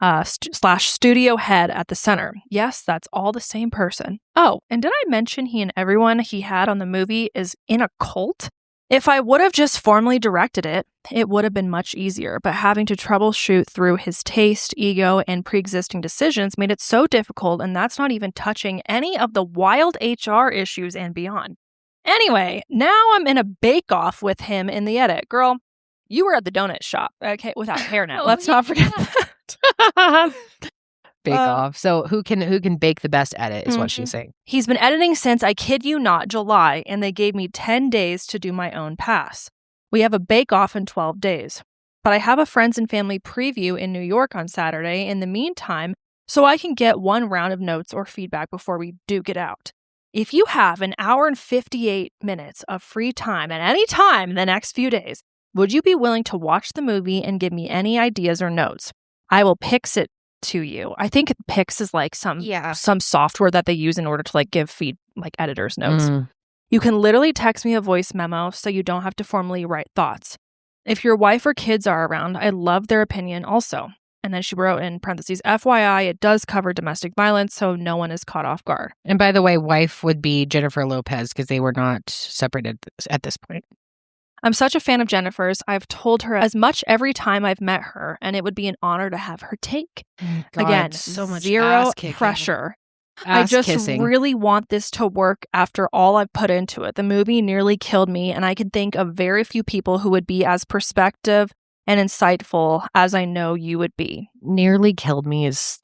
S2: / studio head at the center. Yes, that's all the same person. Oh, and did I mention he and everyone he had on the movie is in a cult? If I would have just formally directed it, it would have been much easier, but having to troubleshoot through his taste, ego, and pre-existing decisions made it so difficult, and that's not even touching any of the wild HR issues and beyond. Anyway, now I'm in a bake-off with him in the edit. Girl, you were at the donut shop, okay, without hairnet. Let's not forget that.
S1: Bake off. So who can bake the best edit is what she's saying.
S2: He's been editing since, I kid you not, July, and they gave me 10 days to do my own pass. We have a bake-off in 12 days. But I have a friends and family preview in New York on Saturday in the meantime, so I can get one round of notes or feedback before we do get out. If you have an hour and 58 minutes of free time at any time in the next few days, would you be willing to watch the movie and give me any ideas or notes? I will pix it to you. I think Pix is like some software that they use in order to like give editors notes. You can literally text me a voice memo so you don't have to formally write thoughts. If your wife or kids are around, I'd love their opinion also. And then she wrote in parentheses, FYI, it does cover domestic violence, so no one is caught off guard.
S1: And by the way, wife would be Jennifer Lopez because they were not separated at this point.
S2: I'm such a fan of Jennifer's. I've told her as much every time I've met her, and it would be an honor to have her take.
S1: God,
S2: Again,
S1: so much
S2: zero pressure. I just really want this to work after all I've put into it. The movie nearly killed me, and I can think of very few people who would be as perspective and insightful as I know you would be.
S1: Nearly killed me is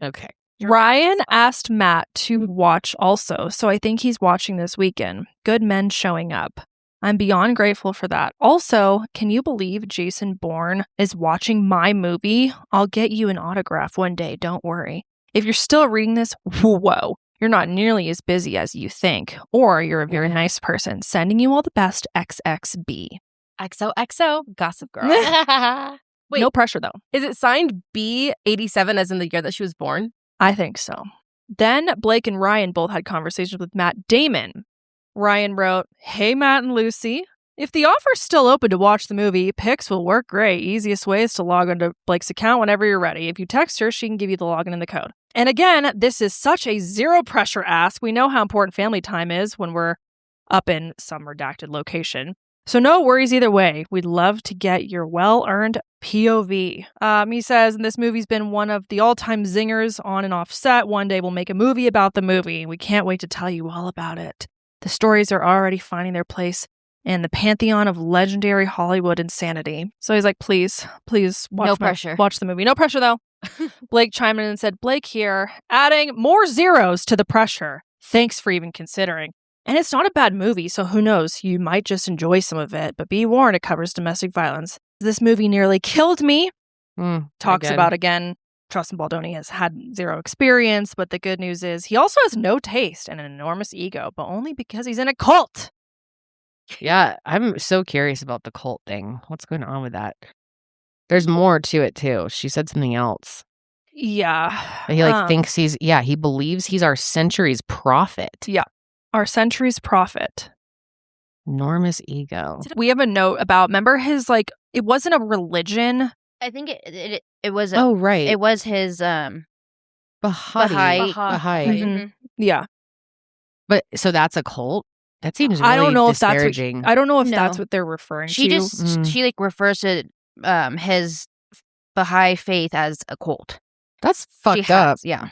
S1: okay.
S2: Ryan asked Matt to watch also, so I think he's watching this weekend. Good men showing up. I'm beyond grateful for that. Also, can you believe Jason Bourne is watching my movie? I'll get you an autograph one day, don't worry. If you're still reading this, whoa, you're not nearly as busy as you think. Or you're a very nice person. Sending you all the best, XXB.
S4: XOXO, Gossip Girl. Wait,
S2: no pressure though.
S4: Is it signed B87 as in the year that she was born?
S2: I think so. Then Blake and Ryan both had conversations with Matt Damon. Ryan wrote, hey, Matt and Lucy. If the offer's still open to watch the movie, Pix will work great. Easiest way is to log into Blake's account whenever you're ready. If you text her, she can give you the login and the code. And again, this is such a zero pressure ask. We know how important family time is when we're up in some redacted location. So no worries either way. We'd love to get your well-earned POV. He says, and this movie's been one of the all-time zingers on and off set. One day we'll make a movie about the movie. We can't wait to tell you all about it. The stories are already finding their place in the pantheon of legendary Hollywood insanity. So he's like, please watch the movie. No pressure, though. Blake chimed in and said, Blake here, adding more zeros to the pressure. Thanks for even considering. And it's not a bad movie, so who knows? You might just enjoy some of it, but be warned, it covers domestic violence. This movie nearly killed me. Talks about, again, Tristan Baldoni has had zero experience, but the good news is he also has no taste and an enormous ego, but only because he's in a cult.
S1: Yeah, I'm so curious about the cult thing. What's going on with that? There's more to it, too. She said something else.
S2: Yeah.
S1: He thinks he believes he's our century's prophet.
S2: Yeah. Our century's prophet.
S1: Enormous ego.
S2: We have a note about, remember his, it wasn't a religion.
S3: I think it was.
S1: Right.
S3: It was his Baha'i.
S2: Mm-hmm. Yeah.
S3: But
S1: so that's a cult? That seems really
S2: I don't know
S1: disparaging.
S2: if that's what they're referring to.
S3: She refers to his Baha'i faith as a cult.
S1: That's fucked up.
S3: Yeah.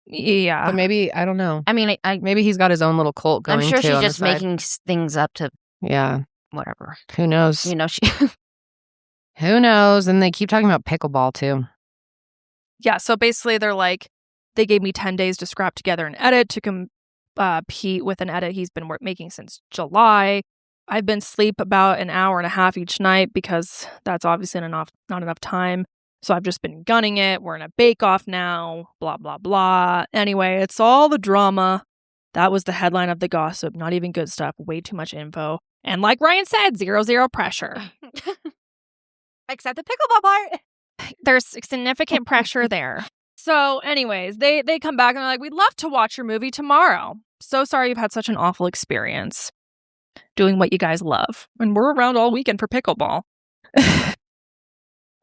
S2: Yeah.
S1: But maybe, I don't know.
S3: I mean,
S1: maybe he's got his own little cult going.
S3: I'm sure
S1: too
S3: she's
S1: on
S3: just
S1: the side.
S3: making things up to whatever.
S1: Who knows?
S3: Who
S1: knows? And they keep talking about pickleball too.
S2: Yeah, so basically they're like, they gave me 10 days to scrap together an edit to compete with an edit he's been making since July. I've been asleep about an hour and a half each night because that's obviously not enough time. So I've just been gunning it. We're in a bake-off now, blah, blah, blah. Anyway, it's all the drama. That was the headline of the gossip. Not even good stuff. Way too much info. And like Ryan said, zero pressure.
S4: Except the pickleball part.
S2: There's significant pressure there. So anyways, they come back and they're like, we'd love to watch your movie tomorrow. So sorry you've had such an awful experience doing what you guys love. And we're around all weekend for pickleball.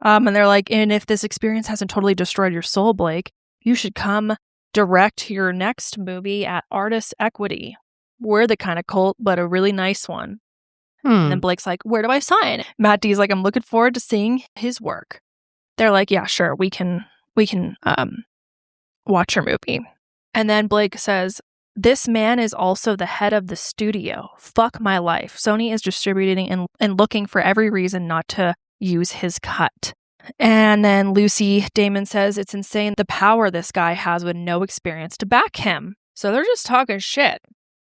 S2: And they're like, and if this experience hasn't totally destroyed your soul, Blake, you should come direct your next movie at Artists Equity. We're the kind of cult, but a really nice one. And then Blake's like, where do I sign? Matt D's like, I'm looking forward to seeing his work. They're like, yeah, sure, we can watch your movie. And then Blake says, this man is also the head of the studio. Fuck my life. Sony is distributing and looking for every reason not to use his cut. And then Lucy Damon says it's insane the power this guy has with no experience to back him. So they're just talking shit.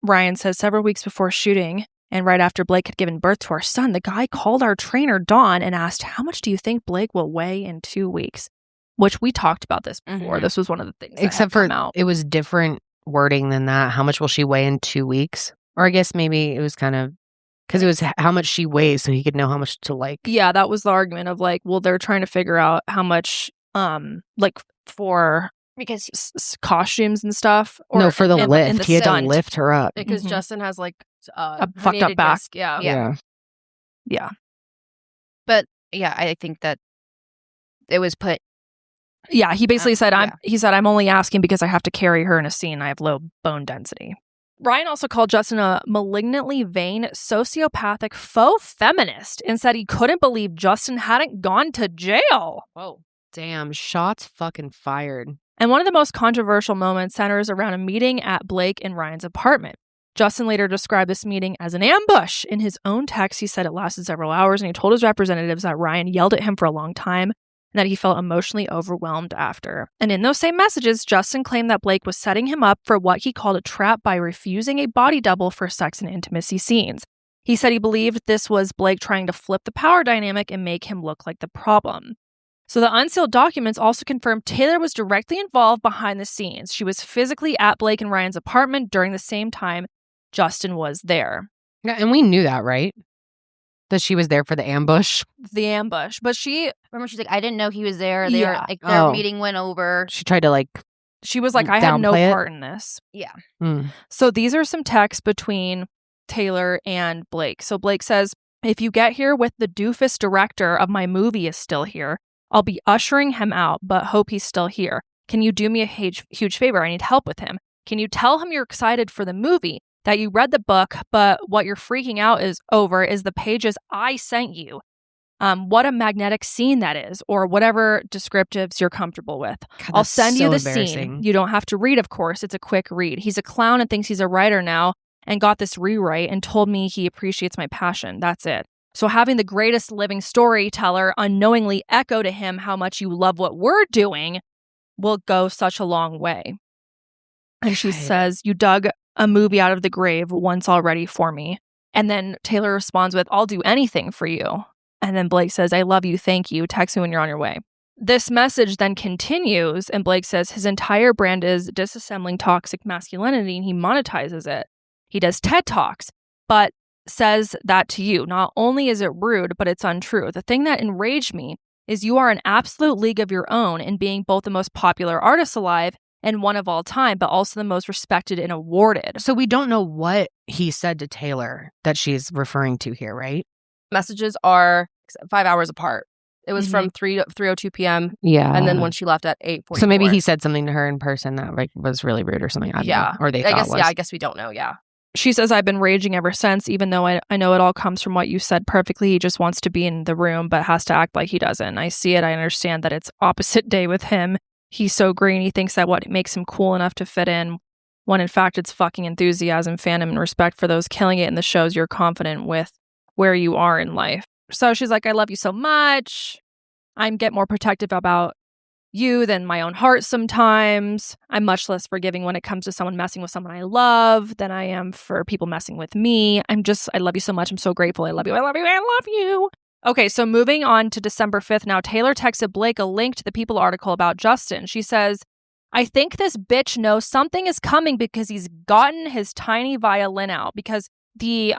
S2: Ryan says several weeks before shooting and right after Blake had given birth to our son, the guy called our trainer, Dawn, and asked, how much do you think Blake will weigh in 2 weeks? Which we talked about this before. Mm-hmm. This was one of the things.
S1: Except for it was different wording than that. How much will she weigh in 2 weeks? Or I guess maybe it was kind of because it was how much she weighs so he could know how much to like.
S2: Yeah, that was the argument of like, well, they're trying to figure out how much like for because costumes and stuff.
S1: Or no, for the lift. He had to lift her up.
S4: Because Justin has like
S2: a fucked up back.
S4: Disc.
S2: Yeah.
S3: But yeah, I think that it was put.
S2: Yeah, he basically said, I'm only asking because I have to carry her in a scene. I have low bone density. Ryan also called Justin a malignantly vain, sociopathic, faux feminist and said he couldn't believe Justin hadn't gone to jail.
S1: Whoa. Damn, shots fucking fired.
S2: And one of the most controversial moments centers around a meeting at Blake and Ryan's apartment. Justin later described this meeting as an ambush. In his own text, he said it lasted several hours, and he told his representatives that Ryan yelled at him for a long time and that he felt emotionally overwhelmed after. And in those same messages, Justin claimed that Blake was setting him up for what he called a trap by refusing a body double for sex and intimacy scenes. He said he believed this was Blake trying to flip the power dynamic and make him look like the problem. So the unsealed documents also confirmed Taylor was directly involved behind the scenes. She was physically at Blake and Ryan's apartment during the same time Justin was there.
S1: Yeah, and we knew that, right? That she was there for the ambush.
S2: But she...
S3: Remember, she's like, I didn't know he was there. Their meeting went over.
S1: She tried to
S2: She was like, I had no part in this.
S3: Yeah.
S2: So these are some texts between Taylor and Blake. So Blake says, if you get here with the doofus director of my movie is still here, I'll be ushering him out, but hope he's still here. Can you do me a huge favor? I need help with him. Can you tell him you're excited for the movie, that you read the book, but what you're freaking out over is the pages I sent you. What a magnetic scene that is, or whatever descriptives you're comfortable with.
S1: God,
S2: I'll send you the scene. You don't have to read, of course. It's a quick read. He's a clown and thinks he's a writer now and got this rewrite and told me he appreciates my passion. That's it. So having the greatest living storyteller unknowingly echo to him how much you love what we're doing will go such a long way. And she says, you dug a movie out of the grave once already for me. And then Taylor responds with, I'll do anything for you. And then Blake says, I love you, thank you. Text me when you're on your way. This message then continues, and Blake says his entire brand is disassembling toxic masculinity, and he monetizes it. He does TED Talks, but says that to you. Not only is it rude, but it's untrue. The thing that enraged me is you are an absolute league of your own in being both the most popular artist alive and one of all time, but also the most respected and awarded.
S1: So we don't know what he said to Taylor that she's referring to here, right?
S4: Messages are 5 hours apart. It was from 3:02 p.m.
S1: Yeah.
S4: And then when she left at 8:44.
S1: So maybe he said something to her in person that was really rude or something. I don't know. Or they thought was.
S4: Yeah, I guess we don't know. Yeah.
S2: She says, I've been raging ever since, even though I know it all comes from what you said perfectly. He just wants to be in the room, but has to act like he doesn't. I see it. I understand that it's opposite day with him. He's so green. He thinks that what makes him cool enough to fit in, when in fact it's fucking enthusiasm, fandom, and respect for those killing it in the shows you're confident with where you are in life. So she's like, I love you so much. I get more protective about you than my own heart sometimes. I'm much less forgiving when it comes to someone messing with someone I love than I am for people messing with me. I love you so much. I'm so grateful. I love you. I love you. I love you. Okay, so moving on to December 5th now, Taylor texted Blake a link to the People article about Justin. She says, I think this bitch knows something is coming because he's gotten his tiny violin out. Because the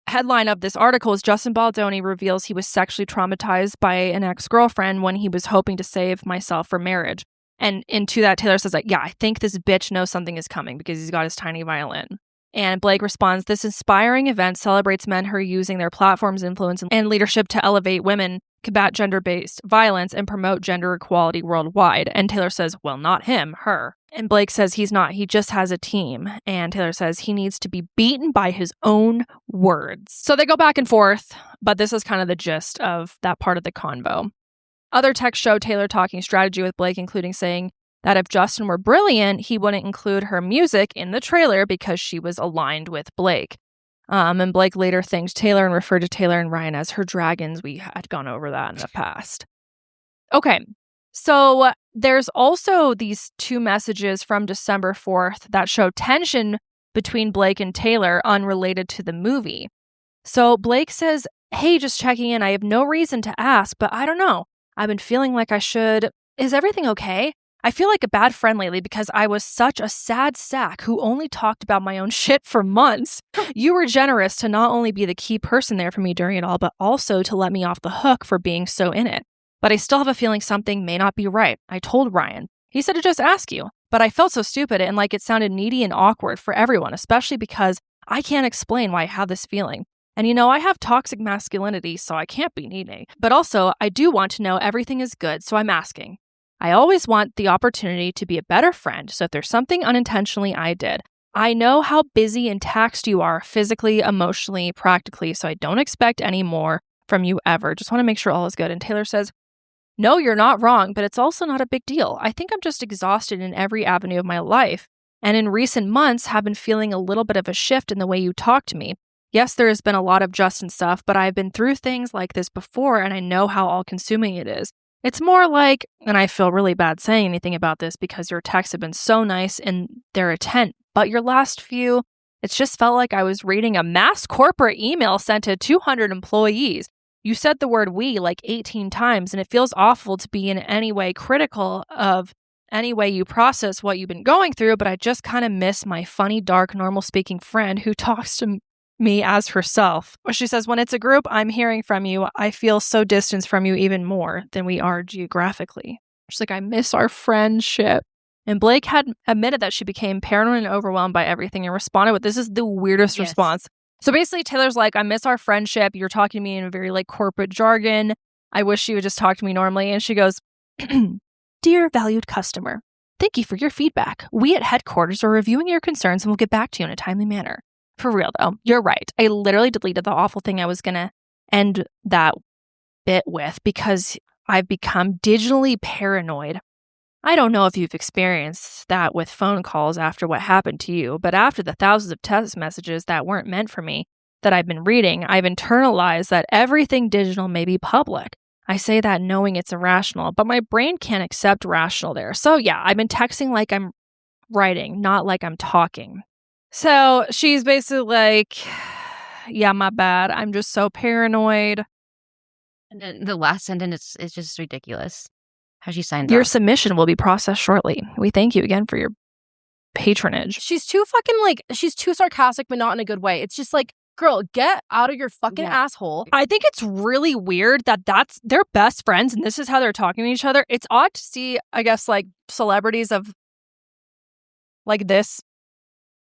S2: headline of this article is Justin Baldoni reveals he was sexually traumatized by an ex-girlfriend when he was hoping to save myself for marriage. And into that, Taylor says, like, yeah, I think this bitch knows something is coming because he's got his tiny violin. And Blake responds, this inspiring event celebrates men who are using their platforms, influence, and leadership to elevate women, combat gender-based violence, and promote gender equality worldwide. And Taylor says, well, not him, her. And Blake says he's not, he just has a team. And Taylor says he needs to be beaten by his own words. So they go back and forth, but this is kind of the gist of that part of the convo. Other texts show Taylor talking strategy with Blake, including saying that if Justin were brilliant, he wouldn't include her music in the trailer because she was aligned with Blake. And Blake later thanked Taylor and referred to Taylor and Ryan as her dragons. We had gone over that in the past. Okay, so there's also these 2 messages from December 4th that show tension between Blake and Taylor unrelated to the movie. So Blake says, hey, just checking in. I have no reason to ask, but I don't know. I've been feeling like I should. Is everything okay? I feel like a bad friend lately because I was such a sad sack who only talked about my own shit for months. You were generous to not only be the key person there for me during it all, but also to let me off the hook for being so in it. But I still have a feeling something may not be right. I told Ryan. He said to just ask you. But I felt so stupid and like it sounded needy and awkward for everyone, especially because I can't explain why I have this feeling. And you know, I have toxic masculinity, so I can't be needy. But also, I do want to know everything is good, so I'm asking. I always want the opportunity to be a better friend, so if there's something unintentionally I did, I know how busy and taxed you are physically, emotionally, practically, so I don't expect any more from you ever. Just want to make sure all is good. And Taylor says, no, you're not wrong, but it's also not a big deal. I think I'm just exhausted in every avenue of my life. And in recent months, have been feeling a little bit of a shift in the way you talk to me. Yes, there has been a lot of Justin stuff, but I've been through things like this before, and I know how all-consuming it is. It's more like, and I feel really bad saying anything about this because your texts have been so nice in their intent, but your last few, it's just felt like I was reading a mass corporate email sent to 200 employees. You said the word we like 18 times, and it feels awful to be in any way critical of any way you process what you've been going through, but I just kind of miss my funny, dark, normal-speaking friend who talks to me as herself. She says, when it's a group, I'm hearing from you. I feel so distanced from you even more than we are geographically. She's like, I miss our friendship. And Blake had admitted that she became paranoid and overwhelmed by everything and responded with, this is the weirdest response. So basically, Taylor's like, I miss our friendship. You're talking to me in a very like corporate jargon. I wish you would just talk to me normally. And she goes, dear valued customer, thank you for your feedback. We at headquarters are reviewing your concerns and will get back to you in a timely manner. For real, though, you're right. I literally deleted the awful thing I was going to end that bit with because I've become digitally paranoid. I don't know if you've experienced that with phone calls after what happened to you, but after the thousands of text messages that weren't meant for me that I've been reading, I've internalized that everything digital may be public. I say that knowing it's irrational, but my brain can't accept rational there. So yeah, I've been texting like I'm writing, not like I'm talking. So she's basically like, yeah, my bad. I'm just so paranoid.
S3: And then the last sentence is just ridiculous. How she signed
S2: Your
S3: off.
S2: submission will be processed shortly. We thank you again for your patronage.
S4: She's too fucking like, she's too sarcastic, but not in a good way. It's just like, girl, get out of your fucking asshole.
S2: I think it's really weird that that's their best friends and this is how they're talking to each other. It's odd to see, I guess, like celebrities of like this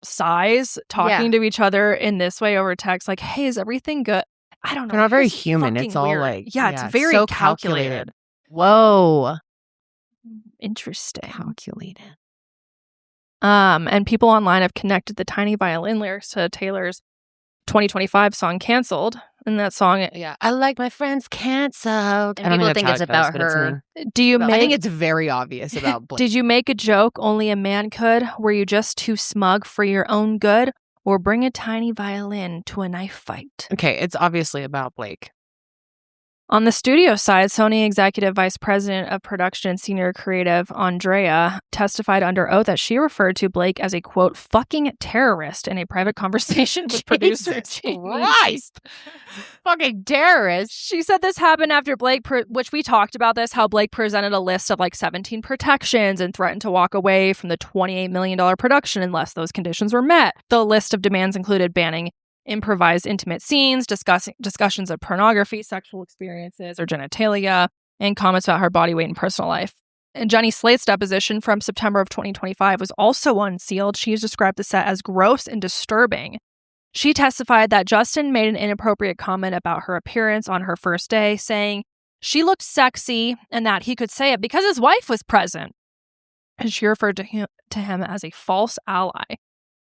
S2: size talking to each other in this way over text. Like, hey, is everything good? I don't know.
S1: They're not very
S2: It's
S1: human.
S2: fucking
S1: It's all
S2: weird.
S1: like,
S2: it's very
S1: so
S2: calculated.
S1: Whoa.
S2: Interesting.
S1: Calculated.
S2: And people online have connected the tiny violin lyrics to Taylor's 2025 song Canceled. And that song,
S1: I like my friends canceled.
S3: And people think it's about her.
S2: do you
S1: I
S2: make
S1: think it's very obvious about Blake.
S2: Did you make a joke only a man could? Were you just too smug for your own good? Or bring a tiny violin to a knife fight?
S1: Okay, it's obviously about Blake.
S2: On the studio side, Sony Executive Vice President of Production and Senior Creative, Andrea, testified under oath that she referred to Blake as a, quote, fucking terrorist in a private conversation with producers.
S1: Christ! Fucking terrorist.
S2: She said this happened after Blake, which we talked about this, how Blake presented a list of like 17 protections and threatened to walk away from the $28 million production unless those conditions were met. The list of demands included banning improvised intimate scenes, discussions of pornography, sexual experiences, or genitalia, and comments about her body weight and personal life. And Jenny Slate's deposition from September of 2025 was also unsealed. She has described the set as gross and disturbing. She testified that Justin made an inappropriate comment about her appearance on her first day, saying she looked sexy and that he could say it because his wife was present. And she referred to him as a false ally.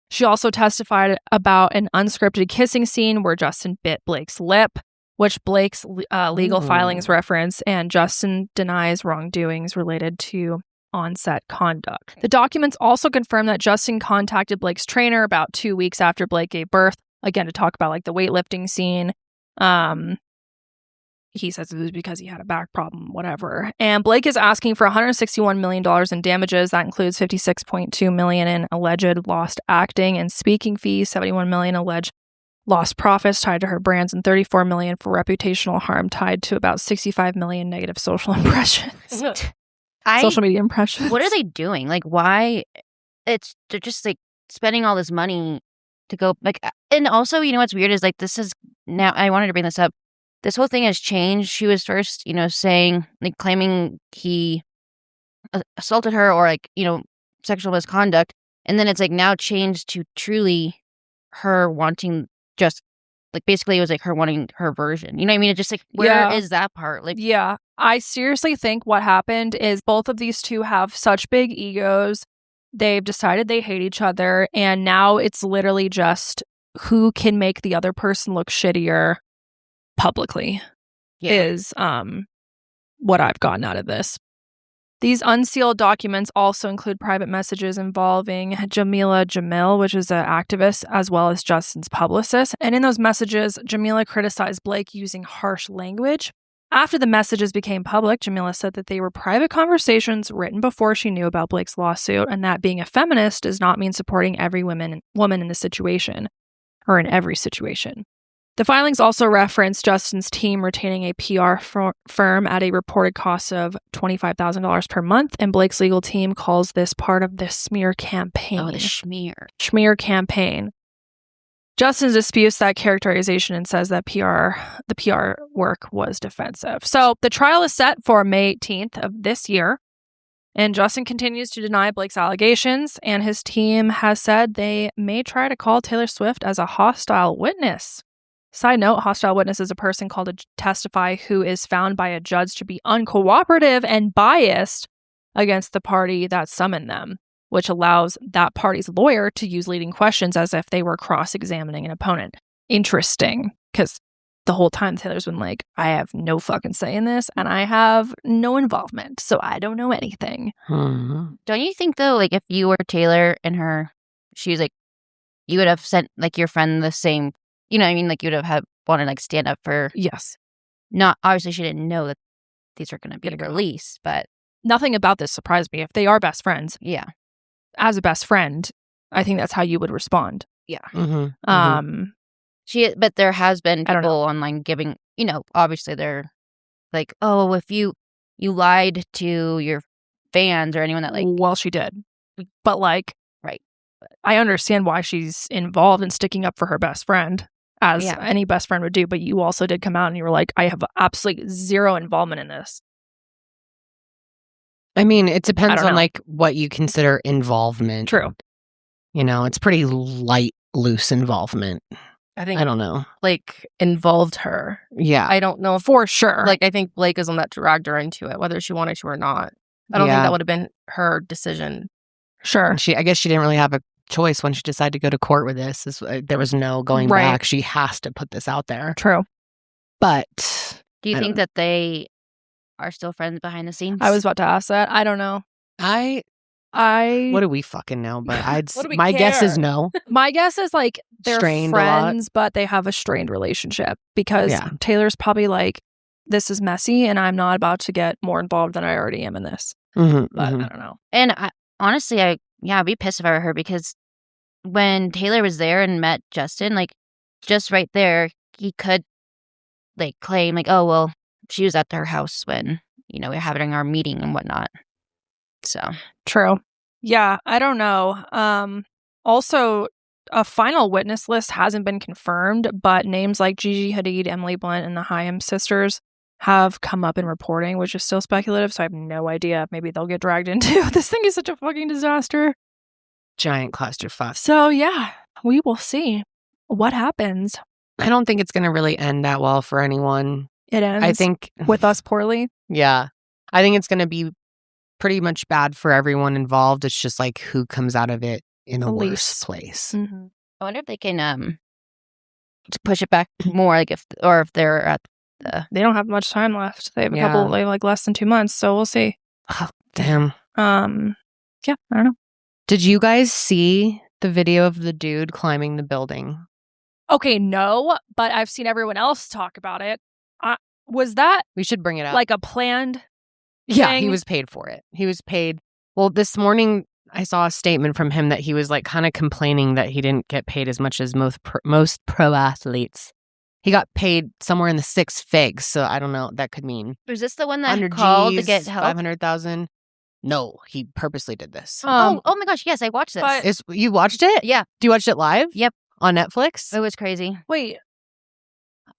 S2: She also testified about an unscripted kissing scene where Justin bit Blake's lip, which Blake's legal filings reference, and Justin denies wrongdoings related to on-set conduct. The documents also confirm that Justin contacted Blake's trainer about 2 weeks after Blake gave birth, again, to talk about like the weightlifting scene. He says it was because he had a back problem, whatever. And Blake is asking for $161 million in damages. That includes $56.2 million in alleged lost acting and speaking fees, $71 million alleged lost profits tied to her brands, and $34 million for reputational harm tied to about $65 million negative social impressions. Social media impressions.
S3: What are they doing? Like, why? They're just like spending all this money to go like. And also, you know what's weird is like this is now. I wanted to bring this up. This whole thing has changed. She was first, saying like claiming he assaulted her or like sexual misconduct, and then it's like now changed to truly her wanting. Just like basically it was like her wanting her version. You know what I mean? It's just like, where is that part? Like,
S2: yeah, I seriously think what happened is both of these two have such big egos. They've decided they hate each other. And now it's literally just who can make the other person look shittier publicly is what I've gotten out of this. These unsealed documents also include private messages involving Jamila Jamil, which is an activist, as well as Justin's publicist. And in those messages, Jamila criticized Blake using harsh language. After the messages became public, Jamila said that they were private conversations written before she knew about Blake's lawsuit, and that being a feminist does not mean supporting every woman in the situation, or in every situation. The filings also reference Justin's team retaining a PR firm at a reported cost of $25,000 per month, and Blake's legal team calls this part of the smear campaign.
S3: Oh, the smear.
S2: Smear campaign. Justin disputes that characterization and says that the PR work was defensive. So the trial is set for May 18th of this year, and Justin continues to deny Blake's allegations, and his team has said they may try to call Taylor Swift as a hostile witness. Side note, hostile witness is a person called to testify who is found by a judge to be uncooperative and biased against the party that summoned them, which allows that party's lawyer to use leading questions as if they were cross-examining an opponent. Interesting, because the whole time Taylor's been like, I have no fucking say in this, and I have no involvement, so I don't know anything.
S3: Don't you think, though, like, if you were Taylor and she was like, you would have sent, like, your friend the same... You know what I mean? Like, you would have wanted to, like, stand up for...
S2: Yes.
S3: Not... Obviously, she didn't know that these are going to be released, but...
S2: Nothing about this surprised me. If they are best friends...
S3: Yeah.
S2: As a best friend, I think that's how you would respond.
S3: Yeah. But there has been people online giving... obviously, they're like, oh, if you lied to your fans or anyone that, like...
S2: Well, she did. But, like...
S3: Right.
S2: I understand why she's involved in sticking up for her best friend. As any best friend would do, but you also did come out and you were like, I have absolutely zero involvement in this.
S1: I mean, it depends on like what you consider involvement.
S2: True.
S1: It's pretty light, loose involvement.
S4: I think
S1: I don't know.
S4: Blake involved her.
S1: Yeah.
S4: I don't know
S2: for sure.
S4: Like, I think Blake is on that dragged her into it, whether she wanted to or not. I don't think that would have been her decision.
S2: Sure.
S1: I guess she didn't really have a choice when she decided to go to court with this. There was no going back. She has to put this out there.
S2: True.
S1: But
S3: do you think that they are still friends behind the scenes?
S2: I was about to ask that. I don't know.
S1: What do we fucking know? But my guess is no.
S2: My guess is like they're
S1: strained
S2: friends, but they have a strained relationship because Taylor's probably like, this is messy and I'm not about to get more involved than I already am in this. But I don't know.
S3: And honestly, I'd be pissed if I were her, because when Taylor was there and met Justin, like, just right there, he could, like, claim, like, oh, well, she was at their house when, we were having our meeting and whatnot. So.
S2: True. Yeah, I don't know. Also, a final witness list hasn't been confirmed, but names like Gigi Hadid, Emily Blunt, and the Haim sisters have come up in reporting, which is still speculative, so I have no idea. Maybe they'll get dragged into. This thing is such a fucking disaster.
S1: Giant clusterfuck.
S2: So yeah, we will see what happens.
S1: I don't think it's going to really end that well for anyone.
S2: It ends
S1: I think
S2: with us poorly.
S1: Yeah. I think it's going to be pretty much bad for everyone involved. It's just like who comes out of it in a worse place.
S2: Mm-hmm.
S3: I wonder if they can to push it back more, like if they're at the.
S2: They don't have much time left. They have a couple, like less than 2 months. So we'll see.
S1: Oh, damn.
S2: Yeah, I don't know.
S1: Did you guys see the video of the dude climbing the building?
S2: Okay, no, but I've seen everyone else talk about it. Was that
S1: We should bring it up.
S2: like a planned
S1: Yeah,
S2: thing?
S1: he was paid for it. He was paid. Well, this morning I saw a statement from him that he was like kind of complaining that he didn't get paid as much as most pro athletes. He got paid somewhere in the 6 figs, so I don't know what that could mean.
S3: Was this the one that
S1: 100
S3: called to
S1: G's,
S3: get help?
S1: 500,000. No, he purposely did this.
S3: Oh my gosh, yes, I watched this.
S2: but-
S1: You watched it?
S3: Yeah.
S1: Do you watch it live?
S3: Yep.
S1: On Netflix?
S3: It was crazy.
S2: Wait,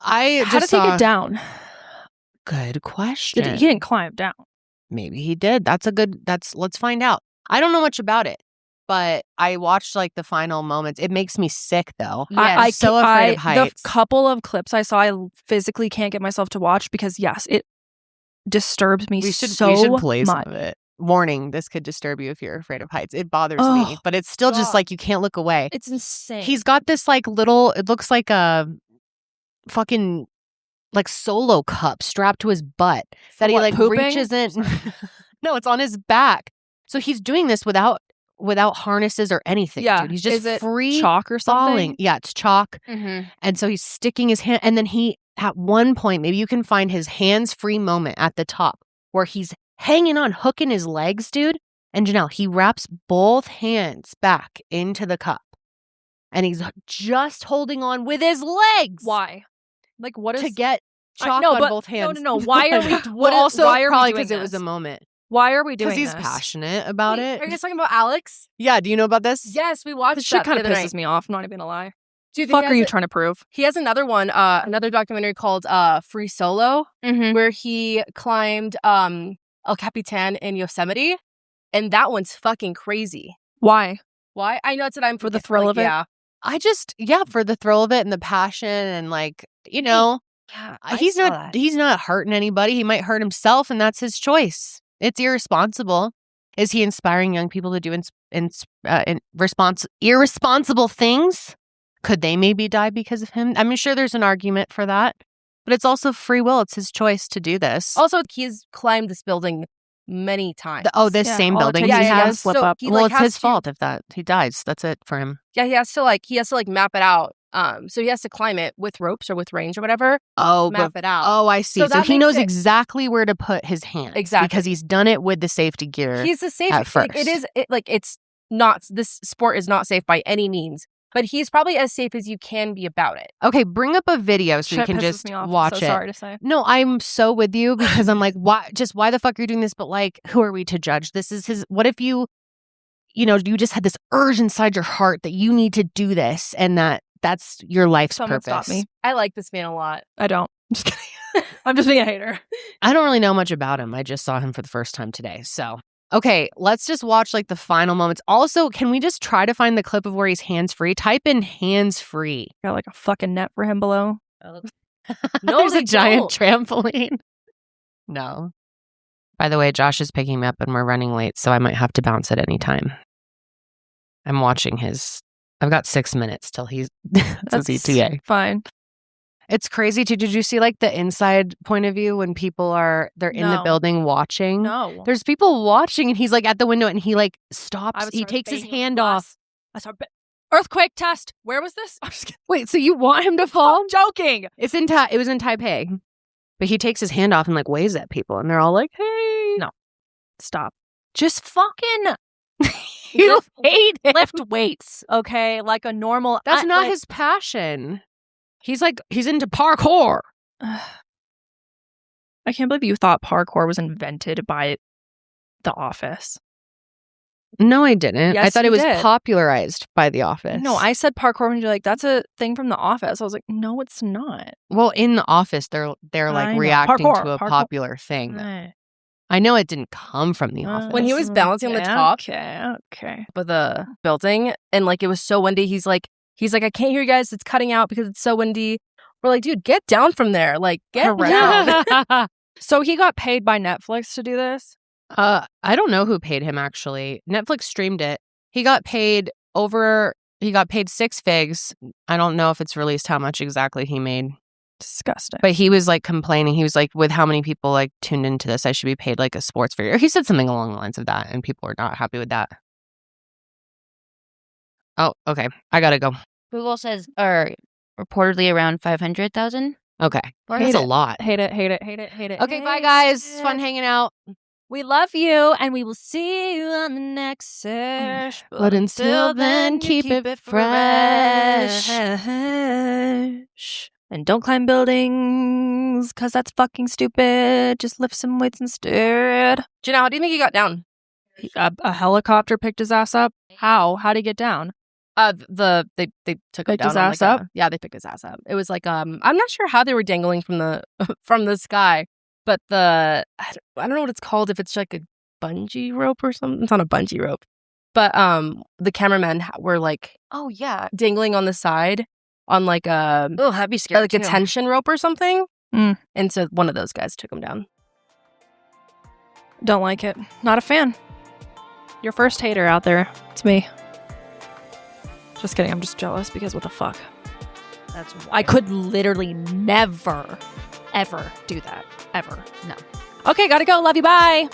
S1: I
S2: how
S1: just
S2: did he
S1: saw.
S2: get down?
S1: Good question.
S2: He didn't climb down.
S1: Maybe he did. Let's find out. I don't know much about it, but I watched like the final moments. It makes me sick though.
S3: Yes.
S1: I'm so afraid of heights.
S2: The couple of clips I saw, I physically can't get myself to watch because yes, it disturbs me
S1: we should play
S2: much.
S1: some of it. Warning, this could disturb you if you're afraid of heights. It bothers
S2: Oh,
S1: me, but it's still just
S2: God.
S1: like you can't look away.
S2: It's insane.
S1: He's got this like little, it looks like a fucking like solo cup strapped to his butt that he
S2: what,
S1: like
S2: pooping?
S1: reaches in. No, it's on his back. So he's doing this without harnesses or anything.
S2: Yeah.
S1: Dude. He's just
S2: Is it
S1: free
S2: chalk or something?
S1: falling. Yeah, it's chalk.
S3: Mm-hmm.
S1: And so he's sticking his hand, and then he, at one point, maybe you can find his hands-free moment at the top where he's hanging on, hooking his legs, dude. And Janelle, he wraps both hands back into the cup, and he's just holding on with his legs.
S2: Why? Like what is
S1: To get chalk
S2: no,
S1: on
S2: but-
S1: both hands.
S2: No. Why are we?
S1: Well, also
S2: why are
S1: probably
S2: we doing
S1: because it was a
S2: this?
S1: moment.
S2: Why are we doing
S1: Because he's
S2: this?
S1: passionate about
S4: Wait,
S1: it.
S4: Are you guys talking about Alex?
S1: Yeah, do you know about this?
S4: Yes, we watched
S2: This shit
S4: that
S2: kind of
S4: the other
S2: pisses
S4: night.
S2: me off. I'm not even gonna lie.
S4: Do you think
S2: Fuck
S4: he
S2: are
S4: has
S2: you
S4: a-
S2: trying to prove?
S4: He has another one, another documentary called Free Solo,
S3: Mm-hmm.
S4: where he climbed El Capitan in Yosemite, and that one's fucking crazy.
S2: Why?
S4: Why? I know it's that I'm
S2: For the thrill of it?
S4: Yeah,
S1: For the thrill of it and the passion and like, you know,
S3: Yeah,
S1: he's not hurting anybody. He might hurt himself, and that's his choice. It's irresponsible. Is he inspiring young people to do irresponsible things? Could they maybe die because of him? I'm sure there's an argument for that, but it's also free will. It's his choice to do this.
S4: Also, he's climbed this building many times.
S1: This
S2: Yeah,
S1: same
S2: all it
S1: building
S2: takes
S1: he
S2: is one
S1: has.
S2: slip
S4: So
S2: up.
S4: he,
S1: Well,
S4: like,
S1: it's
S4: has
S1: his
S4: to-
S1: fault if he dies. That's it for him.
S4: Yeah, he has to map it out. So he has to climb it with ropes or with range or whatever.
S1: Oh,
S4: Map it out.
S1: Oh, I see.
S4: So
S1: So
S4: that
S1: he
S4: makes
S1: knows
S4: it-
S1: exactly where to put his hands.
S4: Exactly.
S1: Because he's done it with the safety gear.
S4: He's the safe.
S1: at
S4: Like,
S1: first.
S4: it's not. This sport is not safe by any means. But he's probably as safe as you can be about it.
S1: Okay, bring up a video so
S2: Shit
S1: you can
S2: pisses
S1: just
S2: me off.
S1: watch
S2: I'm so
S1: it.
S2: sorry to say.
S1: No, I'm so with you because I'm like, why the fuck are you doing this? But like, who are we to judge? This is his. What if you just had this urge inside your heart that you need to do this and that's your life's
S2: Someone
S1: purpose?
S2: stop me.
S4: I like this man a lot.
S2: I don't. I'm just kidding. I'm just being a hater.
S1: I don't really know much about him. I just saw him for the first time today. So, okay, let's just watch like the final moments. Also, can we just try to find the clip of where he's hands-free? Type in hands-free.
S2: Got like a fucking net for him below.
S4: No,
S1: There's
S4: they
S1: a giant
S4: don't.
S1: trampoline. No. By the way, Josh is picking me up and we're running late, so I might have to bounce at any time. I'm watching I've got 6 minutes till he's
S2: That's
S1: ETA.
S2: fine.
S1: It's crazy too. Did you see like the inside point of view when people they're in the
S2: No.
S1: building watching?
S2: No.
S1: There's people watching and he's like at the window and he like
S2: I
S1: stops.
S2: would
S1: He
S2: start
S1: takes his
S2: banging
S1: hand
S2: glass.
S1: off.
S2: I start earthquake test. Where was this? I'm just kidding.
S1: Wait, so you want him to fall?
S2: I'm joking.
S1: It was in Taipei. But he takes his hand off and like waves at people and they're all like, "Hey."
S2: No. Stop.
S1: Just fucking you hate him.
S2: Lift weights, okay? Like a normal.
S1: That's not his passion. He's into parkour.
S2: I can't believe you thought parkour was invented by The Office.
S1: No, I didn't.
S2: Yes,
S1: I thought
S2: you
S1: it was
S2: did.
S1: popularized by The Office.
S2: No, I said parkour and you're like, that's a thing from The Office. I was like, no, it's not.
S1: Well, in The Office, they're
S2: I
S1: like
S2: know.
S1: reacting
S2: Parkour,
S1: to a
S2: parkour.
S1: popular thing. I know it didn't come from The Office.
S4: When he was balancing on the top
S2: Okay.
S4: of the building and like it was so windy, he's like, I can't hear you guys. It's cutting out because it's so windy. We're like, dude, get down from there. Like, get down.
S2: So he got paid by Netflix to do this?
S1: I don't know who paid him, actually. Netflix streamed it. He got paid 6 figs. I don't know if it's released how much exactly he made.
S2: Disgusting.
S1: But he was like complaining. He was like, with how many people like tuned into this, I should be paid like a sports figure. He said something along the lines of that, and people are not happy with that. Oh, okay. I gotta go.
S3: Google says are reportedly around 500,000.
S1: Okay.
S2: Hate
S1: That's a
S2: it.
S1: lot.
S2: Hate it.
S1: Okay, bye guys. It's fun hanging out.
S2: We love you, and we will see you on the next Sesh.
S1: But until then, keep it fresh.
S2: And don't climb buildings, because that's fucking stupid. Just lift some weights instead.
S4: Janelle, how do you think he got down?
S2: A helicopter picked his ass up? How? How'd he get down?
S4: They took him
S2: Picked
S4: down
S2: his
S4: on,
S2: ass
S4: like,
S2: up?
S4: Yeah, they picked his ass up. It was like I'm not sure how they were dangling from the from the sky, but I don't know what it's called, if it's like a bungee rope or something. It's not a bungee rope, but the cameramen were like,
S3: Oh yeah.
S4: dangling on the side on like a
S3: Oh, that'd be scary.
S4: like a tension rope or something.
S2: Mm.
S4: And so one of those guys took him down.
S2: Don't like it. Not a fan. Your first hater out there. It's me. Just kidding. I'm just jealous because what the fuck?
S3: That's
S2: I could literally never, ever do that. Ever.
S3: No.
S2: Okay, gotta go. Love you. Bye.